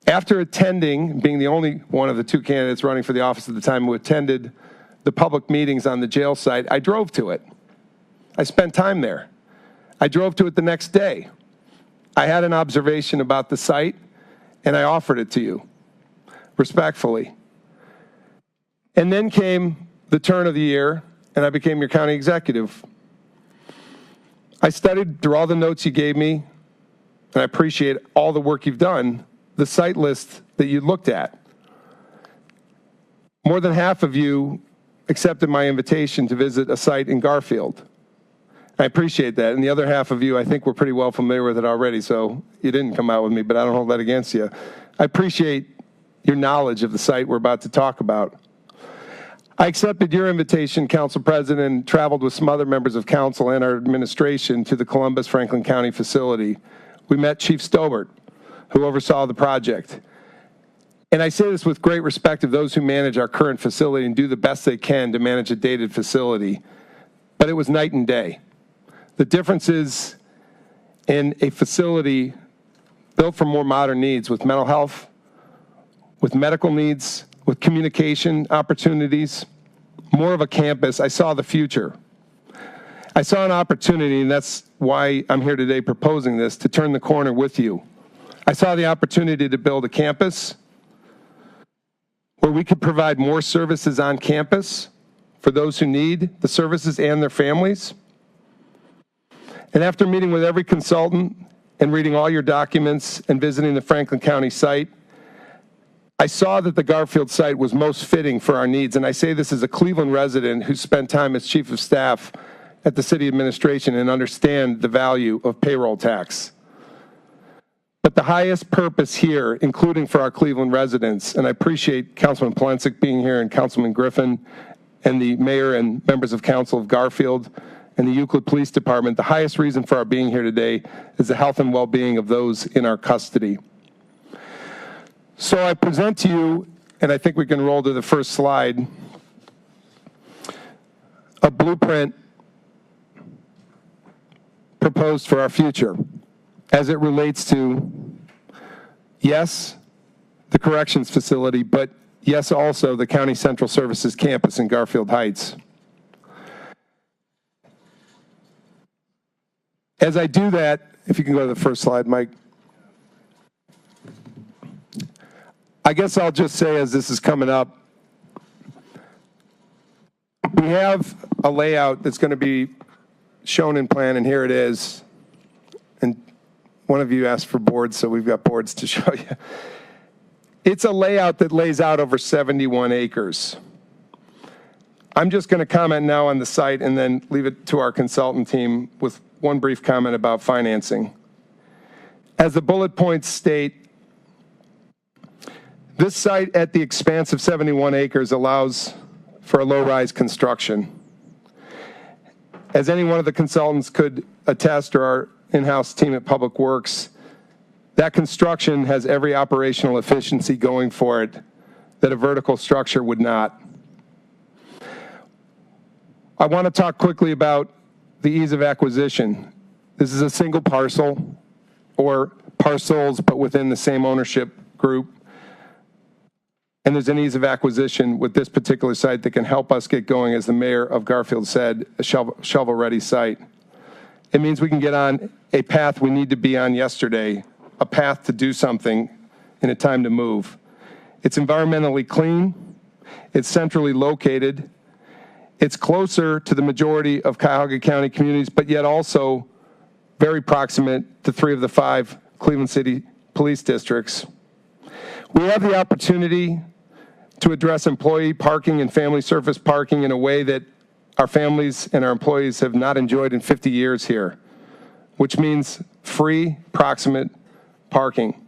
After attending, being the only one of the two candidates running for the office at the time who attended the public meetings on the jail site, I drove to it. I spent time there. I drove to it the next day. I had an observation about the site, and I offered it to you, respectfully. And then came the turn of the year, and I became your county executive. I studied through all the notes you gave me, and I appreciate all the work you've done, the site list that you looked at. More than half of you accepted my invitation to visit a site in Garfield. I appreciate that. And the other half of you, I think, were pretty well familiar with it already, so you didn't come out with me, but I don't hold that against you. I appreciate your knowledge of the site we're about to talk about. I accepted your invitation, Council President, and traveled with some other members of council and our administration to the Columbus Franklin County facility. We met Chief Stobart, who oversaw the project. And I say this with great respect of those who manage our current facility and do the best they can to manage a dated facility. But it was night and day. The differences in a facility built for more modern needs with mental health, with medical needs, with communication opportunities, more of a campus. I saw the future. I saw an opportunity, and that's why I'm here today proposing this, to turn the corner with you. I saw the opportunity to build a campus where we could provide more services on campus for those who need the services and their families. And after meeting with every consultant and reading all your documents and visiting the Franklin County site, I saw that the Garfield site was most fitting for our needs. And I say this as a Cleveland resident who spent time as chief of staff at the city administration and understand the value of payroll tax. But the highest purpose here, including for our Cleveland residents, and I appreciate Councilman Polensek being here and Councilman Griffin and the mayor and members of council of Garfield and the Euclid Police Department, the highest reason for our being here today is the health and well-being of those in our custody. So I present to you, and I think we can roll to the first slide, a blueprint proposed for our future as it relates to, yes, the corrections facility, but yes, also the County Central Services campus in Garfield Heights. As I do that, if you can go to the first slide, Mike. I guess I'll just say, as this is coming up, we have a layout that's going to be shown in plan, and here it is. And one of you asked for boards, so we've got boards to show you. It's a layout that lays out over 71 acres. I'm just going to comment now on the site and then leave it to our consultant team with one brief comment about financing. As the bullet points state, this site at the expanse of 71 acres allows for a low-rise construction. As any one of the consultants could attest, or our in-house team at Public Works, that construction has every operational efficiency going for it that a vertical structure would not. I want to talk quickly about the ease of acquisition. This is a single parcel or parcels, but within the same ownership group. and there's an ease of acquisition with this particular site that can help us get going, as the mayor of Garfield said, a shovel-ready site. It means we can get on a path we need to be on yesterday, a path to do something in a time to move. It's environmentally clean, it's centrally located, it's closer to the majority of Cuyahoga County communities, but yet also very proximate to 3 of the 5 Cleveland City police districts. We have the opportunity to address employee parking and family service parking in a way that our families and our employees have not enjoyed in 50 years here, which means free, proximate parking.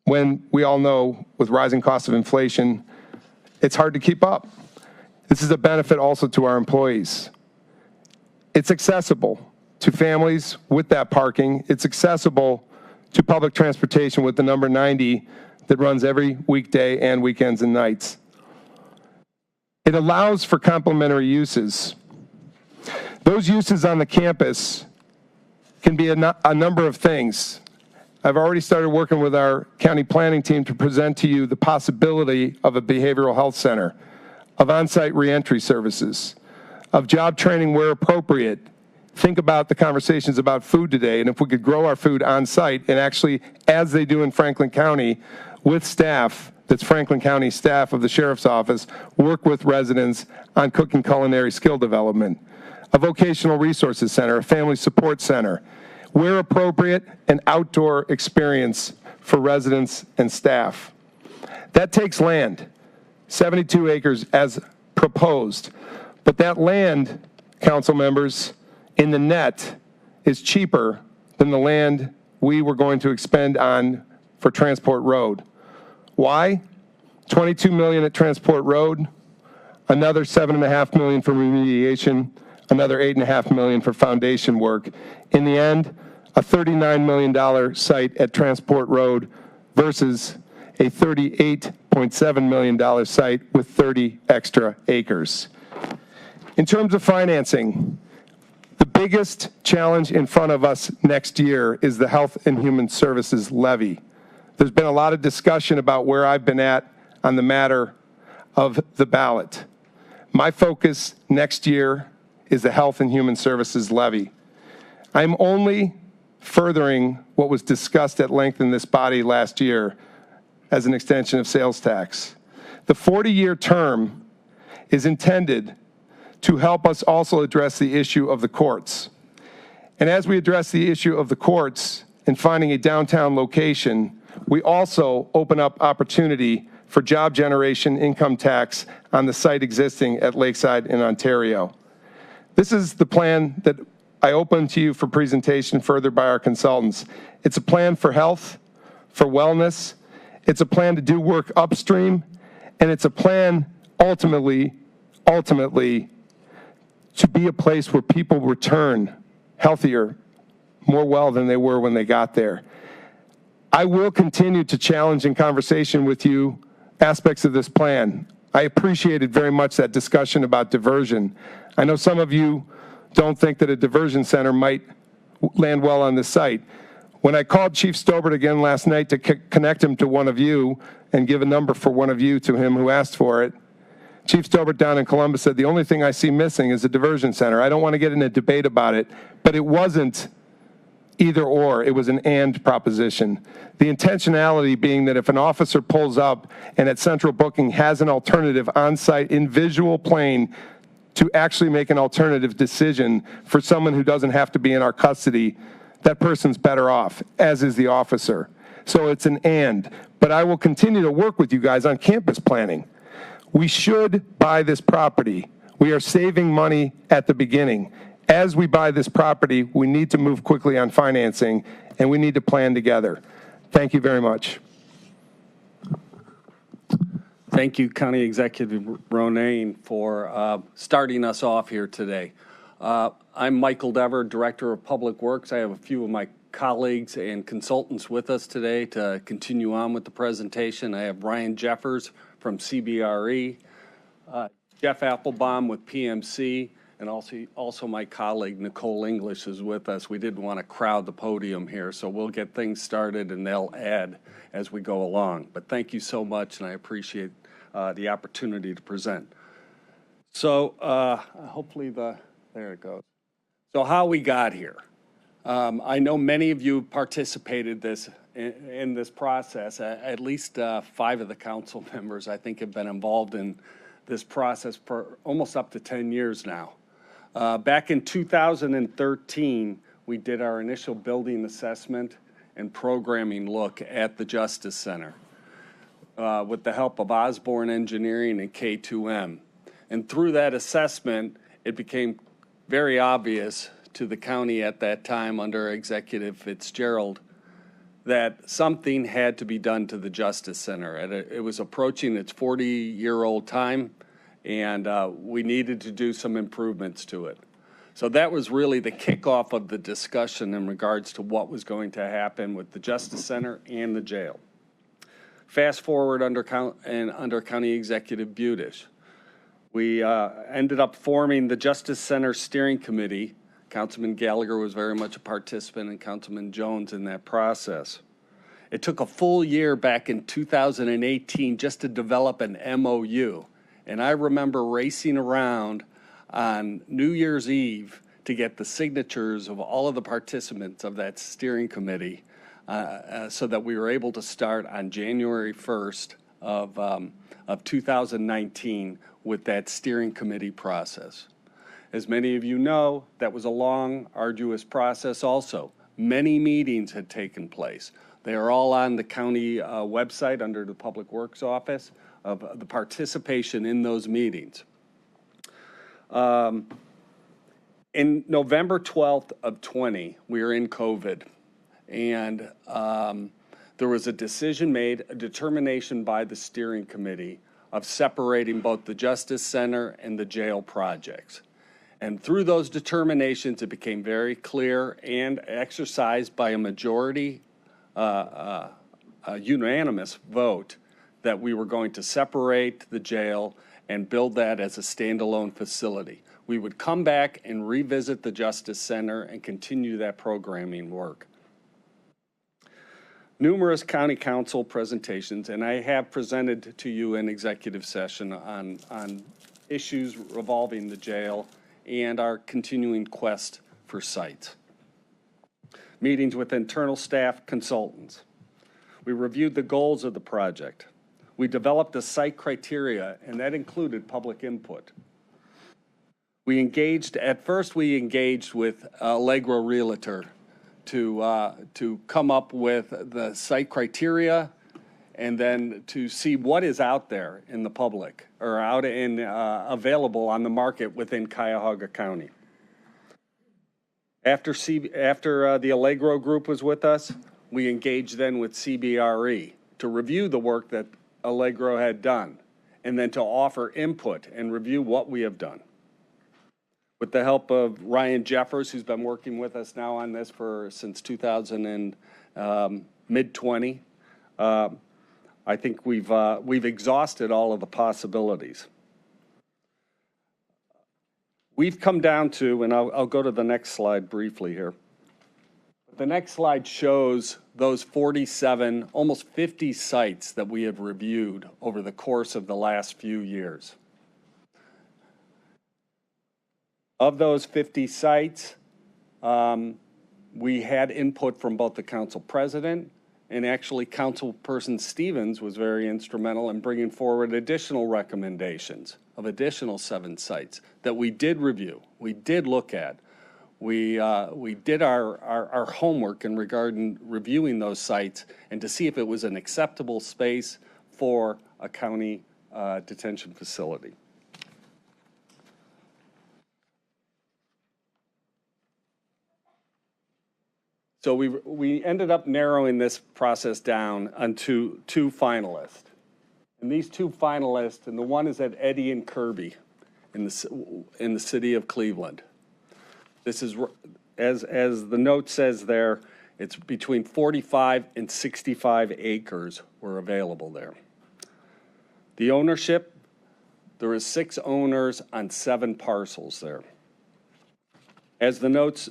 When we all know with rising costs of inflation, it's hard to keep up. This is a benefit also to our employees. It's accessible to families with that parking. It's accessible to public transportation with the number 90 that runs every weekday and weekends and nights. It allows for complementary uses. Those uses on the campus can be a number of things. I've already started working with our county planning team to present to you the possibility of a behavioral health center, of on-site reentry services, of job training where appropriate. Think about the conversations about food today, and if we could grow our food on-site and actually, as they do in Franklin County, with staff, that's Franklin County staff of the Sheriff's Office, work with residents on cooking culinary skill development. A vocational resources center, a family support center, where appropriate, an outdoor experience for residents and staff. That takes land, 72 acres as proposed. But that land, council members, in the net is cheaper than the land we were going to expend on for Transport Road. Why? $22 million at Transport Road, another $7.5 million for remediation, another $8.5 million for foundation work. In the end, a $39 million site at Transport Road versus a $38.7 million site with 30 extra acres. In terms of financing, the biggest challenge in front of us next year is the Health and Human Services levy. There's been a lot of discussion about where I've been at on the matter of the ballot. My focus next year is the Health and Human Services levy. I'm only furthering what was discussed at length in this body last year as an extension of sales tax. The 40-year term is intended to help us also address the issue of the courts. And as we address the issue of the courts and finding a downtown location, we also open up opportunity for job generation income tax on the site existing at Lakeside in Ontario. This is the plan that I open to you for presentation further by our consultants. It's a plan for health, for wellness. It's a plan to do work upstream, and it's a plan ultimately to be a place where people return healthier, more well than they were when they got there. I will continue to challenge in conversation with you aspects of this plan. I appreciated very much that discussion about diversion. I know some of you don't think that a diversion center might land well on this site. When I called Chief Stobert again last night to connect him to one of you and give a number for one of you to him who asked for it, Chief Stobert down in Columbus said, the only thing I see missing is a diversion center. I don't want to get in a debate about it, but it wasn't either or, it was an and proposition. The intentionality being that if an officer pulls up and at central booking has an alternative on-site in visual plane to actually make an alternative decision for someone who doesn't have to be in our custody, that person's better off, as is the officer. So it's an and. But I will continue to work with you guys on campus planning. We should buy this property. We are saving money at the beginning. As we buy this property, we need to move quickly on financing, and we need to plan together. Thank you very much. Thank you, County Executive Ronayne, for starting us off here today. I'm Michael Dever, Director of Public Works. I have a few of my colleagues and consultants with us today to continue on with the presentation. I have Ryan Jeffers from CBRE, Jeff Applebaum with PMC, And also my colleague Nicole English is with us. We didn't want to crowd the podium here, so we'll get things started and they'll add as we go along. But thank you so much, and I appreciate the opportunity to present. So hopefully there it goes. So how we got here. I know many of you participated in this process. At least 5 of the council members, I think, have been involved in this process for almost up to 10 years now. Back in 2013, we did our initial building assessment and programming look at the Justice Center with the help of Osborne Engineering and K2M. And through that assessment, it became very obvious to the county at that time under Executive Fitzgerald that something had to be done to the Justice Center. It was approaching its 40-year-old time, and we needed to do some improvements to it. So that was really the kickoff of the discussion in regards to what was going to happen with the Justice Center and the jail. Fast forward under County Executive Budish. We ended up forming the Justice Center Steering Committee. Councilman Gallagher was very much a participant, and Councilman Jones in that process. It took a full year back in 2018 just to develop an MOU. And I remember racing around on New Year's Eve to get the signatures of all of the participants of that steering committee so that we were able to start on January 1st of 2019 with that steering committee process. As many of you know, that was a long, arduous process also. Many meetings had taken place. They are all on the county website under the Public Works Office of the participation in those meetings. In November 12th of 20, we were in COVID, and there was a decision made, a determination by the steering committee of separating both the Justice Center and the jail projects. And through those determinations, it became very clear and exercised by a majority, a unanimous vote, that we were going to separate the jail and build that as a standalone facility. We would come back and revisit the Justice Center and continue that programming work. Numerous county council presentations, and I have presented to you in executive session on issues revolving the jail and our continuing quest for sites. Meetings with internal staff consultants. We reviewed the goals of the project. We developed a site criteria, and that included public input. At first we engaged with Allegro Realtor to come up with the site criteria and then to see what is out there in the public or available on the market within Cuyahoga County. After the Allegro group was with us, we engaged then with CBRE to review the work that Allegro had done and then to offer input and review what we have done. With the help of Ryan Jeffers, who's been working with us now on this since 2000 and mid-20, I think we've exhausted all of the possibilities. We've come down to, and I'll go to the next slide briefly here. The next slide shows those 47, almost 50 sites that we have reviewed over the course of the last few years. Of those 50 sites, we had input from both the council president and actually Councilperson Stevens was very instrumental in bringing forward additional recommendations of additional 7 sites that we did review, we did look at. We did our homework in regarding reviewing those sites and to see if it was an acceptable space for a county detention facility. So we ended up narrowing this process down onto 2 finalists. And these 2 finalists, and the one is at Eddy and Kirby in the city of Cleveland. This is, as the note says there, it's between 45 and 65 acres were available there. The ownership, there is 6 owners on 7 parcels there. As the notes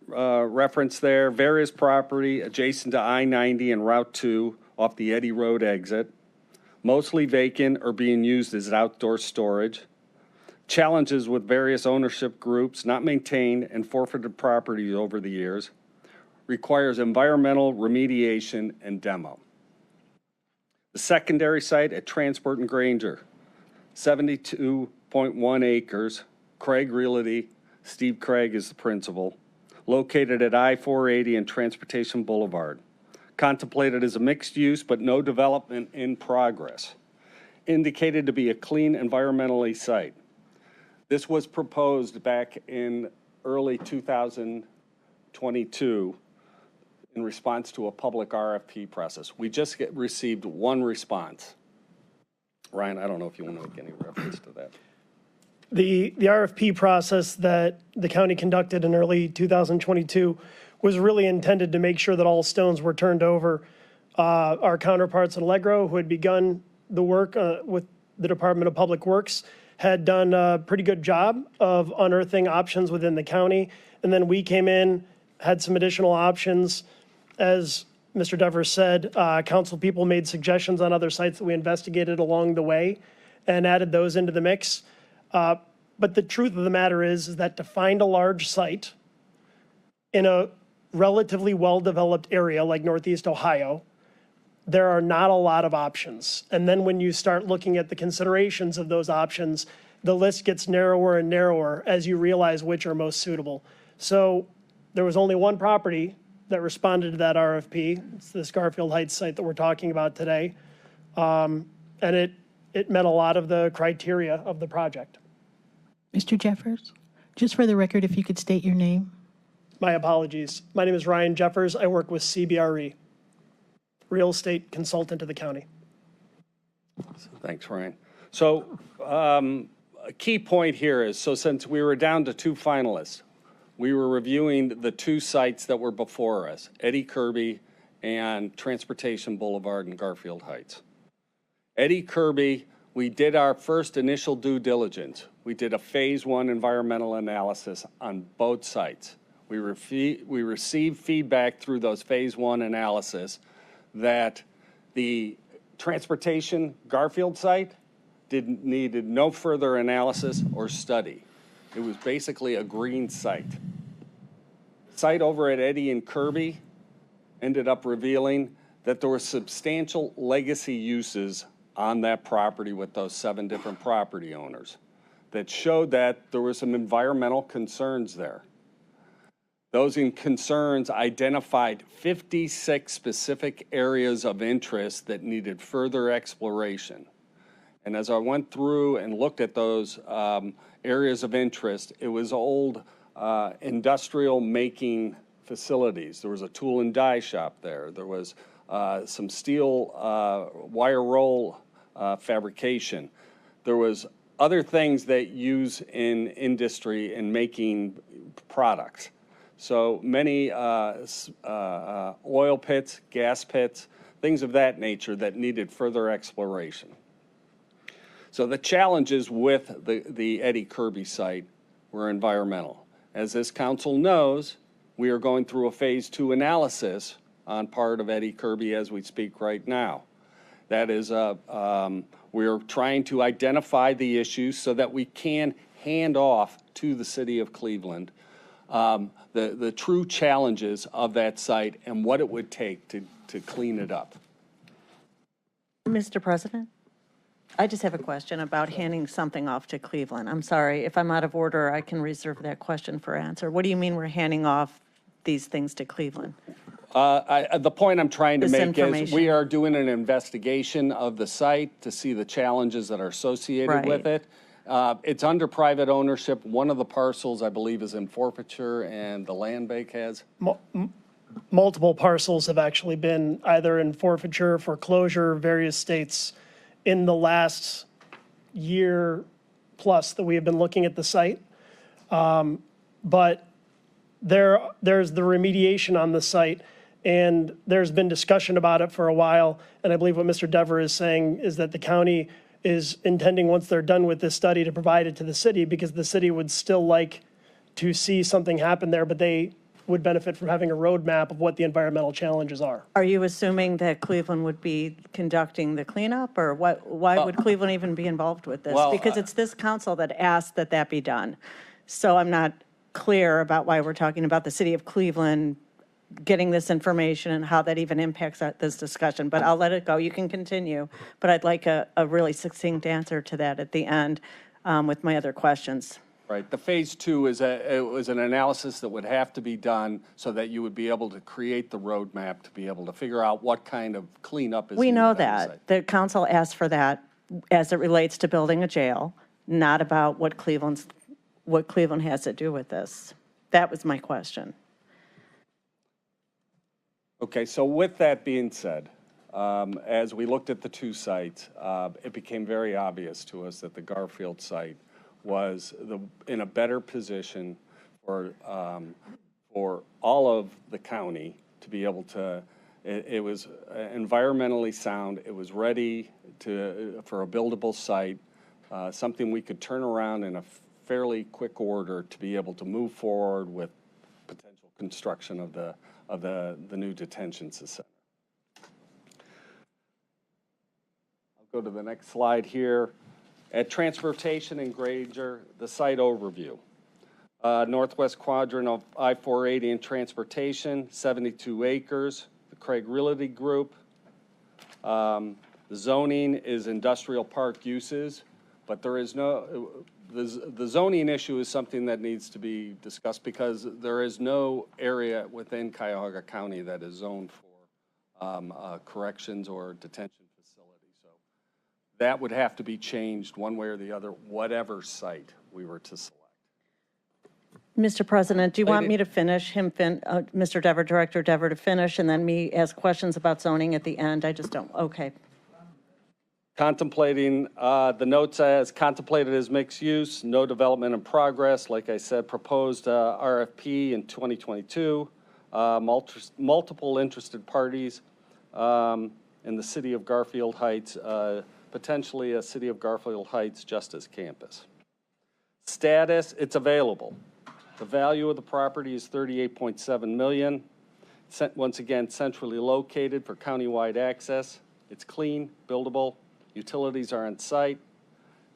reference there, various property adjacent to I-90 and Route 2 off the Eddy Road exit, mostly vacant or being used as outdoor storage, challenges with various ownership groups, not maintained and forfeited property over the years, requires environmental remediation and demo. The secondary site at Transport and Granger, 72.1 acres, Craig Realty, Steve Craig is the principal, located at I-480 and Transportation Boulevard. Contemplated as a mixed use, but no development in progress. Indicated to be a clean environmentally site. This was proposed back in early 2022 in response to a public RFP process. We just received one response. Ryan, I don't know if you want to make any reference to that. The RFP process that the county conducted in early 2022 was really intended to make sure that all stones were turned over. Our counterparts in Allegro, who had begun the work with the Department of Public Works, had done a pretty good job of unearthing options within the county. And then we came in, had some additional options. As Mr. Devers said, council people made suggestions on other sites that we investigated along the way and added those into the mix. But the truth of the matter is that to find a large site in a relatively well-developed area like Northeast Ohio, there are not a lot of options. And then when you start looking at the considerations of those options, the list gets narrower and narrower as you realize which are most suitable. So there was only one property that responded to that RFP. It's this Garfield Heights site that we're talking about today. And it met a lot of the criteria of the project. Mr. Jeffers, just for the record, if you could state your name. My apologies. My name is Ryan Jeffers. I work with CBRE, real estate consultant to the county. Thanks, Ryan. So a key point here is, so since we were down to two finalists, we were reviewing the two sites that were before us, Eddy Kirby and Transportation Boulevard in Garfield Heights. Eddy Kirby, we did our first initial due diligence. We did a phase 1 environmental analysis on both sites. We received feedback through those phase 1 analysis that the Transportation Garfield site needed no further analysis or study. It was basically a green site. Site over at Eddy and Kirby ended up revealing that there were substantial legacy uses on that property with those 7 different property owners that showed that there were some environmental concerns there. Those concerns identified 56 specific areas of interest that needed further exploration. And as I went through and looked at those areas of interest, it was old industrial making facilities. There was a tool and die shop there. There was some steel wire roll fabrication. There was other things that use in industry in making products. So many oil pits, gas pits, things of that nature that needed further exploration. So the challenges with the Eddy Kirby site were environmental. As this council knows, we are going through a phase 2 analysis on part of Eddy Kirby as we speak right now. That is, we are trying to identify the issues so that we can hand off to the city of Cleveland the true challenges of that site and what it would take to clean it up. Mr. President, I just have a question about handing something off to Cleveland. I'm sorry, if I'm out of order, I can reserve that question for answer. What do you mean we're handing off these things to Cleveland? The point I'm trying to This make is information. we are doing an investigation of the site to see the challenges that are associated with it. It's under private ownership. One of the parcels, I believe, is in forfeiture, and the land bank has. Multiple parcels have actually been either in forfeiture, foreclosure, various states in the last year plus that we have been looking at the site. But there's the remediation on the site, and there's been discussion about it for a while. And I believe what Mr. Dever is saying is that the county is intending, once they're done with this study, to provide it to the city, because the city would still like to see something happen there, but they would benefit from having a roadmap of what the environmental challenges are. Are you assuming that Cleveland would be conducting the cleanup, or what? Why would Cleveland even be involved with this? Well, Because it's this council that asked that that be done. So I'm not clear about why we're talking about the city of Cleveland getting this information and how that even impacts this discussion, but I'll let it go. You can continue, but I'd like a really succinct answer to that at the end with my other questions. Right. The phase two is it was an analysis that would have to be done so that you would be able to create the roadmap to be able to figure out what kind of cleanup is We needed know on the that. site. The council asked for that as it relates to building a jail, not about what Cleveland has to do with this. That was my question. Okay, so with that being said, as we looked at the two sites, it became very obvious to us that the Garfield site was in a better position for all of the county to be able to, it was environmentally sound, it was ready for a buildable site, something we could turn around in a fairly quick order to be able to move forward with potential construction of the new detention center. I'll go to the next slide here. At Transportation and Granger, the site overview. Northwest quadrant of I-480 and Transportation, 72 acres. The Craig Realty Group. The zoning is industrial park uses, but there is no, the zoning issue is something that needs to be discussed because there is no area within Cuyahoga County that is zoned for corrections or detention. That would have to be changed one way or the other, whatever site we were to select. Mr. President, do you want me to finish, Mr. Dever, Director Dever, to finish, and then me ask questions about zoning at the end? I just don't, okay. Contemplating, the note says contemplated as mixed use, no development in progress. Like I said, proposed RFP in 2022, multiple interested parties in the city of Garfield Heights, potentially a City of Garfield Heights Justice Campus. Status, it's available. The value of the property is $38.7 million. Once again, centrally located for countywide access. It's clean, buildable, utilities are on site,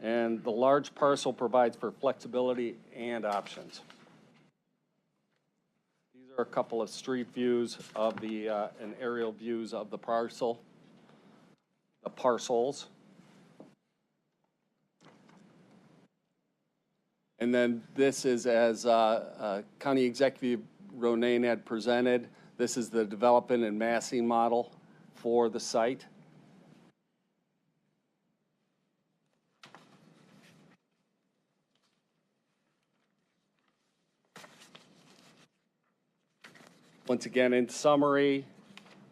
and the large parcel provides for flexibility and options. These are a couple of street views of and aerial views of the parcel, the parcels. And then this is as County Executive Ronayne had presented. This is the development and massing model for the site. Once again, in summary,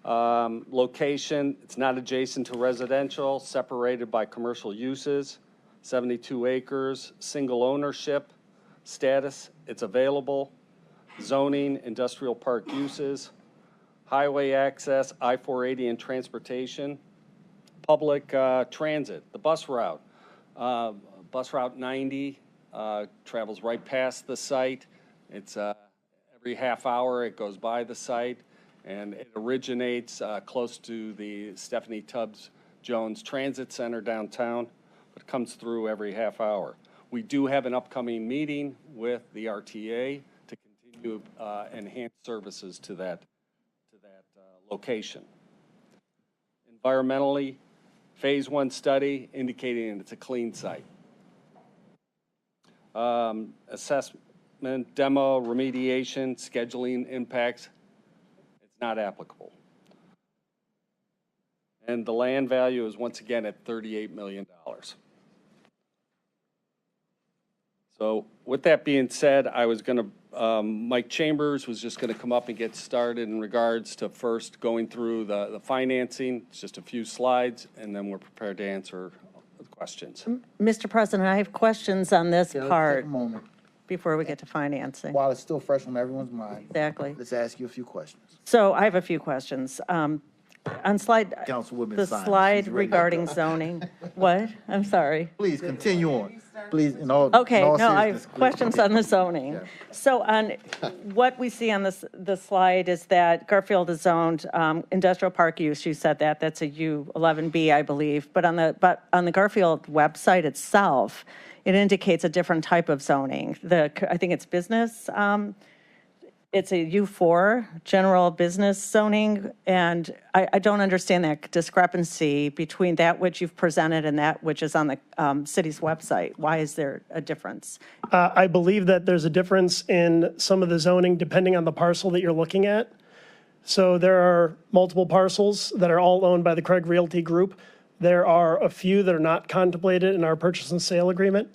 location, it's not adjacent to residential, separated by commercial uses. 72 acres, single ownership, status, it's available, zoning, industrial park uses, highway access, I-480 and transportation, public transit, the bus route. Bus route 90 travels right past the site. It's every half hour it goes by the site, and it originates close to the Stephanie Tubbs Jones Transit Center downtown. It comes through every half hour. We do have an upcoming meeting with the RTA to continue enhance services to that location. Environmentally, phase 1 study indicating it's a clean site. Assessment, demo, remediation, scheduling impacts, it's not applicable. And the land value is once again at $38 million. So with that being said, I was going to, Mike Chambers was just going to come up and get started in regards to first going through the financing. It's just a few slides, and then we're prepared to answer questions. Mr. President, I have questions on this part Take a moment. before we get to financing. While it's still fresh on everyone's mind. Exactly. Let's ask you a few questions. So I have a few questions. On Councilwoman the Simon, slide she's ready to regarding go. zoning. What? I'm sorry. Please continue on. Please, no. Okay, no no, I seriousness, have please. questions on the zoning. So on, what we see on the slide is that Garfield is zoned industrial park use, you said that, that's a U11B, I believe, but on the Garfield website itself, it indicates a different type of zoning. I think it's business, it's a U4, general business zoning, and I don't understand that discrepancy between that which you've presented and that which is on the city's website. Why is there a difference? I believe that there's a difference in some of the zoning depending on the parcel that you're looking at. So there are multiple parcels that are all owned by the Craig Realty Group. There are a few that are not contemplated in our purchase and sale agreement.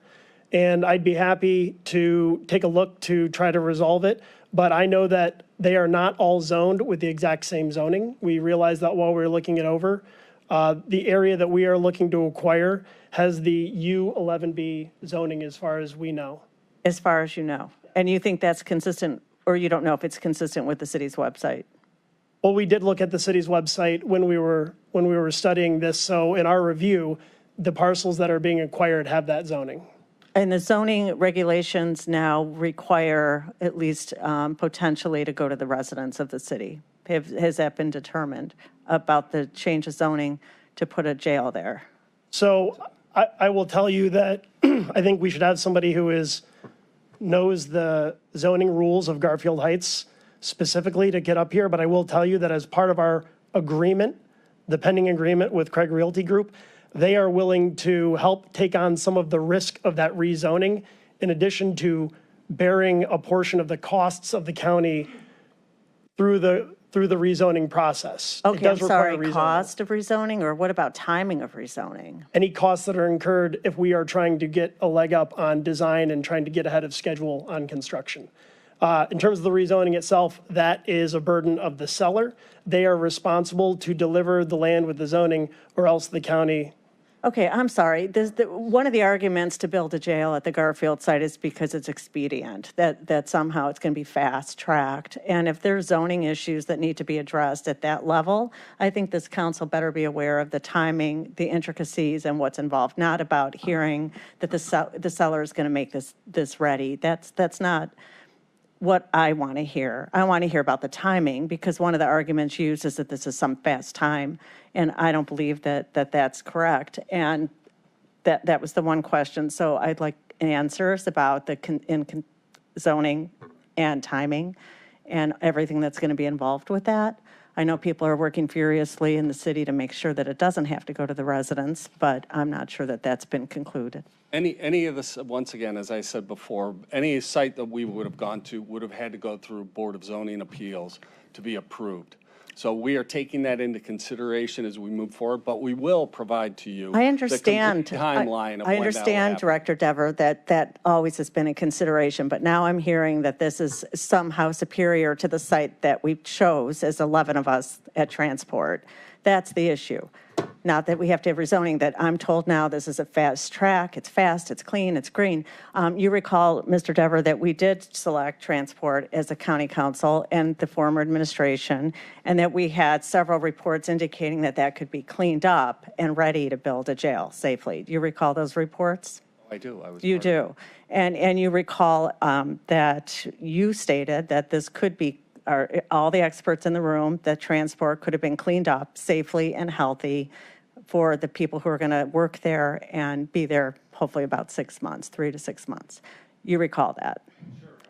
And I'd be happy to take a look to try to resolve it. But I know that they are not all zoned with the exact same zoning. We realized that while we were looking it over. The area that we are looking to acquire has the U11B zoning as far as we know. As far as you know. And you think that's consistent, or you don't know if it's consistent with the city's website? Well, we did look at the city's website when we were studying this. So in our review, the parcels that are being acquired have that zoning. And the zoning regulations now require at least potentially to go to the residents of the city. Has that been determined about the change of zoning to put a jail there? So I will tell you that I think we should have somebody who knows the zoning rules of Garfield Heights specifically to get up here. But I will tell you that as part of our agreement, the pending agreement with Craig Realty Group, they are willing to help take on some of the risk of that rezoning, in addition to bearing a portion of the costs of the county through the rezoning process. It Okay, I'm does require sorry, rezoning. cost of rezoning, or what about timing of rezoning? Any costs that are incurred if we are trying to get a leg up on design and trying to get ahead of schedule on construction. In terms of the rezoning itself, that is a burden of the seller. They are responsible to deliver the land with the zoning, or else the county. Okay, I'm sorry. One of the arguments to build a jail at the Garfield site is because it's expedient, that somehow it's going to be fast-tracked. And if there's zoning issues that need to be addressed at that level, I think this council better be aware of the timing, the intricacies, and what's involved, not about hearing that the seller is going to make this ready. That's not what I want to hear. I want to hear about the timing, because one of the arguments used is that this is some fast time, and I don't believe that that's correct. And that was the one question. So I'd like answers about the zoning and timing and everything that's going to be involved with that. I know people are working furiously in the city to make sure that it doesn't have to go to the residents, but I'm not sure that that's been concluded. Any of this, once again, as I said before, any site that we would have gone to would have had to go through Board of Zoning Appeals to be approved. So we are taking that into consideration as we move forward, but we will provide to you I understand. the complete timeline of I when understand, that Director Dever, that always has been a consideration, but now I'm hearing that this is somehow superior to the site that we chose as 11 of us at Transport. That's the issue. Not that we have to have rezoning, that I'm told now this is a fast track, it's fast, it's clean, it's green. You recall, Mr. Dever, that we did select Transport as a county council and the former administration, and that we had several reports indicating that that could be cleaned up and ready to build a jail safely. Do you recall those reports? I do. You do. And you recall that you stated that this could be, all the experts in the room, that Transport could have been cleaned up safely and healthy for the people who are going to work there and be there hopefully about 6 months, 3 to 6 months. You recall that?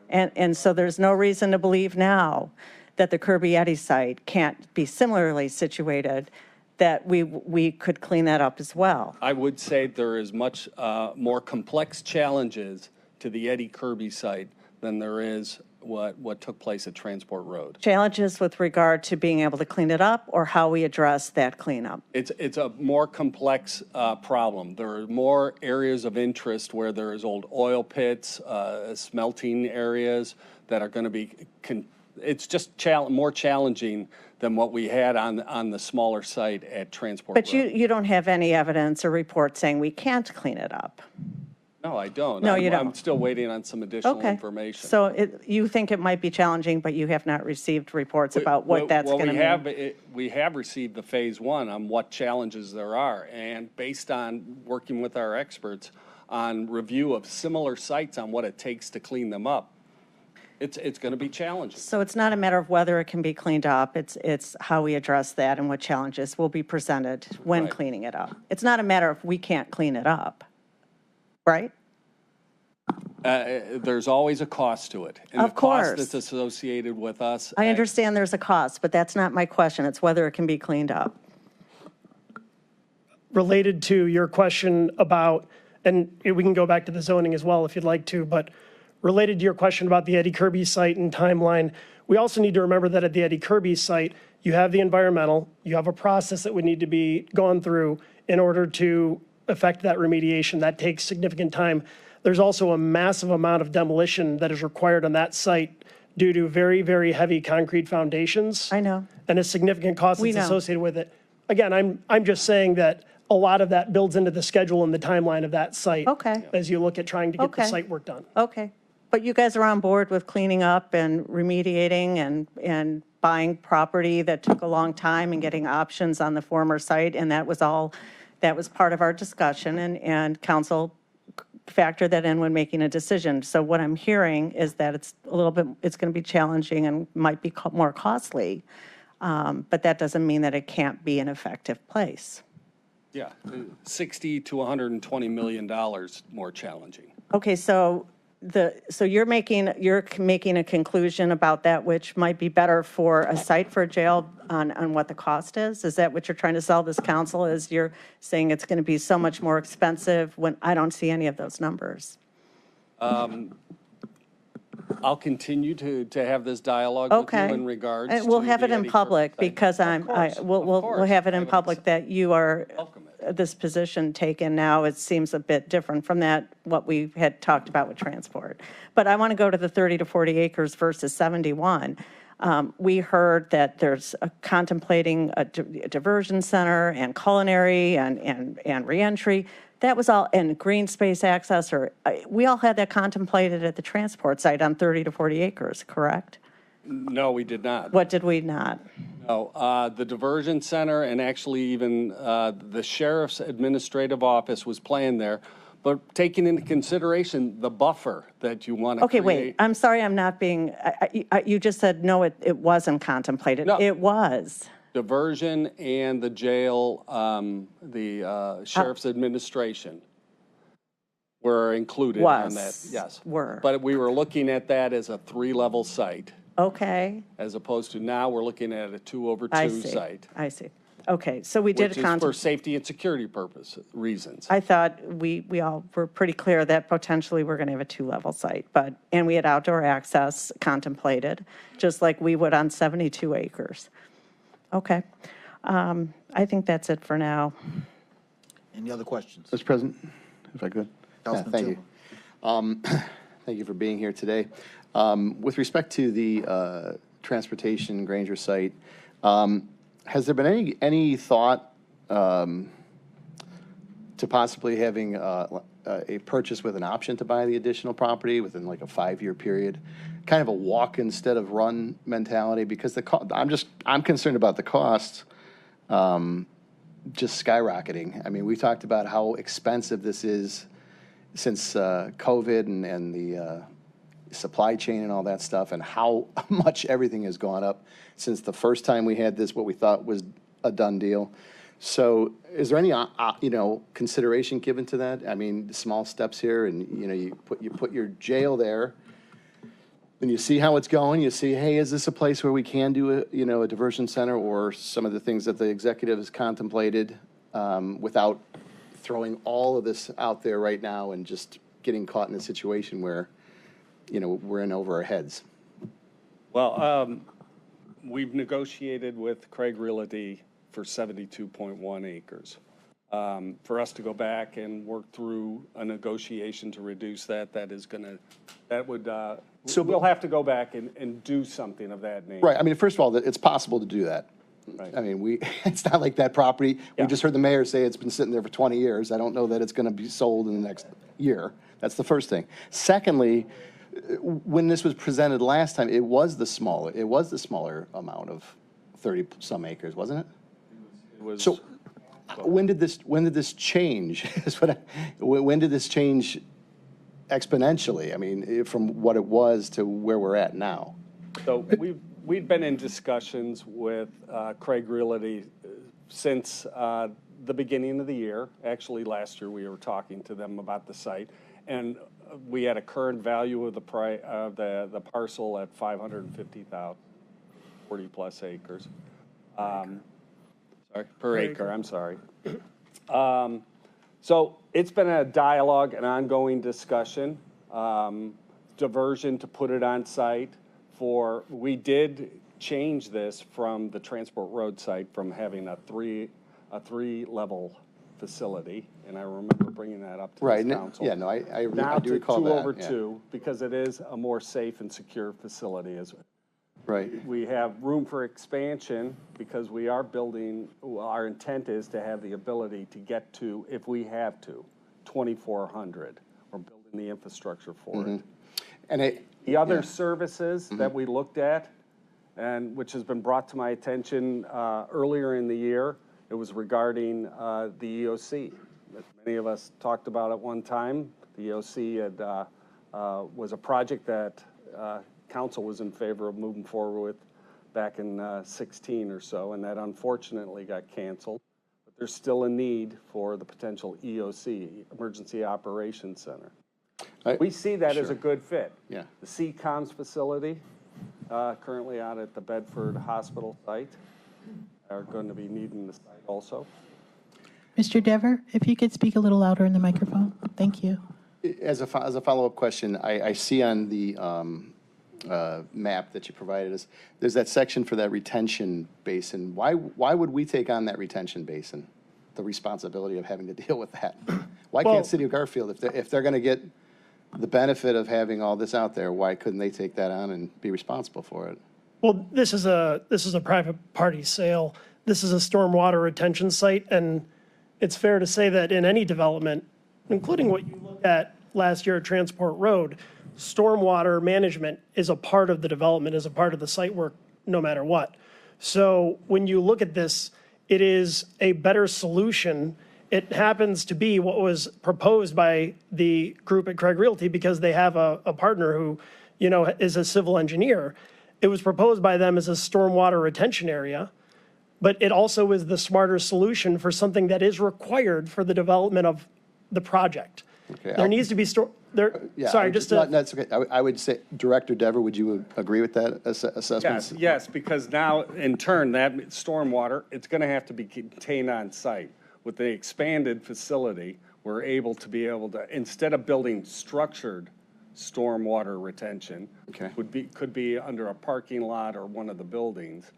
Sure. And so there's no reason to believe now that the Kirby Eddy site can't be similarly situated, that we could clean that up as well. I would say there is much more complex challenges to the Eddie Kirby site than there is what took place at Transport Road. Challenges with regard to being able to clean it up, or how we address that cleanup? It's a more complex problem. There are more areas of interest where there is old oil pits, smelting areas that are going to be, it's just more challenging than what we had on the smaller site at Transport Road. But you don't have any evidence or report saying we can't clean it up? No, I don't. No, you don't. I'm still waiting on some additional information. So you think it might be challenging, but you have not received reports about what that's going to mean? We have received the phase one on what challenges there are. And based on working with our experts, on review of similar sites on what it takes to clean them up, it's going to be challenging. So it's not a matter of whether it can be cleaned up, it's how we address that and what challenges will be presented when Right. cleaning it up. It's not a matter of we can't clean it up, right? There's always a cost to it. And Of the cost course. that's associated with us. I understand there's a cost, but that's not my question. It's whether it can be cleaned up. Related to your question about, and we can go back to the zoning as well if you'd like to, but related to your question about the Eddie Kirby site and timeline, we also need to remember that at the Eddie Kirby site, you have the environmental, you have a process that would need to be gone through in order to effect that remediation. That takes significant time. There's also a massive amount of demolition that is required on that site due to very, very heavy concrete foundations. I know. And a significant cost We that's know. associated with it. Again, I'm just saying that a lot of that builds into the schedule and the timeline of that site. Okay. As you look at trying to get the Okay. site work done. Okay. But you guys are on board with cleaning up and remediating and buying property that took a long time and getting options on the former site, and that was part of our discussion, and council factored that in when making a decision. So what I'm hearing is that it's going to be challenging and might be more costly, but that doesn't mean that it can't be an effective place. Yeah, $60 to $120 million more challenging. Okay, so you're making a conclusion about that, which might be better for a site for a jail on what the cost is? Is that what you're trying to sell this council, is you're saying it's going to be so much more expensive when I don't see any of those numbers? I'll continue to have this dialogue Okay. with you in regards to We'll have it the in Eddie public Kirby site. because we'll have it in public that you are, this position taken now, it seems a bit different from what we had talked about with transport. But I want to go to the 30 to 40 acres versus 71. We heard that there's contemplating a diversion center and culinary and reentry. That was all, and green space access, we all had that contemplated at the transport site on 30 to 40 acres, correct? No, we did not. What did we not? No, the diversion center and actually even the sheriff's administrative office was planned there, but taking into consideration the buffer that you want to Okay, create. wait, I'm sorry, I'm not being, you just said, no, it wasn't contemplated. No. It was. Diversion and the jail, the sheriff's administration were included on that. Was. Yes. Were. But we were looking at that as a 3-level site, Okay, as opposed to now we're looking at a 2/2 I see. site. I see. Okay, so we did Which is for safety and security reasons. I thought we all were pretty clear that potentially we're going to have a 2-level site, and we had outdoor access contemplated, just like we would on 72 acres. Okay, I think that's it for now. Any other questions? Mr. President, if I could. Councilman Thank you. Thank you for being here today. With respect to the transportation Granger site, has there been any thought to possibly having a purchase with an option to buy the additional property within like a 5-year period? Kind of a walk instead of run mentality, because I'm concerned about the costs just skyrocketing. I mean, we've talked about how expensive this is since COVID and the supply chain and all that stuff, and how much everything has gone up since the first time we had this, what we thought was a done deal. So is there any, consideration given to that? I mean, small steps here, and, you put your jail there, and you see how it's going. You see, hey, is this a place where we can do a diversion center, or some of the things that the executive has contemplated without throwing all of this out there right now and just getting caught in a situation where, we're in over our heads? Well, we've negotiated with Craig Realty for 72.1 acres. For us to go back and work through a negotiation to reduce that, we'll have to go back and do something of that nature. Right. I mean, first of all, it's possible to do that. Right. I mean, it's not like that property. We just heard the mayor say it's been sitting there for 20 years. I don't know that it's going to be sold in the next year. That's the first thing. Secondly, when this was presented last time, it was the smaller amount of 30 some acres, wasn't it? It was, So When did this change? When did this change exponentially? I mean, from what it was to where we're at now. So we've been in discussions with Craig Realty since the beginning of the year. Actually, last year we were talking to them about the site, and we had a current value of the parcel at $550,000, 40+ acres. Per acre. I'm sorry. So it's been a dialogue, an ongoing discussion, diversion to put it on site. We did change this from the Transport Road site from having a three-level facility, and I remember bringing that up to the council. Yeah, no, I do recall that. Now to 2 over 2, because it is a more safe and secure facility. Right. We have room for expansion because we are building, our intent is to have the ability to get to, if we have to, 2,400. We're building the infrastructure for it. And the other services that we looked at, and which has been brought to my attention earlier in the year, it was regarding the EOC. Many of us talked about at one time. The EOC was a project that council was in favor of moving forward with back in 16 or so, and that unfortunately got canceled. But there's still a need for the potential EOC, Emergency Operations Center. We see that as a good fit. Yeah. The CCOMS facility, currently out at the Bedford Hospital site, are going to be needing the site also. Mr. Dever, if you could speak a little louder in the microphone. Thank you. As a follow-up question, I see on the map that you provided us, there's that section for that retention basin. Why would we take on that retention basin, the responsibility of having to deal with that? Why can't City of Garfield, if they're going to get the benefit of having all this out there, why couldn't they take that on and be responsible for it? Well, this is a private party sale. This is a stormwater retention site, and it's fair to say that in any development, including what you looked at last year at Transport Road, stormwater management is a part of the development, is a part of the site work, no matter what. So when you look at this, it is a better solution. It happens to be what was proposed by the group at Craig Realty because they have a partner who, is a civil engineer. It was proposed by them as a stormwater retention area, but it also is the smarter solution for something that is required for the development of the project. Okay, there needs to be that's okay. I would say, Director Dever, would you agree with that assessment? Yes, because now in turn that stormwater, it's going to have to be contained on site. With the expanded facility, we're able to, instead of building structured stormwater retention, could be under a parking lot or one of the buildings.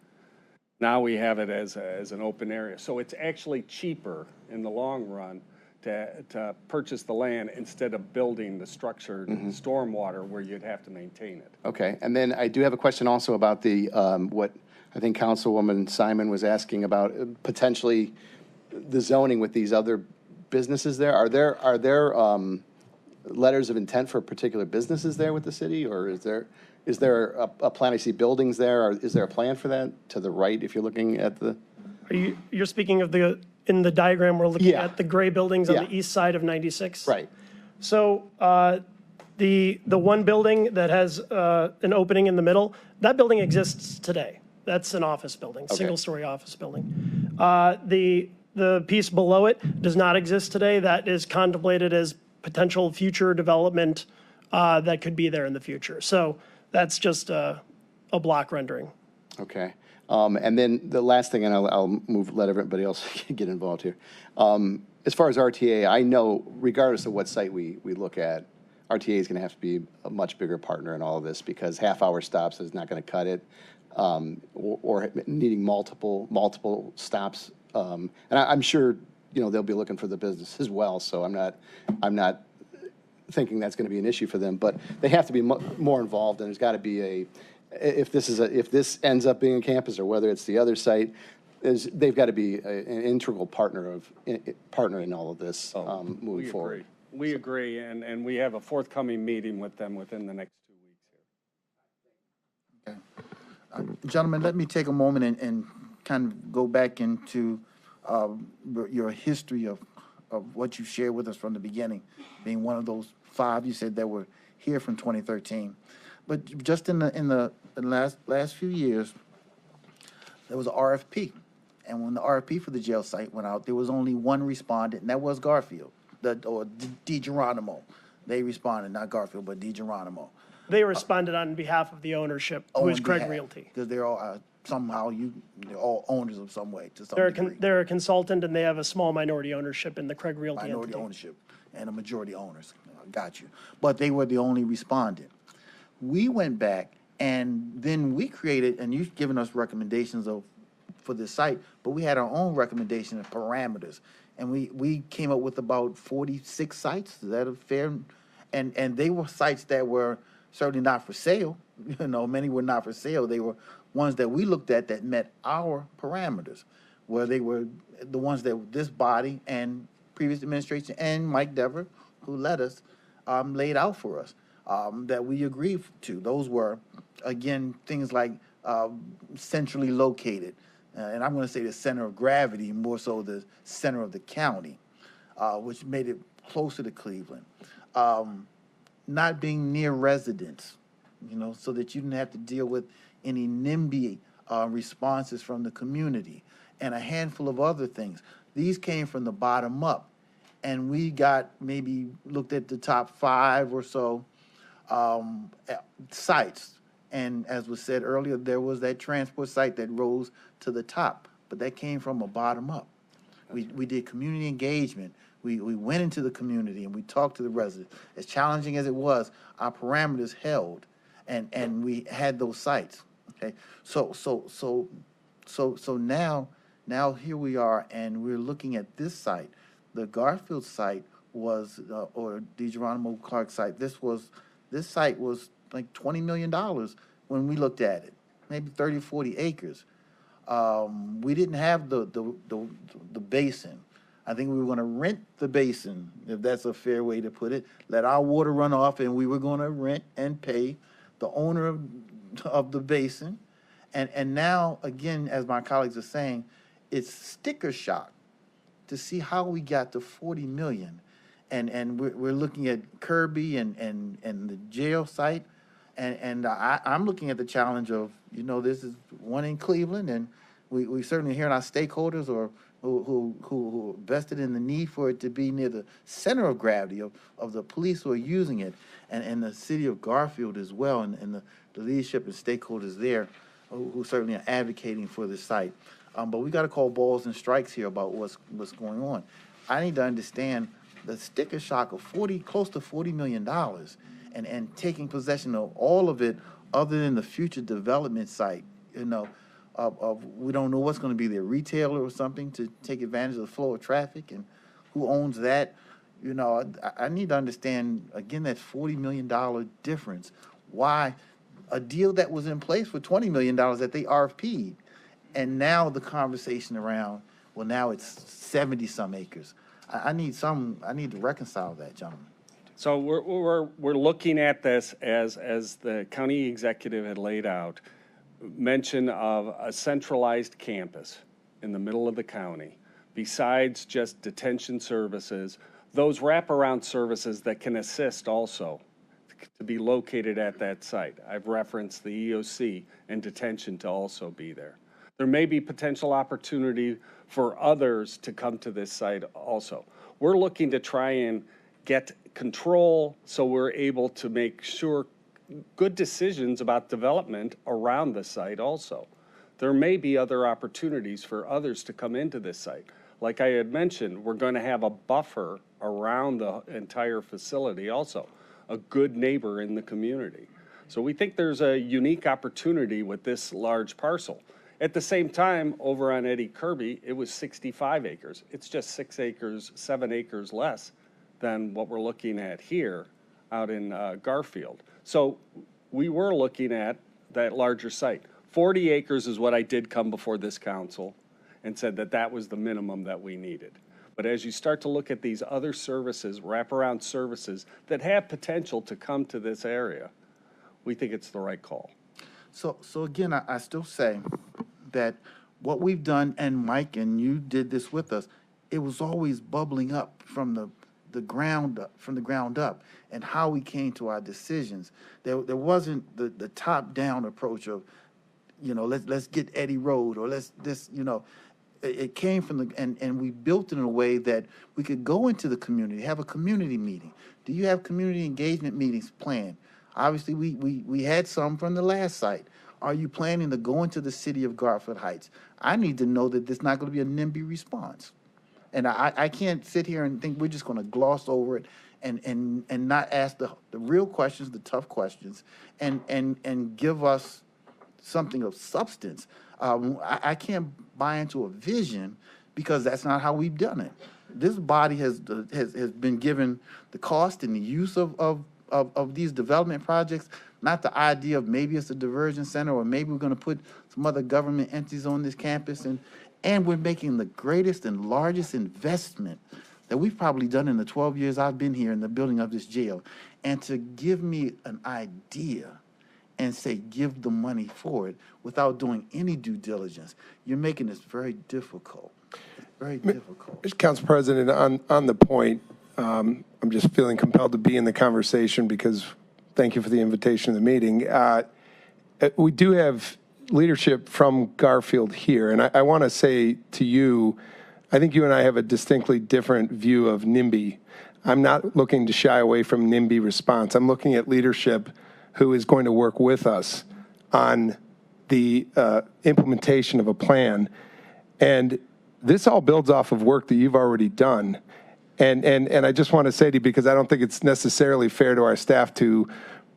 Now we have it as an open area. So it's actually cheaper in the long run to purchase the land instead of building the structured stormwater where you'd have to maintain it. Okay, and then I do have a question also about the what I think Councilwoman Simon was asking about, potentially the zoning with these other businesses there. Are there letters of intent for particular businesses there with the city, or is there a plan? I see buildings there. Or is there a plan for that to the right if you're looking at the? You're speaking of in the diagram, we're looking at the gray buildings on the east side of 96. Right. So the one building that has an opening in the middle, that building exists today. That's an office building, single-story office building. The piece below it does not exist today. That is contemplated as potential future development that could be there in the future. So that's just a block rendering. Okay. And then the last thing, and I'll let everybody else get involved here. As far as RTA, I know regardless of what site we look at, RTA is going to have to be a much bigger partner in all of this because half-hour stops is not going to cut it, or needing multiple stops. And I'm sure they'll be looking for the business as well. So I'm not thinking that's going to be an issue for them, but they have to be more involved, and there's got to be if this ends up being a campus or whether it's the other site, they've got to be an integral partner in all of this moving forward. We agree, and we have a forthcoming meeting with them within the next 2 weeks here. Okay. Gentlemen, let me take a moment and kind of go back into your history of what you shared with us from the beginning, being one of those 5 you said that were here from 2013. But just in the last few years, there was an RFP. And when the RFP for the jail site went out, there was only one respondent, and that was Garfield, or DiGeronimo. They responded, not Garfield, but DiGeronimo. They responded on behalf of the ownership, who is Craig Realty. Because they're all, they're all owners of some way, to some degree. They're a consultant, and they have a small minority ownership in the Craig Realty Minority entity. ownership and a majority owners. Got you. But they were the only respondent. We went back, and then we created, and you've given us recommendations for this site, but we had our own recommendation of parameters. And we came up with about 46 sites. Is that a fair? And they were sites that were certainly not for sale. You know, many were not for sale. They were ones that we looked at that met our parameters, where they were the ones that this body and previous administration and Mike Dever, who led us, laid out for us, that we agreed to. Those were, again, things like centrally located, and I'm going to say the center of gravity, more so the center of the county, which made it closer to Cleveland. Not being near residents, you know, so that you didn't have to deal with any NIMBY responses from the community, and a handful of other things. These came from the bottom up, and we looked at the top 5 or so sites. And as was said earlier, there was that transport site that rose to the top, but that came from a bottom up. We did community engagement. We went into the community and we talked to the residents. As challenging as it was, our parameters held, and we had those sites. Okay, so now here we are, and we're looking at this site. The Garfield site was, or DiGeronimo Clark site. This site was like $20 million when we looked at it, maybe 30, 40 acres. We didn't have the basin. I think we were going to rent the basin, if that's a fair way to put it, let our water run off, and we were going to rent and pay the owner of the basin. And now, again, as my colleagues are saying, it's sticker shock to see how we got to 40 million. And we're looking at Kirby and the jail site. And I'm looking at the challenge of, you know, this is one in Cleveland, and we certainly hear our stakeholders or who vested in the need for it to be near the center of gravity of the police who are using it, and the city of Garfield as well, and the leadership and stakeholders there who certainly are advocating for this site. But we got to call balls and strikes here about what's going on. I need to understand the sticker shock of close to $40 million, and taking possession of all of it, other than the future development site, you know. We don't know what's going to be there, retailer or something, to take advantage of the flow of traffic, and who owns that. You know, I need to understand, again, that $40 million difference. Why a deal that was in place for $20 million that they RFP'd, and now the conversation around, well, now it's 70-some acres. I need to reconcile that, gentlemen. So we're looking at this as the county executive had laid out. Mention of a centralized campus in the middle of the county, besides just detention services, those wraparound services that can assist also to be located at that site. I've referenced the EOC and detention to also be there. There may be potential opportunity for others to come to this site also. We're looking to try and get control so we're able to make sure good decisions about development around the site also. There may be other opportunities for others to come into this site. Like I had mentioned, we're going to have a buffer around the entire facility also, a good neighbor in the community. So we think there's a unique opportunity with this large parcel. At the same time, over on Eddie Kirby, it was 65 acres. It's just 7 acres less than what we're looking at here out in Garfield. So we were looking at that larger site. 40 acres is what I did come before this council and said that that was the minimum that we needed. But as you start to look at these other services, wraparound services that have potential to come to this area, we think it's the right call. So again, I still say that what we've done, and Mike, and you did this with us, it was always bubbling up from the ground up, and how we came to our decisions. There wasn't the top-down approach of, let's get Eddie Road, or it came from and we built it in a way that we could go into the community, have a community meeting. Do you have community engagement meetings planned? Obviously, we had some from the last site. Are you planning to go into the city of Garfield Heights? I need to know that there's not going to be a NIMBY response. And I can't sit here and think we're just going to gloss over it and not ask the real questions, the tough questions, and give us something of substance. I can't buy into a vision because that's not how we've done it. This body has been given the cost and the use of these development projects, not the idea of maybe it's a diversion center or maybe we're going to put some other government entities on this campus, and we're making the greatest and largest investment that we've probably done in the 12 years I've been here in the building of this jail. And to give me an idea and say, give the money for it without doing any due diligence, you're making this very difficult. It's very difficult. Mr. Council President, on the point, I'm just feeling compelled to be in the conversation because thank you for the invitation to the meeting. We do have leadership from Garfield here, and I want to say to you, I think you and I have a distinctly different view of NIMBY. I'm not looking to shy away from NIMBY response. I'm looking at leadership who is going to work with us on the implementation of a plan. And this all builds off of work that you've already done. And I just want to say to you, because I don't think it's necessarily fair to our staff to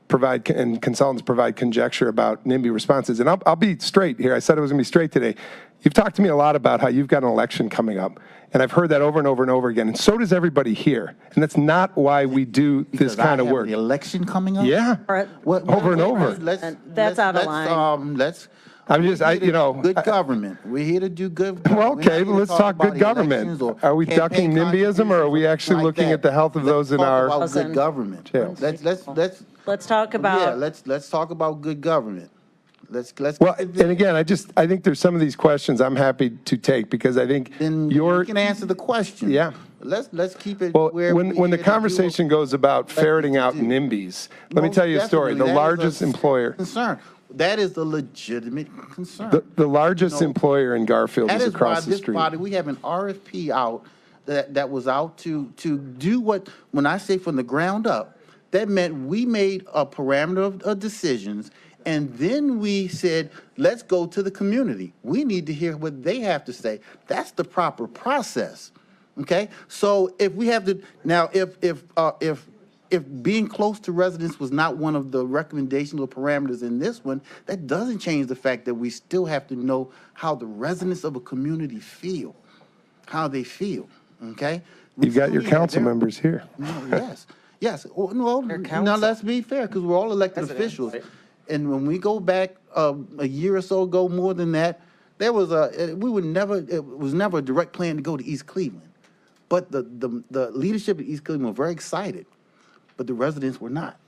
provide, and consultants provide conjecture about NIMBY responses. And I'll be straight here. I said I was going to be straight today. You've talked to me a lot about how you've got an election coming up. And I've heard that over and over and over again. And so does everybody here. And that's not why we do this kind of work. The election coming up? Yeah. Over and over. That's out of line. I'm just, good government. We're here to do good government. Well, okay, let's talk good government. Are we ducking NIMBYism, or are we actually looking at the health of those in our about good government? Let's talk about. Yeah, let's talk about good government. Well, and again, I think there's some of these questions I'm happy to take because I think you can answer the question. Yeah. Let's keep it. Well, when the conversation goes about ferreting out NIMBYs, let me tell you a story. The largest employer. Concern. That is the legitimate concern. The largest employer in Garfield is across the street. This body, we have an RFP out that was out to do what, when I say from the ground up, that meant we made a parameter of decisions, and then we said, let's go to the community. We need to hear what they have to say. That's the proper process, okay? So if we have to, now if being close to residents was not one of the recommendations or parameters in this one, that doesn't change the fact that we still have to know how the residents of a community feel, how they feel, okay? You've got your council members here. Yes. Well, now let's be fair, because we're all elected officials. And when we go back a year or so ago, more than that, there was it was never a direct plan to go to East Cleveland. But the leadership at East Cleveland were very excited, but the residents were not,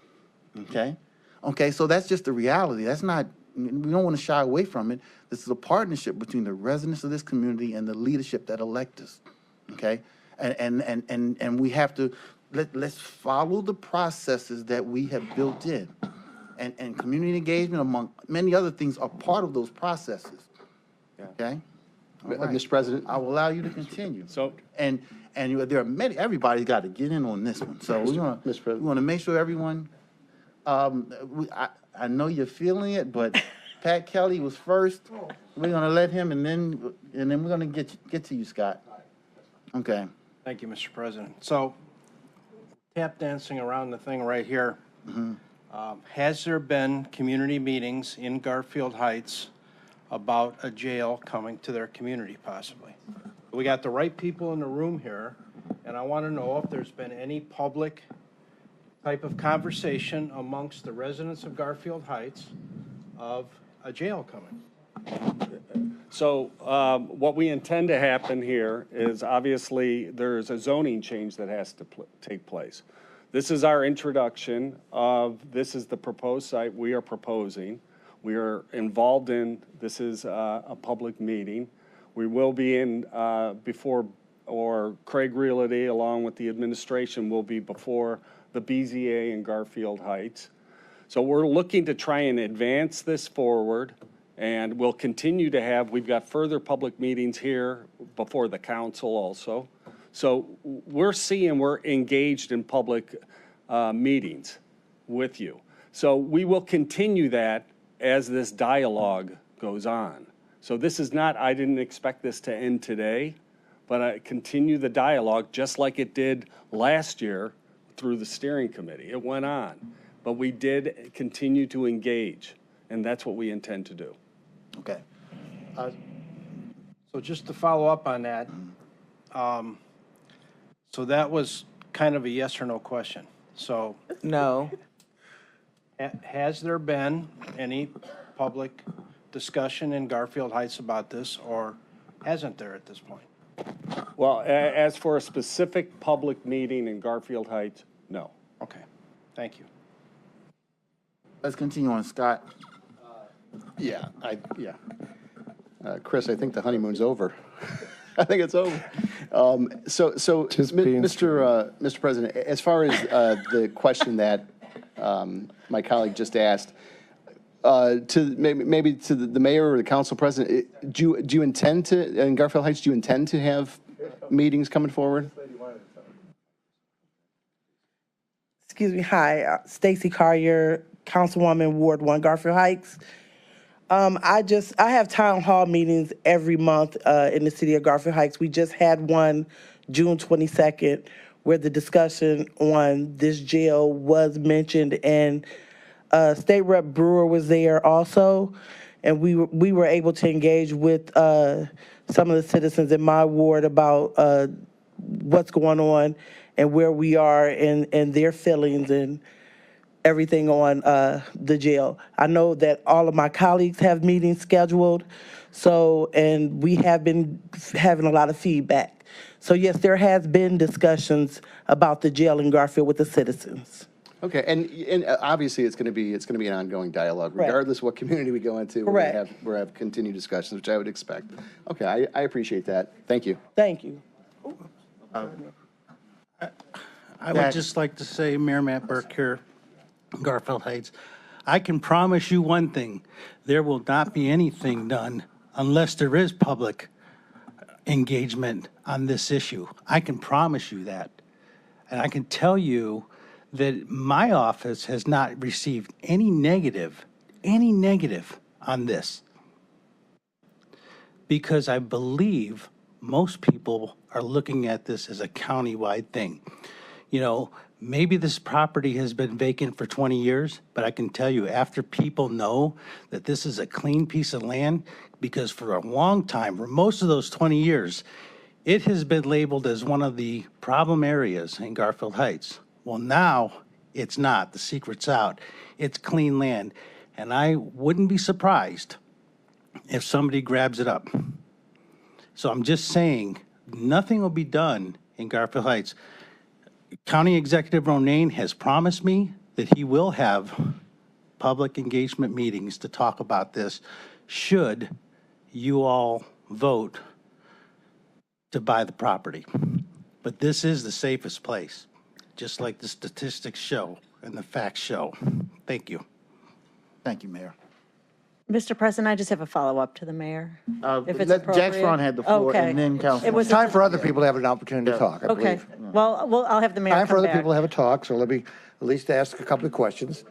okay? Okay, so that's just the reality. That's not, we don't want to shy away from it. This is a partnership between the residents of this community and the leadership that elect us, okay? And we have to, let's follow the processes that we have built in. And community engagement, among many other things, are part of those processes, okay? Right. Mr. President? I will allow you to continue. And there are many, everybody's got to get in on this one. So we want to make sure everyone, I know you're feeling it, but Pat Kelly was first. We're going to let him, and then we're going to get to you, Scott. Okay. Thank you, Mr. President. So tap dancing around the thing right here. Has there been community meetings in Garfield Heights about a jail coming to their community, possibly? We got the right people in the room here, and I want to know if there's been any public type of conversation amongst the residents of Garfield Heights of a jail coming. So what we intend to happen here is obviously there's a zoning change that has to take place. This is our introduction of, this is the proposed site we are proposing. We are involved in, this is a public meeting. We will be in Craig Realty, along with the administration, will be before the BZA in Garfield Heights. So we're looking to try and advance this forward, and we'll continue to have, we've got further public meetings here before the council also. So we're engaged in public meetings with you. So we will continue that as this dialogue goes on. So this is not, I didn't expect this to end today, but I continue the dialogue just like it did last year through the steering committee. It went on, but we did continue to engage, and that's what we intend to do. Okay. So just to follow up on that, so that was kind of a yes or no question. So No. has there been any public discussion in Garfield Heights about this, or hasn't there at this point? Well, as for a specific public meeting in Garfield Heights, no. Okay, thank you. Let's continue on, Scott. Yeah. Chris, I think the honeymoon's over. I think it's over. Mr. President, as far as the question that my colleague just asked, maybe to the mayor or the council president, do you intend to, in Garfield Heights, do you intend to have meetings coming forward? Excuse me. Hi, Stacy Collier, Councilwoman, Ward 1, Garfield Heights. I have town hall meetings every month in the city of Garfield Heights. We just had one June 22nd where the discussion on this jail was mentioned, and State Rep Brewer was there also, and we were able to engage with some of the citizens in my ward about what's going on and where we are and their feelings and everything on the jail. I know that all of my colleagues have meetings scheduled, and we have been having a lot of feedback. So yes, there has been discussions about the jail in Garfield with the citizens. Okay, and obviously it's going to be an ongoing dialogue, Correct. regardless of what community we go into. Correct. We're have continued discussions, which I would expect. Okay, I appreciate that. Thank you. Thank you. I would just like to say, Mayor Matt Burke here, Garfield Heights, I can promise you one thing: there will not be anything done unless there is public engagement on this issue. I can promise you that. And I can tell you that my office has not received any negative on this, because I believe most people are looking at this as a countywide thing. You know, maybe this property has been vacant for 20 years, but I can tell you, after people know that this is a clean piece of land, because for a long time, for most of those 20 years, it has been labeled as one of the problem areas in Garfield Heights. Well, now it's not. The secret's out. It's clean land. And I wouldn't be surprised if somebody grabs it up. So I'm just saying, nothing will be done in Garfield Heights. County Executive Ronayne has promised me that he will have public engagement meetings to talk about this should you all vote to buy the property. But this is the safest place, just like the statistics show and the facts show. Thank you. Thank you, Mayor. Mr. President, I just have a follow-up to the mayor, if it's Jack appropriate. Strawn had the floor, Okay. and then Councilman. It was Time for other people to have an opportunity to talk, I Okay, believe. well, I'll have the mayor Time for come other back. people to have a talk, so let me at least ask a couple of questions.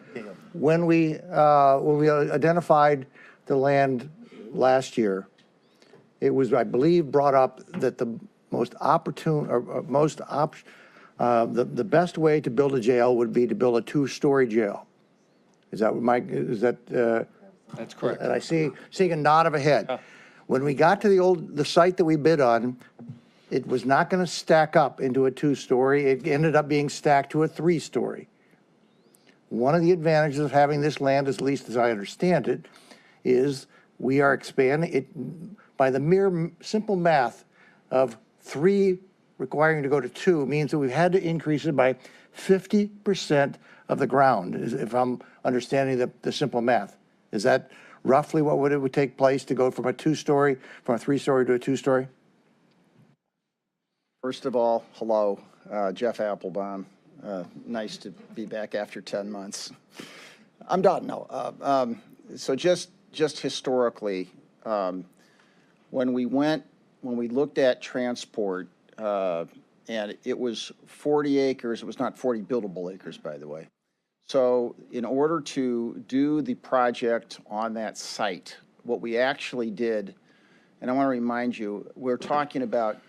When we identified the land last year, it was, I believe, brought up that the most opportune, or the best way to build a jail would be to build a two-story jail. Is that what Mike, That's correct. And I seeing a nod of a head. When we got to the site that we bid on, it was not going to stack up into a two-story. It ended up being stacked to a three-story. One of the advantages of having this land, at least as I understand it, is we are expanding it by the mere simple math of 3 requiring to go to 2 means that we've had to increase it by 50% of the ground, if I'm understanding the simple math. Is that roughly what would take place to go from a 3-story to a 2-story? First of all, hello, Jeff Applebaum. Nice to be back after 10 months. I'm done, no. So just historically, when we looked at transport, and it was 40 acres, it was not 40 buildable acres, by the way. So in order to do the project on that site, what we actually did, and I want to remind you, we're talking about,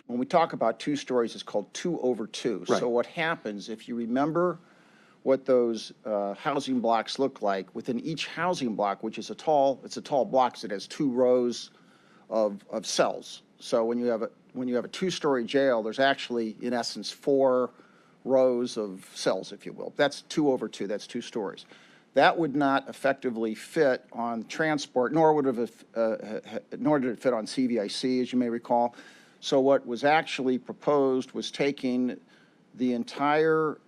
when we talk about 2 stories, it's called 2 over 2. Right. So what happens, if you remember what those housing blocks look like, within each housing block, which is it's a tall block, so it has 2 rows of cells. So when you have a 2-story jail, there's actually, in essence, 4 rows of cells, if you will. That's 2 over 2, that's 2 stories. That would not effectively fit on transport, nor did it fit on CVIC, as you may recall. So what was actually proposed was taking the entire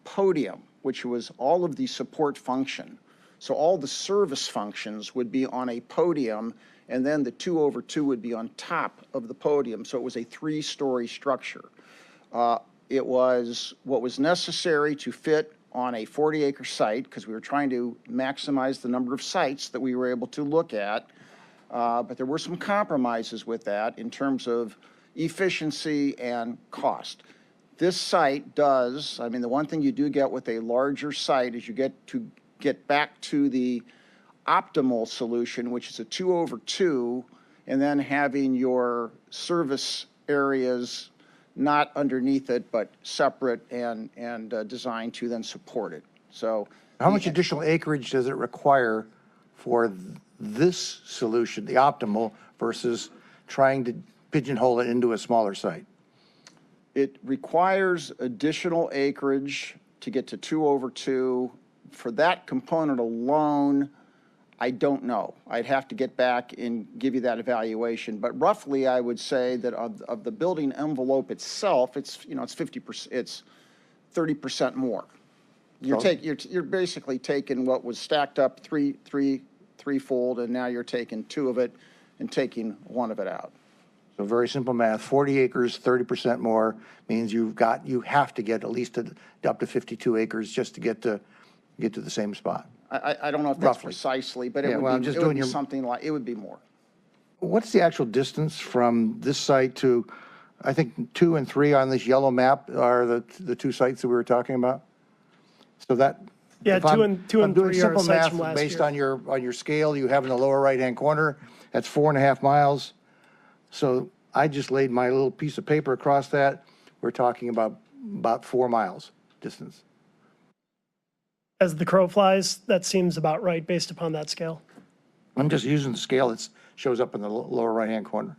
podium, which was all of the support function. So all the service functions would be on a podium, and then the 2 over 2 would be on top of the podium. So it was a 3-story structure. It was what was necessary to fit on a 40-acre site, because we were trying to maximize the number of sites that we were able to look at. But there were some compromises with that in terms of efficiency and cost. This site does, I mean, the one thing you do get with a larger site is you get back to the optimal solution, which is a 2 over 2, and then having your service areas not underneath it, but separate and designed to then support it. So how much additional acreage does it require for this solution, the optimal, versus trying to pigeonhole it into a smaller site? It requires additional acreage to get to 2 over 2. For that component alone, I don't know. I'd have to get back and give you that evaluation. But roughly, I would say that of the building envelope itself, it's 50%. It's 30% more. You're basically taking what was stacked up threefold, and now you're taking 2 of it and taking 1 of it out. So very simple math, 40 acres, 30% more means you have to get at least up to 52 acres just to get to the same spot. I don't know if that's precisely, but it would be something like, it would be more. What's the actual distance from this site to, I think 2 and 3 on this yellow map are the 2 sites that we were talking about? So that, yeah, 2 and 3 are simple sites math from last based year. on your scale you have in the lower right-hand corner, that's 4.5 miles. So I just laid my little piece of paper across that. We're talking about 4 miles distance. As the crow flies, that seems about right based upon that scale. I'm just using the scale that shows up in the lower right-hand corner.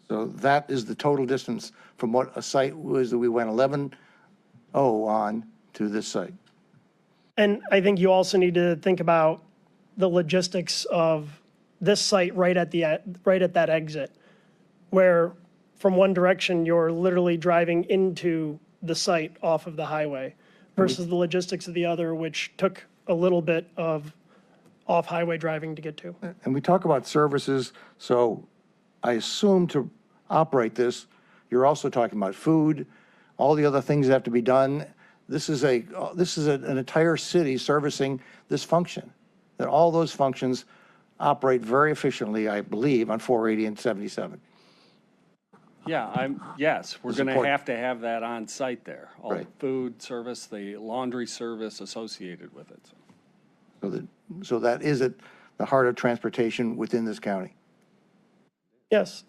So that is the total distance from what a site was that we went 11-0 on to this site. And I think you also need to think about the logistics of this site right at that exit, where from one direction you're literally driving into the site off of the highway versus the logistics of the other, which took a little bit of off-highway driving to get to. And we talk about services, so I assume to operate this, you're also talking about food, all the other things that have to be done. This is an entire city servicing this function, that all those functions operate very efficiently, I believe, on 480 and 77. Yeah, yes, we're going to have that on site there. All the food service, the laundry service associated with it. So that is at the heart of transportation within this county. Yes,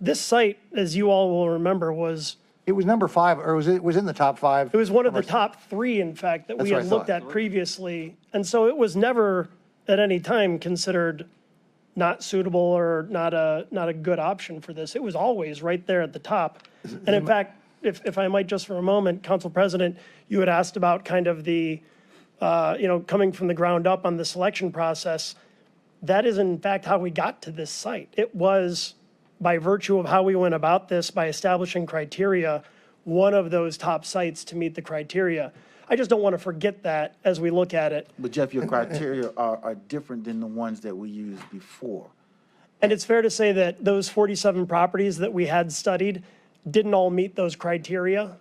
this site, as you all will remember, it was number 5, or it was in the top 5. It was one of the top 3, in fact, that we had looked at previously, and so it was never at any time considered not suitable or not a good option for this. It was always right there at the top. And in fact, if I might just for a moment, Council President, you had asked about kind of the, coming from the ground up on the selection process. That is in fact how we got to this site. It was by virtue of how we went about this, by establishing criteria, one of those top sites to meet the criteria. I just don't want to forget that as we look at it. But Jeff, your criteria are different than the ones that we used before. And it's fair to say that those 47 properties that we had studied didn't all meet those criteria.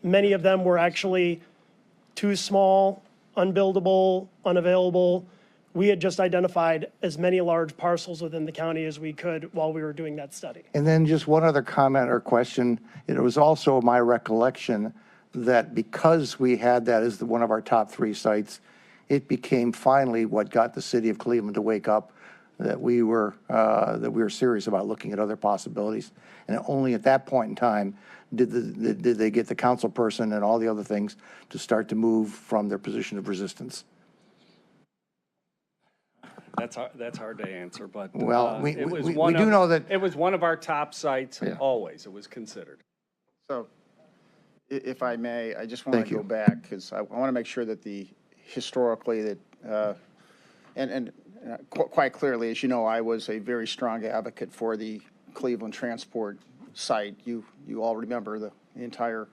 Many of them were actually too small, unbuildable, unavailable. We had just identified as many large parcels within the county as we could while we were doing that study. And then just one other comment or question. It was also my recollection that because we had that as one of our top 3 sites, it became finally what got the city of Cleveland to wake up that we were serious about looking at other possibilities. And only at that point in time did they get the council person and all the other things to start to move from their position of resistance. That's hard to answer, but Well, we do know that it was one of our top sites. Yeah. Always, it was considered. So, if I may, I just want to go back because I want to make sure that historically that, quite clearly, as you know, I was a very strong advocate for the Cleveland transport site. You all remember the entire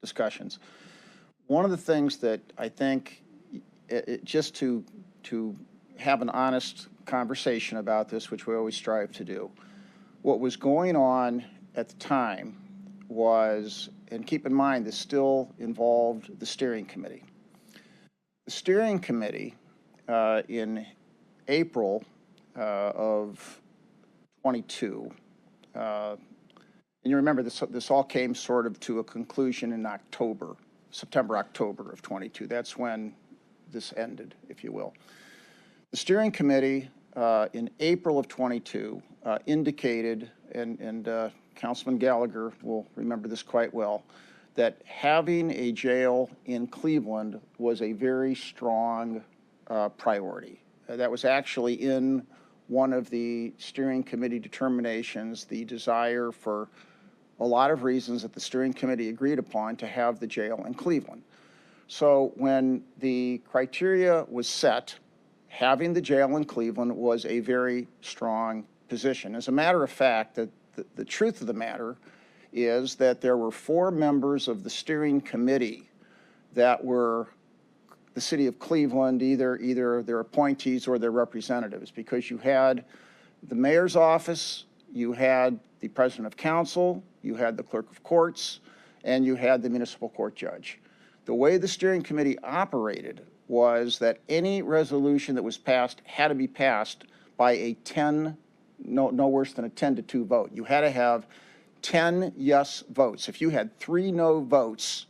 discussions. One of the things that I think, just to have an honest conversation about this, which we always strive to do, what was going on at the time was, and keep in mind, this still involved the steering committee. The steering committee in April of 22, and you remember this all came sort of to a conclusion in September, October of 22. That's when this ended, if you will. The steering committee in April of 22 indicated, and Councilman Gallagher will remember this quite well, that having a jail in Cleveland was a very strong priority. That was actually in one of the steering committee determinations, the desire for a lot of reasons that the steering committee agreed upon to have the jail in Cleveland. So when the criteria was set, having the jail in Cleveland was a very strong position. As a matter of fact, the truth of the matter is that there were 4 members of the steering committee that were the city of Cleveland, either their appointees or their representatives, because you had the mayor's office, you had the president of council, you had the clerk of courts, and you had the municipal court judge. The way the steering committee operated was that any resolution that was passed had to be passed by a no worse than a 10-2 vote. You had to have 10 yes votes. If you had 3 no votes,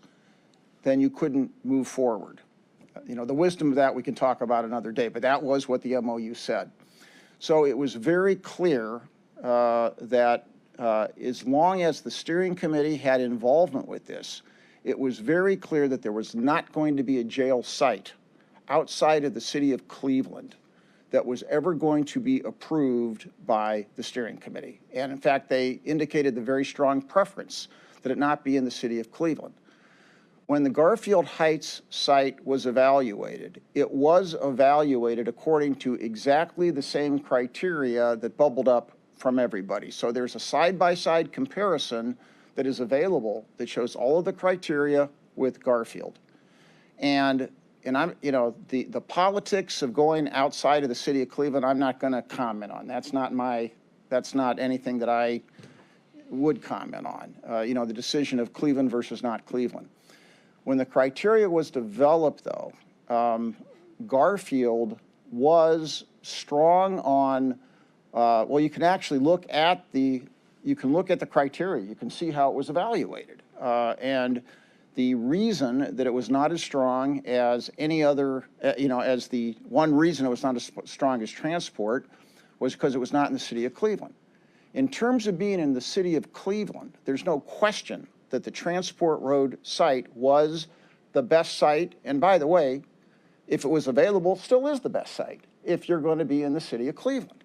then you couldn't move forward. You know, the wisdom of that we can talk about another day, but that was what the MOU said. So it was very clear that as long as the steering committee had involvement with this, it was very clear that there was not going to be a jail site outside of the city of Cleveland that was ever going to be approved by the steering committee. And in fact, they indicated the very strong preference that it not be in the city of Cleveland. When the Garfield Heights site was evaluated, it was evaluated according to exactly the same criteria that bubbled up from everybody. So there's a side-by-side comparison that is available that shows all of the criteria with Garfield. And I'm, you know, the politics of going outside of the city of Cleveland, I'm not going to comment on. That's not anything that I would comment on. You know, the decision of Cleveland versus not Cleveland. When the criteria was developed, though, Garfield was strong on. Well, you can actually look at the criteria. You can see how it was evaluated, and the reason that it was not as strong as any other, as the one reason it was not as strong as transport was because it was not in the city of Cleveland. In terms of being in the city of Cleveland, there's no question that the Transport Road site was the best site, and by the way, if it was available, still is the best site if you're going to be in the city of Cleveland.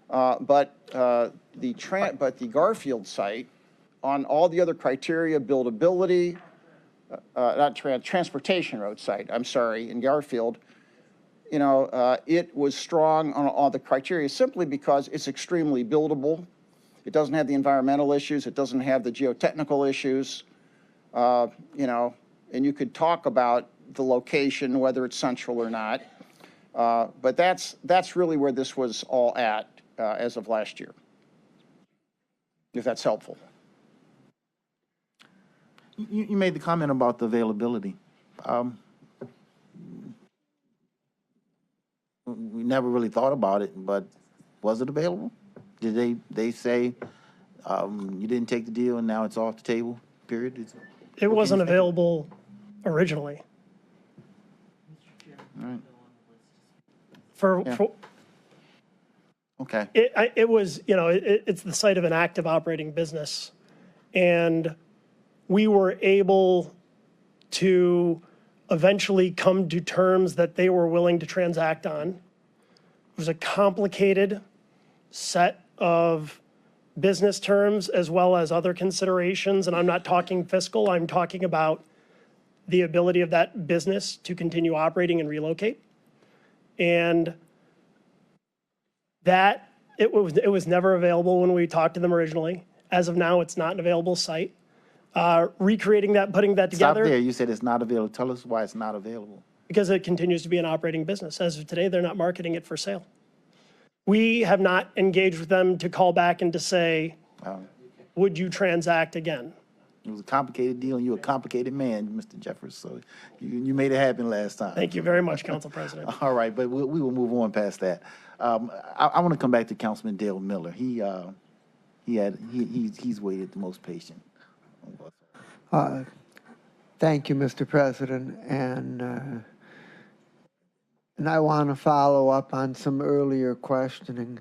But the Garfield site, on all the other criteria, buildability, transportation road site, I'm sorry, in Garfield, it was strong on all the criteria simply because it's extremely buildable. It doesn't have the environmental issues. It doesn't have the geotechnical issues. you know, and you could talk about the location, whether it's central or not. But that's really where this was all at as of last year, if that's helpful. You made the comment about the availability. We never really thought about it, but was it available? Did they say you didn't take the deal and now it's off the table, period? It wasn't available originally. All right. For Okay. it was, you know, it's the site of an active operating business. And we were able to eventually come to terms that they were willing to transact on. It was a complicated set of business terms as well as other considerations. And I'm not talking fiscal, I'm talking about the ability of that business to continue operating and relocate. And that, it was never available when we talked to them originally. As of now, it's not an available site. Recreating that, putting that together. Stop there. You said it's not available. Tell us why it's not available. Because it continues to be an operating business. As of today, they're not marketing it for sale. We have not engaged with them to call back and to say, would you transact again? It was a complicated deal, and you're a complicated man, Mr. Jeffers, so you made it happen last time. Thank you very much, Council President. All right, but we will move on past that. I want to come back to Councilman Dale Miller. He's waited the most patient. Thank you, Mr. President, and I want to follow up on some earlier questioning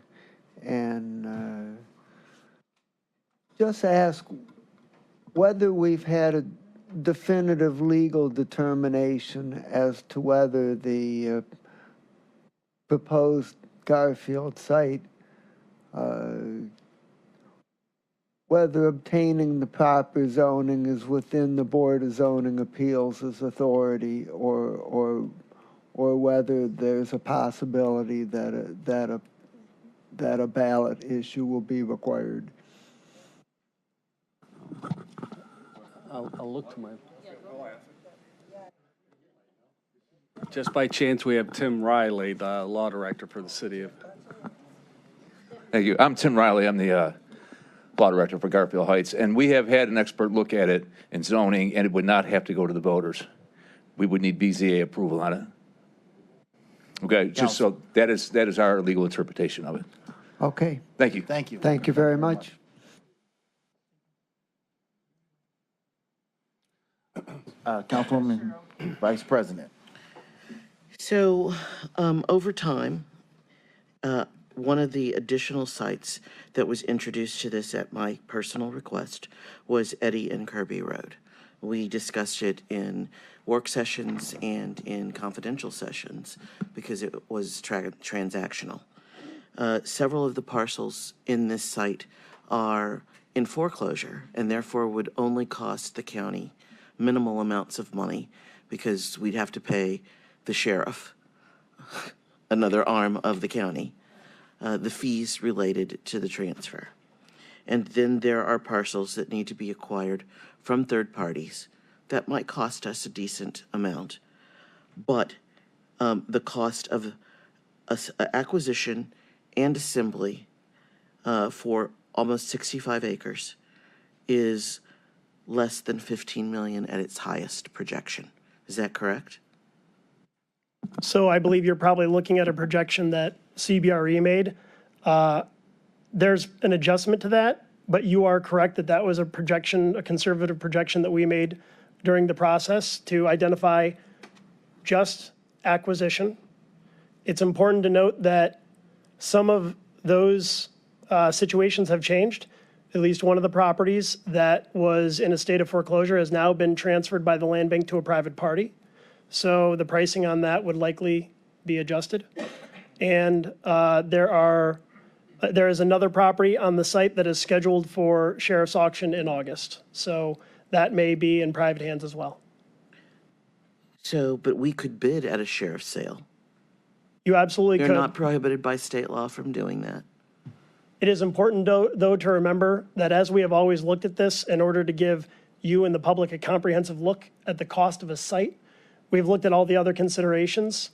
and just ask whether we've had a definitive legal determination as to whether the proposed Garfield site, whether obtaining the proper zoning is within the Board of Zoning Appeals' authority, or whether there's a possibility that a ballot issue will be required. I'll look to my. Just by chance, we have Tim Riley, the law director for the city of. Thank you. I'm Tim Riley. I'm the law director for Garfield Heights, and we have had an expert look at it in zoning, and it would not have to go to the voters. We would need BZA approval on it. Okay, just so that is our legal interpretation of it. Okay. Thank you. Thank you. Thank you very much. Councilwoman Vice President. So over time, one of the additional sites that was introduced to this at my personal request was Eddy and Kirby Road. We discussed it in work sessions and in confidential sessions because it was transactional. Several of the parcels in this site are in foreclosure and therefore would only cost the county minimal amounts of money because we'd have to pay the sheriff, another arm of the county, the fees related to the transfer. And then there are parcels that need to be acquired from third parties that might cost us a decent amount, but the cost of acquisition and assembly for almost 65 acres is less than 15 million at its highest projection. Is that correct? So I believe you're probably looking at a projection that CBRE made. There's an adjustment to that, but you are correct that that was a projection, a conservative projection that we made during the process to identify just acquisition. It's important to note that some of those situations have changed. At least one of the properties that was in a state of foreclosure has now been transferred by the land bank to a private party. So the pricing on that would likely be adjusted. And there is another property on the site that is scheduled for sheriff's auction in August. So that may be in private hands as well. So, but we could bid at a sheriff's sale. You absolutely could. You're not prohibited by state law from doing that. It is important, though, to remember that as we have always looked at this, in order to give you and the public a comprehensive look at the cost of a site. We've looked at all the other considerations.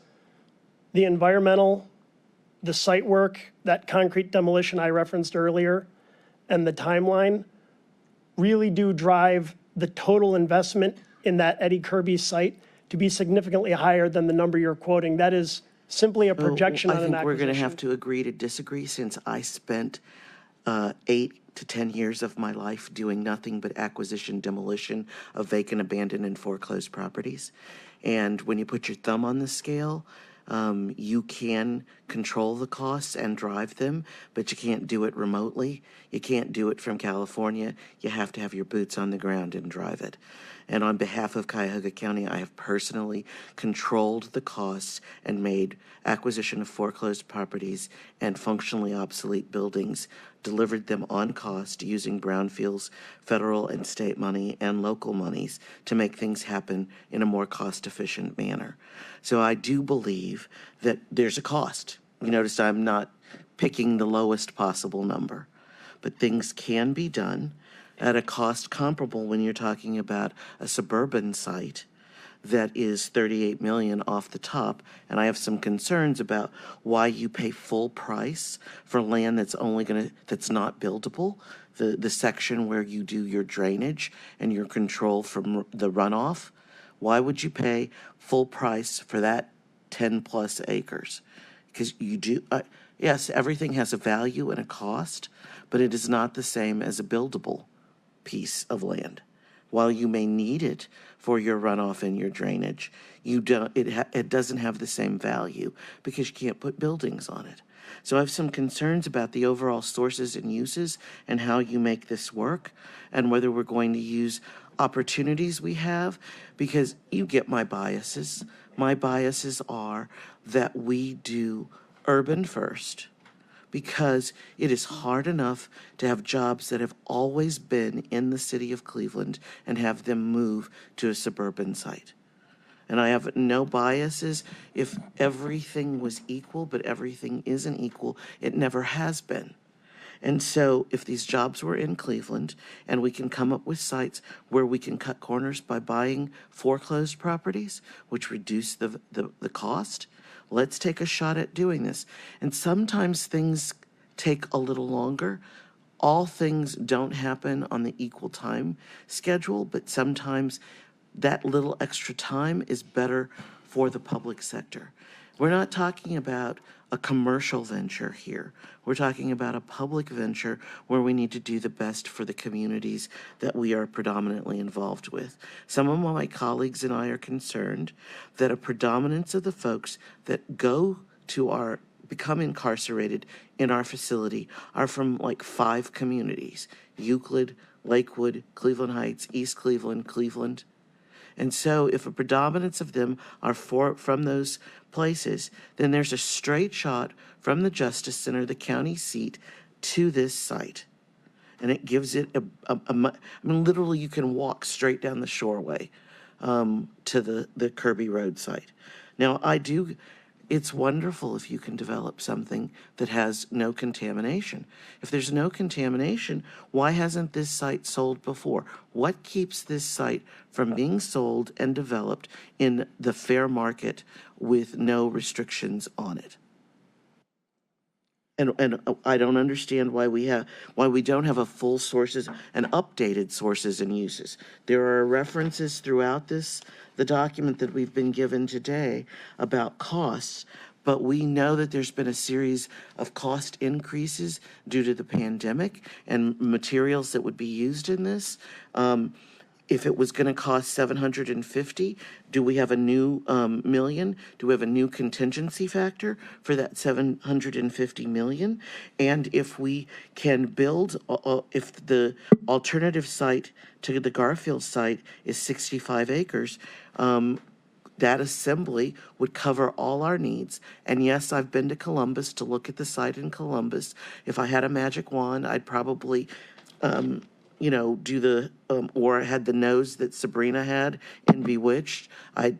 The environmental, the site work, that concrete demolition I referenced earlier, and the timeline really do drive the total investment in that Eddie Kirby site to be significantly higher than the number you're quoting. That is simply a projection on an I think we're going to acquisition. have to agree to disagree, since I spent 8 to 10 years of my life doing nothing but acquisition, demolition of vacant, abandoned, and foreclosed properties. And when you put your thumb on the scale, you can control the costs and drive them, but you can't do it remotely. You can't do it from California. You have to have your boots on the ground and drive it. And on behalf of Cuyahoga County, I have personally controlled the costs and made acquisition of foreclosed properties and functionally obsolete buildings, delivered them on cost using brownfields, federal and state money, and local monies to make things happen in a more cost-efficient manner. So I do believe that there's a cost. You notice I'm not picking the lowest possible number, but things can be done at a cost comparable when you're talking about a suburban site that is $38 million off the top. And I have some concerns about why you pay full price for land that's that's not buildable. The section where you do your drainage and your control from the runoff, why would you pay full price for that 10 plus acres? Because you do, yes, everything has a value and a cost, but it is not the same as a buildable piece of land. While you may need it for your runoff and your drainage, it doesn't have the same value because you can't put buildings on it. So I have some concerns about the overall sources and uses and how you make this work, and whether we're going to use opportunities we have, because you get my biases. My biases are that we do urban first, because it is hard enough to have jobs that have always been in the city of Cleveland and have them move to a suburban site. And I have no biases. If everything was equal, but everything isn't equal, it never has been. And so if these jobs were in Cleveland and we can come up with sites where we can cut corners by buying foreclosed properties, which reduce the cost, let's take a shot at doing this. And sometimes things take a little longer. All things don't happen on the equal time schedule, but sometimes that little extra time is better for the public sector. We're not talking about a commercial venture here. We're talking about a public venture where we need to do the best for the communities that we are predominantly involved with. Some of my colleagues and I are concerned that a predominance of the folks that become incarcerated in our facility are from like 5 communities: Euclid, Lakewood, Cleveland Heights, East Cleveland, Cleveland. And so if a predominance of them are from those places, then there's a straight shot from the Justice Center, the county seat, to this site. And it gives it literally you can walk straight down the shoreway to the Kirby Road site. Now, it's wonderful if you can develop something that has no contamination. If there's no contamination, why hasn't this site sold before? What keeps this site from being sold and developed in the fair market with no restrictions on it? And I don't understand why we don't have a full sources and updated sources and uses. There are references throughout the document that we've been given today about costs, but we know that there's been a series of cost increases due to the pandemic and materials that would be used in this. If it was going to cost 750, do we have a new million? Do we have a new contingency factor for that 750 million? And if we can build, if the alternative site to the Garfield site is 65 acres, that assembly would cover all our needs. And yes, I've been to Columbus to look at the site in Columbus. If I had a magic wand, I'd probably do or had the nose that Sabrina had in Bewitched, I'd,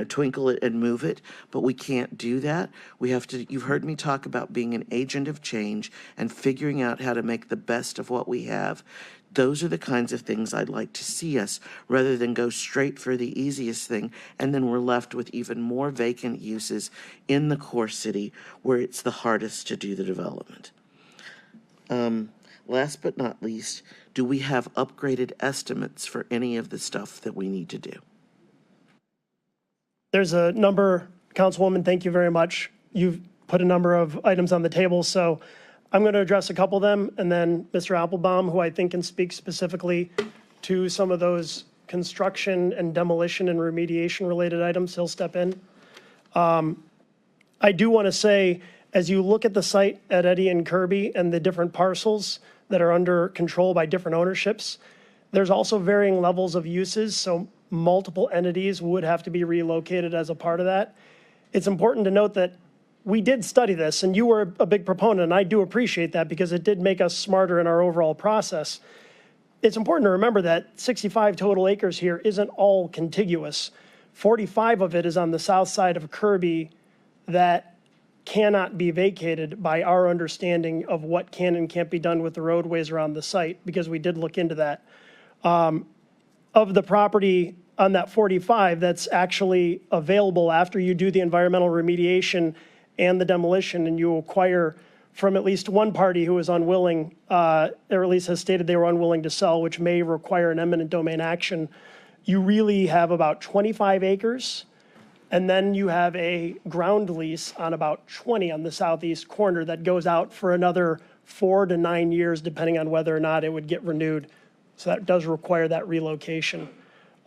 twinkle it and move it, but we can't do that. You've heard me talk about being an agent of change and figuring out how to make the best of what we have. Those are the kinds of things I'd like to see us, rather than go straight for the easiest thing, and then we're left with even more vacant uses in the core city where it's the hardest to do the development. Last but not least, do we have upgraded estimates for any of the stuff that we need to do? There's a number, Councilwoman, thank you very much. You've put a number of items on the table, so I'm going to address a couple of them, and then Mr. Applebaum, who I think can speak specifically to some of those construction and demolition and remediation related items, he'll step in. I do want to say, as you look at the site at Eddy and Kirby and the different parcels that are under control by different ownerships, there's also varying levels of uses, so multiple entities would have to be relocated as a part of that. It's important to note that we did study this, and you were a big proponent, and I do appreciate that because it did make us smarter in our overall process. It's important to remember that 65 total acres here isn't all contiguous. 45 of it is on the south side of Kirby that cannot be vacated by our understanding of what can and can't be done with the roadways around the site, because we did look into that. Of the property on that 45 that's actually available after you do the environmental remediation and the demolition, and you acquire from at least one party who is unwilling, or at least has stated they were unwilling to sell, which may require an eminent domain action, you really have about 25 acres. And then you have a ground lease on about 20 on the southeast corner that goes out for another 4 to 9 years, depending on whether or not it would get renewed. So that does require that relocation.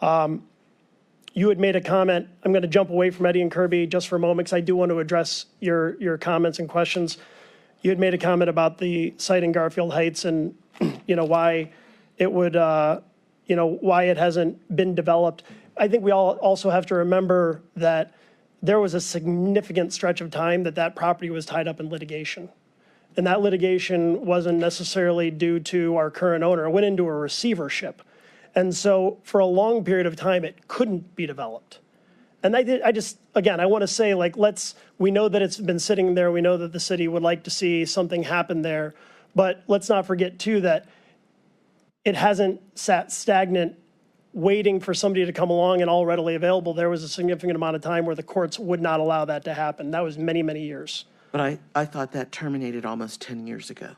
You had made a comment. I'm going to jump away from Eddy and Kirby just for a moment, because I do want to address your comments and questions. You had made a comment about the site in Garfield Heights and, why it would, why it hasn't been developed. I think we all also have to remember that there was a significant stretch of time that property was tied up in litigation. And that litigation wasn't necessarily due to our current owner. It went into a receivership. And so for a long period of time, it couldn't be developed. And I just, again, I want to say, we know that it's been sitting there. We know that the city would like to see something happen there. But let's not forget, too, that it hasn't sat stagnant waiting for somebody to come along and all readily available. There was a significant amount of time where the courts would not allow that to happen. That was many, many years. But I thought that terminated almost 10 years ago.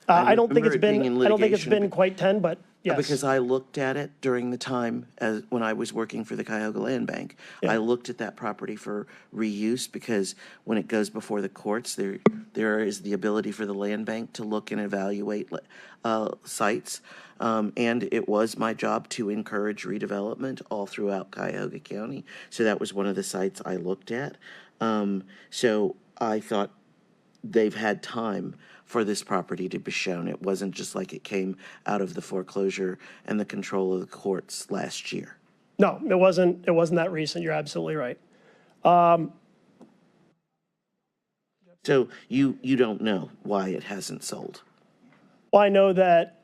I don't think it's been quite 10, but yes. Because I looked at it during the time when I was working for the Cuyahoga Land Bank. Yeah. I looked at that property for reuse, because when it goes before the courts, there is the ability for the land bank to look and evaluate sites. And it was my job to encourage redevelopment all throughout Cuyahoga County. So that was one of the sites I looked at. So I thought they've had time for this property to be shown. It wasn't just like it came out of the foreclosure and the control of the courts last year. No, it wasn't that recent. You're absolutely right. So you don't know why it hasn't sold? Well, I know that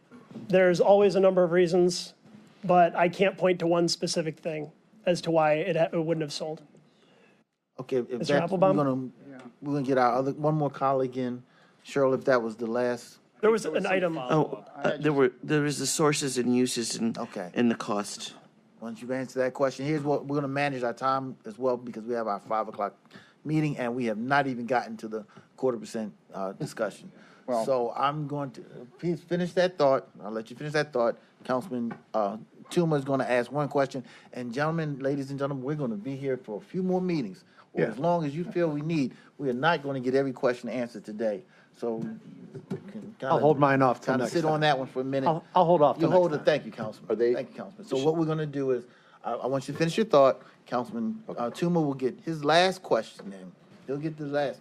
there's always a number of reasons, but I can't point to one specific thing as to why it wouldn't have sold. Okay, if Mr. Applebaum? We're gonna get our one more colleague in. Cheryl, if that was the last. There was an item. There was the sources and uses and the cost. Once you've answered that question, here's what we're gonna manage our time as well, because we have our 5 o'clock meeting and we have not even gotten to the 0.25% discussion. Well, so I'm going to please finish that thought. I'll let you finish that thought. Councilman Tuma is going to ask one question, and gentlemen, ladies and gentlemen, we're going to be here for a few more meetings, or as long as you feel we need. We are not going to get every question answered today. So I'll hold mine off till next sit time. On that one for a minute. I'll hold off till next time. Thank you, Councilman. Thank you, Councilman. So what we're going to do is, I want you to finish your thought. Councilman Tuma will get his last question, and he'll get the last.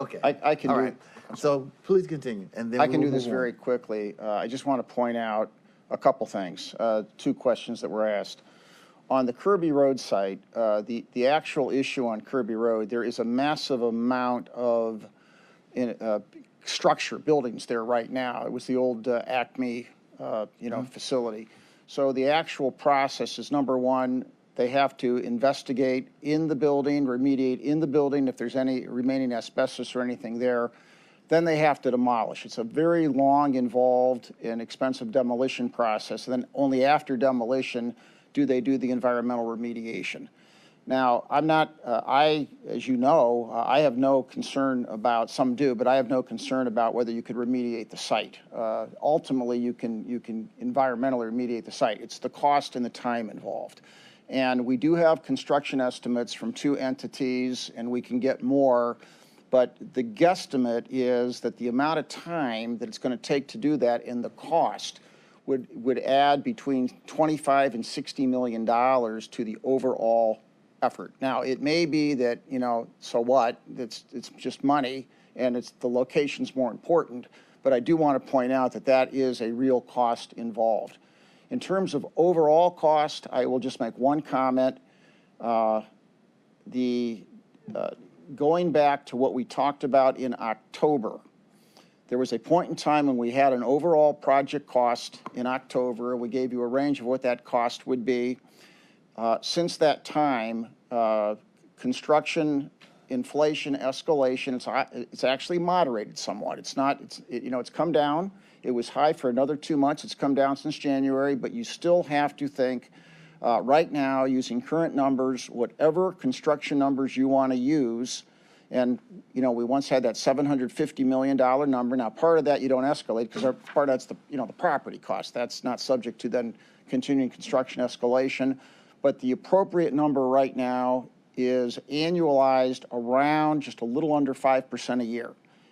Okay. I can All do right. So please continue, and then I can do this move on. very quickly. I just want to point out a couple things, 2 questions that were asked. On the Kirby Road site, the actual issue on Kirby Road, there is a massive amount of structure, buildings there right now. It was the old Acme, facility. So the actual process is, number one, They have to investigate in the building, remediate in the building if there's any remaining asbestos or anything there. Then they have to demolish. It's a very long, involved, and expensive demolition process. And then only after demolition do they do the environmental remediation. Now, I'm not, as you know, I have no concern about, some do, but I have no concern about whether you could remediate the site. Ultimately, you can environmentally remediate the site. It's the cost and the time involved. And we do have construction estimates from 2 entities, and we can get more, but the guesstimate is that the amount of time that it's going to take to do that and the cost would add between $25 and $60 million to the overall effort. Now, it may be that, you know, so what? It's just money, and the location's more important, but I do want to point out that that is a real cost involved. In terms of overall cost, I will just make one comment. Going back to what we talked about in October, there was a point in time when we had an overall project cost in October. We gave you a range of what that cost would be. Since that time, construction, inflation, escalation, it's actually moderated somewhat. It's come down. It was high for another 2 months. It's come down since January, but you still have to think right now, using current numbers, whatever construction numbers you want to use. And, you know, we once had that $750 million number. Now, part of that you don't escalate because part of that's the property cost. That's not subject to then continuing construction escalation. But the appropriate number right now is annualized around just a little under 5% a year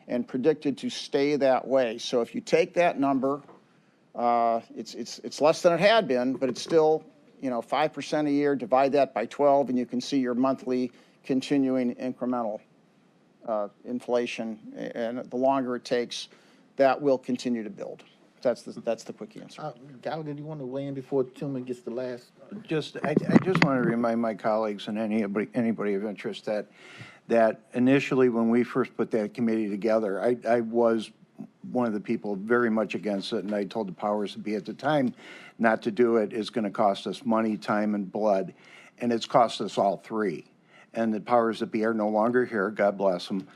and predicted to stay that way. So if you take that number, it's less than it had been, but it's still, 5% a year, divide that by 12, and you can see your monthly continuing incremental inflation. And the longer it takes, that will continue to build. That's the quick answer. Gallagher, do you want to weigh in before Tillman gets the last? I just want to remind my colleagues and anybody of interest that initially when we first put that committee together, I was one of the people very much against it, and I told the powers that be at the time not to do it. It's going to cost us money, time, and blood, and it's cost us all three. And the powers that be are no longer here, God bless them.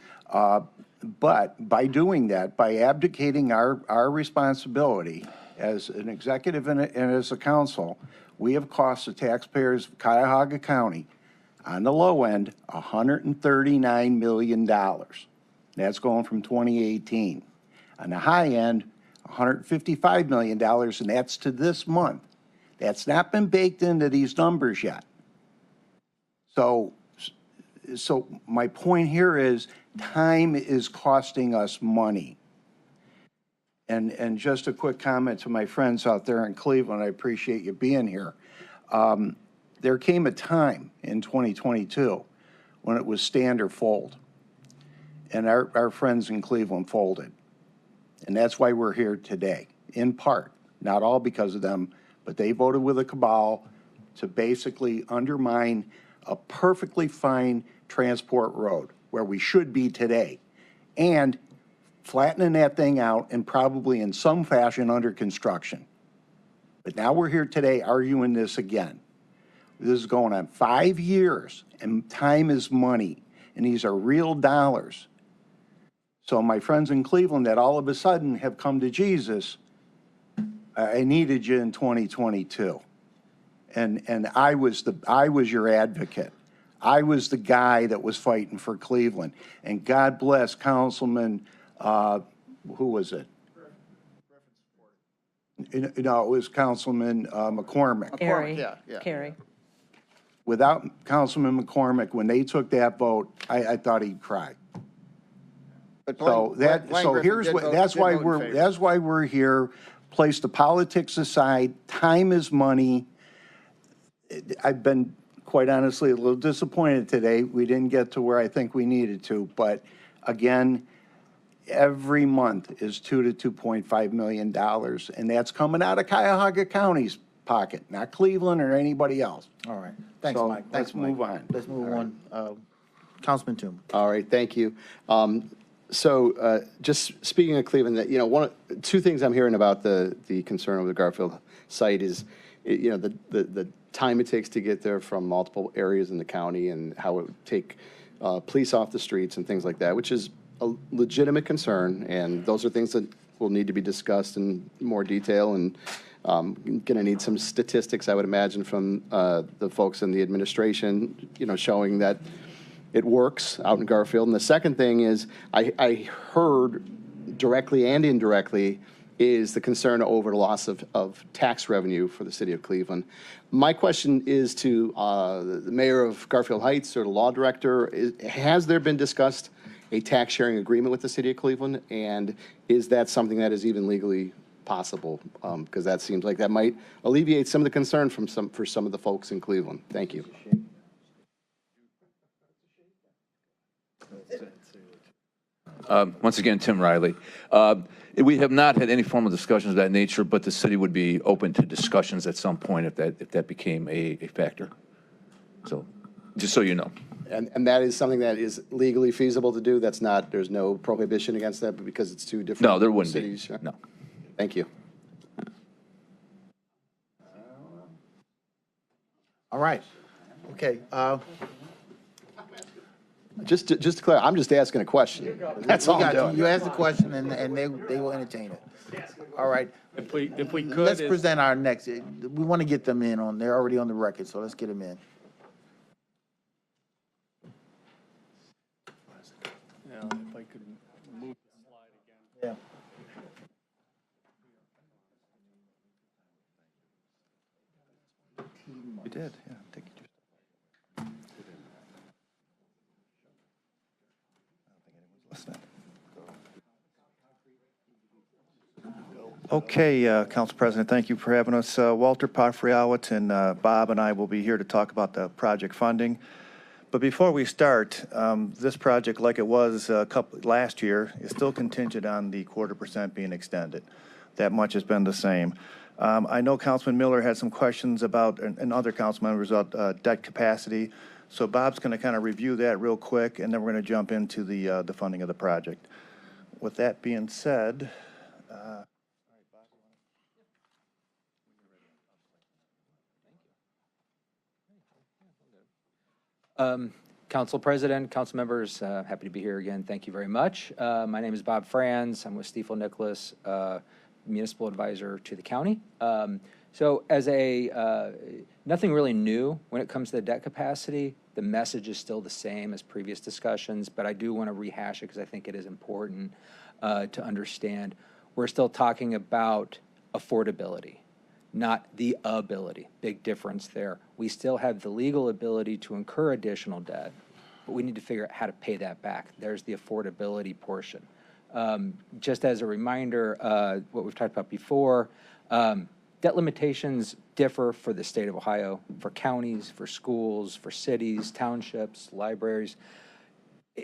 But by doing that, by abdicating our responsibility as an executive and as a council, we have cost the taxpayers of Cuyahoga County, on the low end, $139 million. That's going from 2018. On the high end, $155 million, and that's to this month. That's not been baked into these numbers yet. So my point here is time is costing us money. And just a quick comment to my friends out there in Cleveland, I appreciate you being here. There came a time in 2022 when it was stand or fold. And our friends in Cleveland folded. And that's why we're here today, in part. Not all because of them, but they voted with a cabal to basically undermine a perfectly fine transport road where we should be today, and flattening that thing out and probably in some fashion under construction. But now we're here today arguing this again. This is going on 5 years, and time is money, and these are real dollars. So my friends in Cleveland that all of a sudden have come to Jesus, I needed you in 2022. And I was your advocate. I was the guy that was fighting for Cleveland. And God bless Councilman, who was it? No, it was Councilman McCormick. Carey. Without Councilman McCormick, when they took that vote, I thought he'd cry. That's why we're here. Place the politics aside. Time is money. I've been, quite honestly, a little disappointed today. We didn't get to where I think we needed to. But again, every month is $2 to $2.5 million, and that's coming out of Cuyahoga County's pocket, not Cleveland or anybody else. All right. Thanks, Mike. Let's move on. Let's move on. Councilman Toomey. All right, thank you. Just speaking of Cleveland, that, two things I'm hearing about the concern over the Garfield site is, the time it takes to get there from multiple areas in the county and how it would take police off the streets and things like that, which is a legitimate concern. And those are things that will need to be discussed in more detail. And going to need some statistics, I would imagine, from the folks in the administration, showing that it works out in Garfield. And the second thing is, I heard directly and indirectly is the concern over the loss of tax revenue for the city of Cleveland. My question is to the mayor of Garfield Heights or the law director, has there been discussed a tax sharing agreement with the city of Cleveland? And is that something that is even legally possible? Because that seems like that might alleviate some of the concern for some of the folks in Cleveland. Thank you. Once again, Tim Riley. We have not had any formal discussions of that nature, but the city would be open to discussions at some point if that became a factor. So, just so you know. And that is something that is legally feasible to do? That's not, there's no prohibition against that because it's two different No, there wouldn't cities? be. No. Thank you. All right. Okay. Just to clarify, I'm just asking a question. That's all I'm doing. You ask the question, and they will entertain it. All right. If we could. Let's present our next. We want to get them in on. They're already on the record, so let's get them in. Yeah, if I could move the slide again. Yeah. You did, yeah. Take it. Okay, Council President, thank you for having us. Walter Pofriawicz and Bob and I will be here to talk about the project funding. But before we start, this project, like it was last year, is still contingent on the 0.25% being extended. That much has been the same. I know Councilman Miller had some questions about, and other council members, about debt capacity. So Bob's going to kind of review that real quick, and then we're going to jump into the funding of the project. With that being said, Council President, council members, happy to be here again. Thank you very much. My name is Bob Franz. I'm with Stiefel Nicholas, municipal advisor to the county. So as nothing really new when it comes to the debt capacity. The message is still the same as previous discussions, but I do want to rehash it because I think it is important to understand. We're still talking about affordability, not the ability. Big difference there. We still have the legal ability to incur additional debt, but we need to figure out how to pay that back. There's the affordability portion. Just as a reminder, what we've talked about before, debt limitations differ for the state of Ohio, for counties, for schools, for cities, townships, libraries.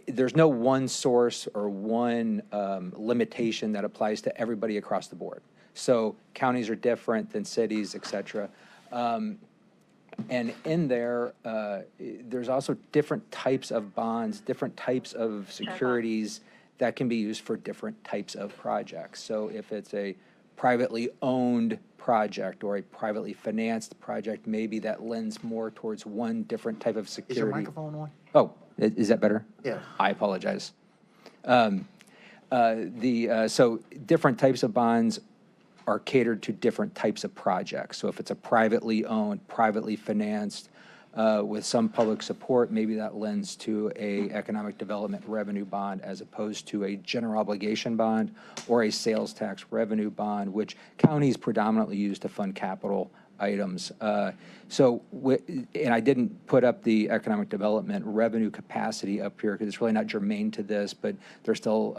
There's no one source or one limitation that applies to everybody across the board. So counties are different than cities, et cetera. And in there, there's also different types of bonds, different types of securities that can be used for different types of projects. So if it's a privately owned project or a privately financed project, maybe that lends more towards one different type of security. Is your microphone on? Oh, is that better? Yeah. I apologize. So different types of bonds are catered to different types of projects. So if it's a privately owned, privately financed, with some public support, maybe that lends to a economic development revenue bond as opposed to a general obligation bond or a sales tax revenue bond, which counties predominantly use to fund capital items. And I didn't put up the economic development revenue capacity up here because it's really not germane to this, but there's still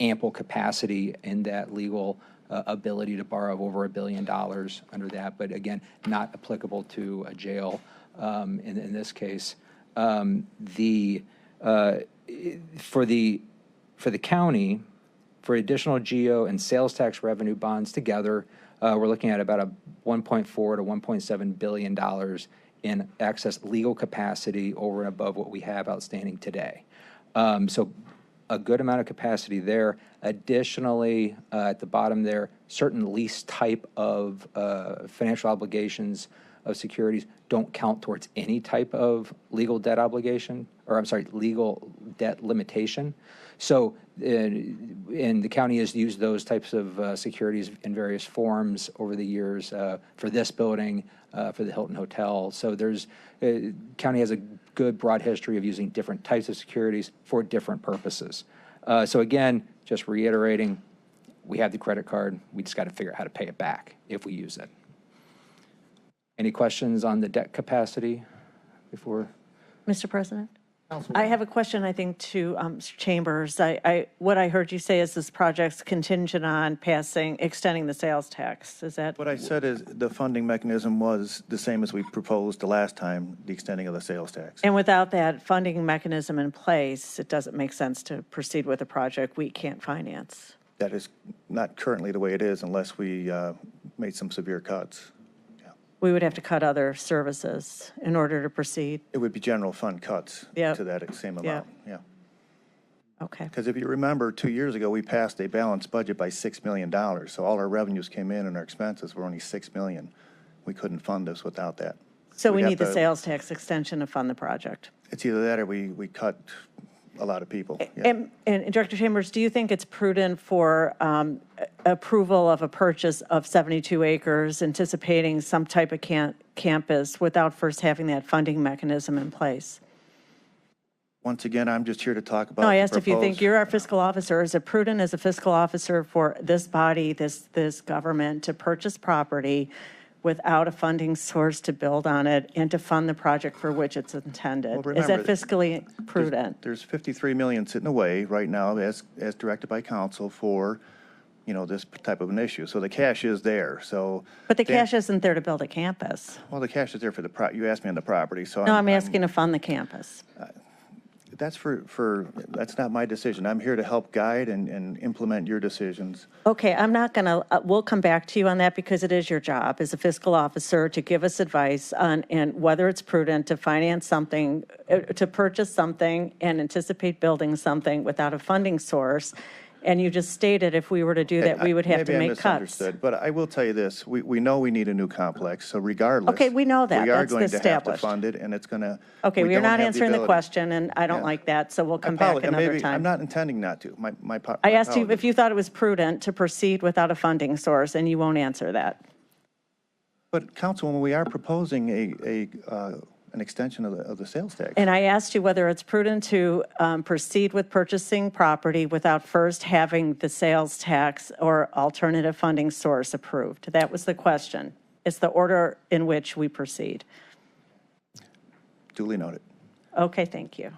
ample capacity in that legal ability to borrow of over $1 billion under that, but again, not applicable to a jail in this case. For the county, for additional geo and sales tax revenue bonds together, we're looking at about a $1.4 to $1.7 billion in excess legal capacity over and above what we have outstanding today. So a good amount of capacity there. Additionally, at the bottom there, certain lease type of financial obligations of securities don't count towards any type of legal debt obligation, or I'm sorry, legal debt limitation. So, and the county has used those types of securities in various forms over the years for this building, for the Hilton Hotel. So there's, county has a good broad history of using different types of securities for different purposes. So again, just reiterating, we have the credit card. We just got to figure out how to pay it back if we use it. Any questions on the debt capacity before? Mr. President? I have a question, I think, to Mr. Chambers. What I heard you say is this project's contingent on extending the sales tax. Is that? What I said is the funding mechanism was the same as we proposed the last time, the extending of the sales tax. And without that funding mechanism in place, it doesn't make sense to proceed with a project we can't finance. That is not currently the way it is unless we made some severe cuts. We would have to cut other services in order to proceed. It would be general fund cuts to that same amount, yeah. Okay. Because if you remember, 2 years ago, we passed a balanced budget by $6 million. So all our revenues came in and our expenses were only $6 million. We couldn't fund this without that. So we need the sales tax extension to fund the project. It's either that or we cut a lot of people. Yeah. And Director Chambers, do you think it's prudent for approval of a purchase of 72 acres, anticipating some type of campus without first having that funding mechanism in place? Once again, I'm just here to talk about. No, I asked if you think you're our fiscal officer. Is it prudent as a fiscal officer for this body, this government, to purchase property without a funding source to build on it and to fund the project for which it's intended? Well, remember, is that fiscally prudent? There's $53 million sitting away right now as directed by council for, this type of an issue. So the cash is there. So. But the cash isn't there to build a campus. Well, the cash is there for you asked me on the property, so. No, I'm asking to fund the campus. That's that's not my decision. I'm here to help guide and implement your decisions. Okay, I'm not going to, we'll come back to you on that because it is your job as a fiscal officer to give us advice on and whether it's prudent to finance something, to purchase something and anticipate building something without a funding source. And you just stated if we were to do that, we would have to make cuts. But I will tell you this, we know we need a new complex, so regardless. Okay, we know that. We are That's going to have to established. fund it, and it's going to. Okay, we are not answering the question, and I don't like that, so we'll come back another time. I'm not intending not to. I asked you if you thought it was prudent to proceed without a funding source, and you won't answer that. But Councilwoman, we are proposing an extension of the sales tax. And I asked you whether it's prudent to proceed with purchasing property without first having the sales tax or alternative funding source approved. That was the question. It's the order in which we proceed. Duly noted. Okay, thank you.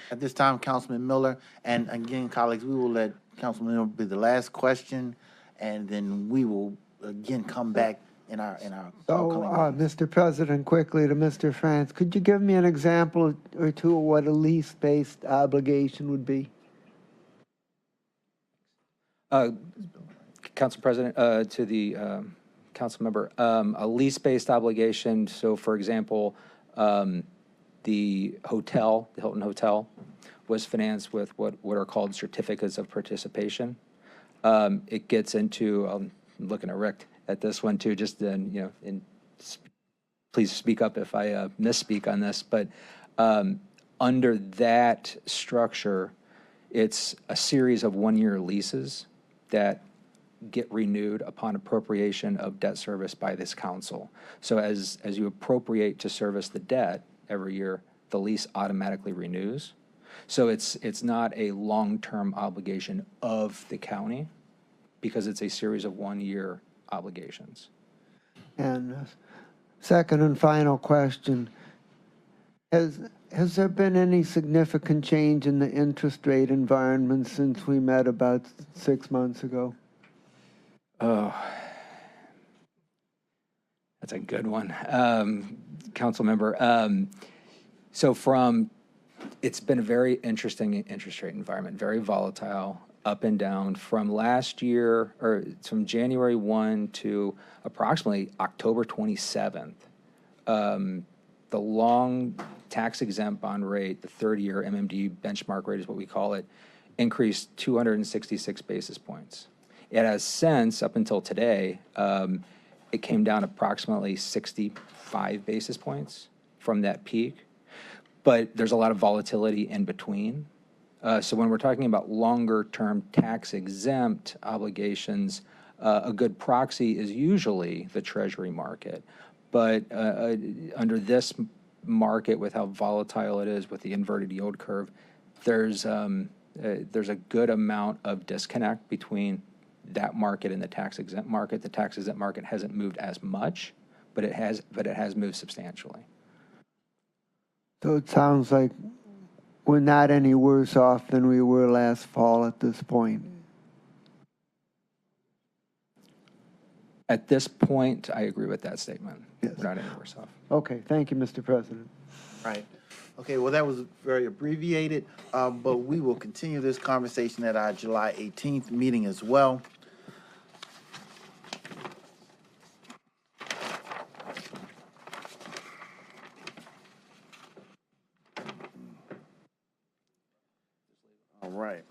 At this time, Councilman Miller, and again, colleagues, we will let Councilman Miller be the last question, and then we will again come back in our upcoming Mr. President, quickly to Mr. France, could you give me an example or two of what a lease-based obligation would be? Council President, to the council member, a lease-based obligation. So, for example, the hotel, the Hilton Hotel, was financed with what are called certificates of participation. It gets into, I'm looking at Rick at this one too, just then, please speak up if I misspeak on this, but under that structure, it's a series of one-year leases that get renewed upon appropriation of debt service by this council. So as you appropriate to service the debt every year, the lease automatically renews. So it's not a long-term obligation of the county because it's a series of one-year obligations. And second and final question, has there been any significant change in the interest rate environment since we met about 6 months ago? Oh, that's a good one. Council member, so it's been a very interesting interest rate environment, very volatile, up and down from last year, or from January 1 to approximately October 27th. The long tax-exempt bond rate, the 30-year MMD benchmark rate is what we call it, increased 266 basis points. It has since, up until today, it came down approximately 65 basis points from that peak, but there's a lot of volatility in between. So when we're talking about longer-term tax-exempt obligations, a good proxy is usually the Treasury market. But under this market, with how volatile it is with the inverted yield curve, there's a good amount of disconnect between that market and the tax-exempt market. The tax-exempt market hasn't moved as much, but it has moved substantially. So it sounds like we're not any worse off than we were last fall at this point. At this point, I agree with that statement. Yes. We're not any worse off. Okay, thank you, Mr. President. Right. Okay, well, that was very abbreviated, but we will continue this conversation at our July 18th meeting as well. All right.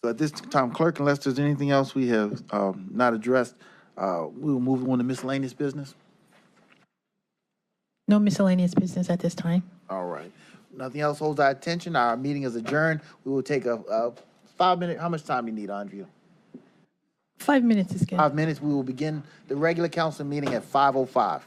So at this time, clerk, unless there's anything else we have not addressed, we will move on to miscellaneous business. No miscellaneous business at this time. All right. Nothing else holds our attention. Our meeting is adjourned. We will take a 5-minute, how much time you need, Andrea? 5 minutes is good. 5 minutes. We will begin the regular council meeting at 5:05.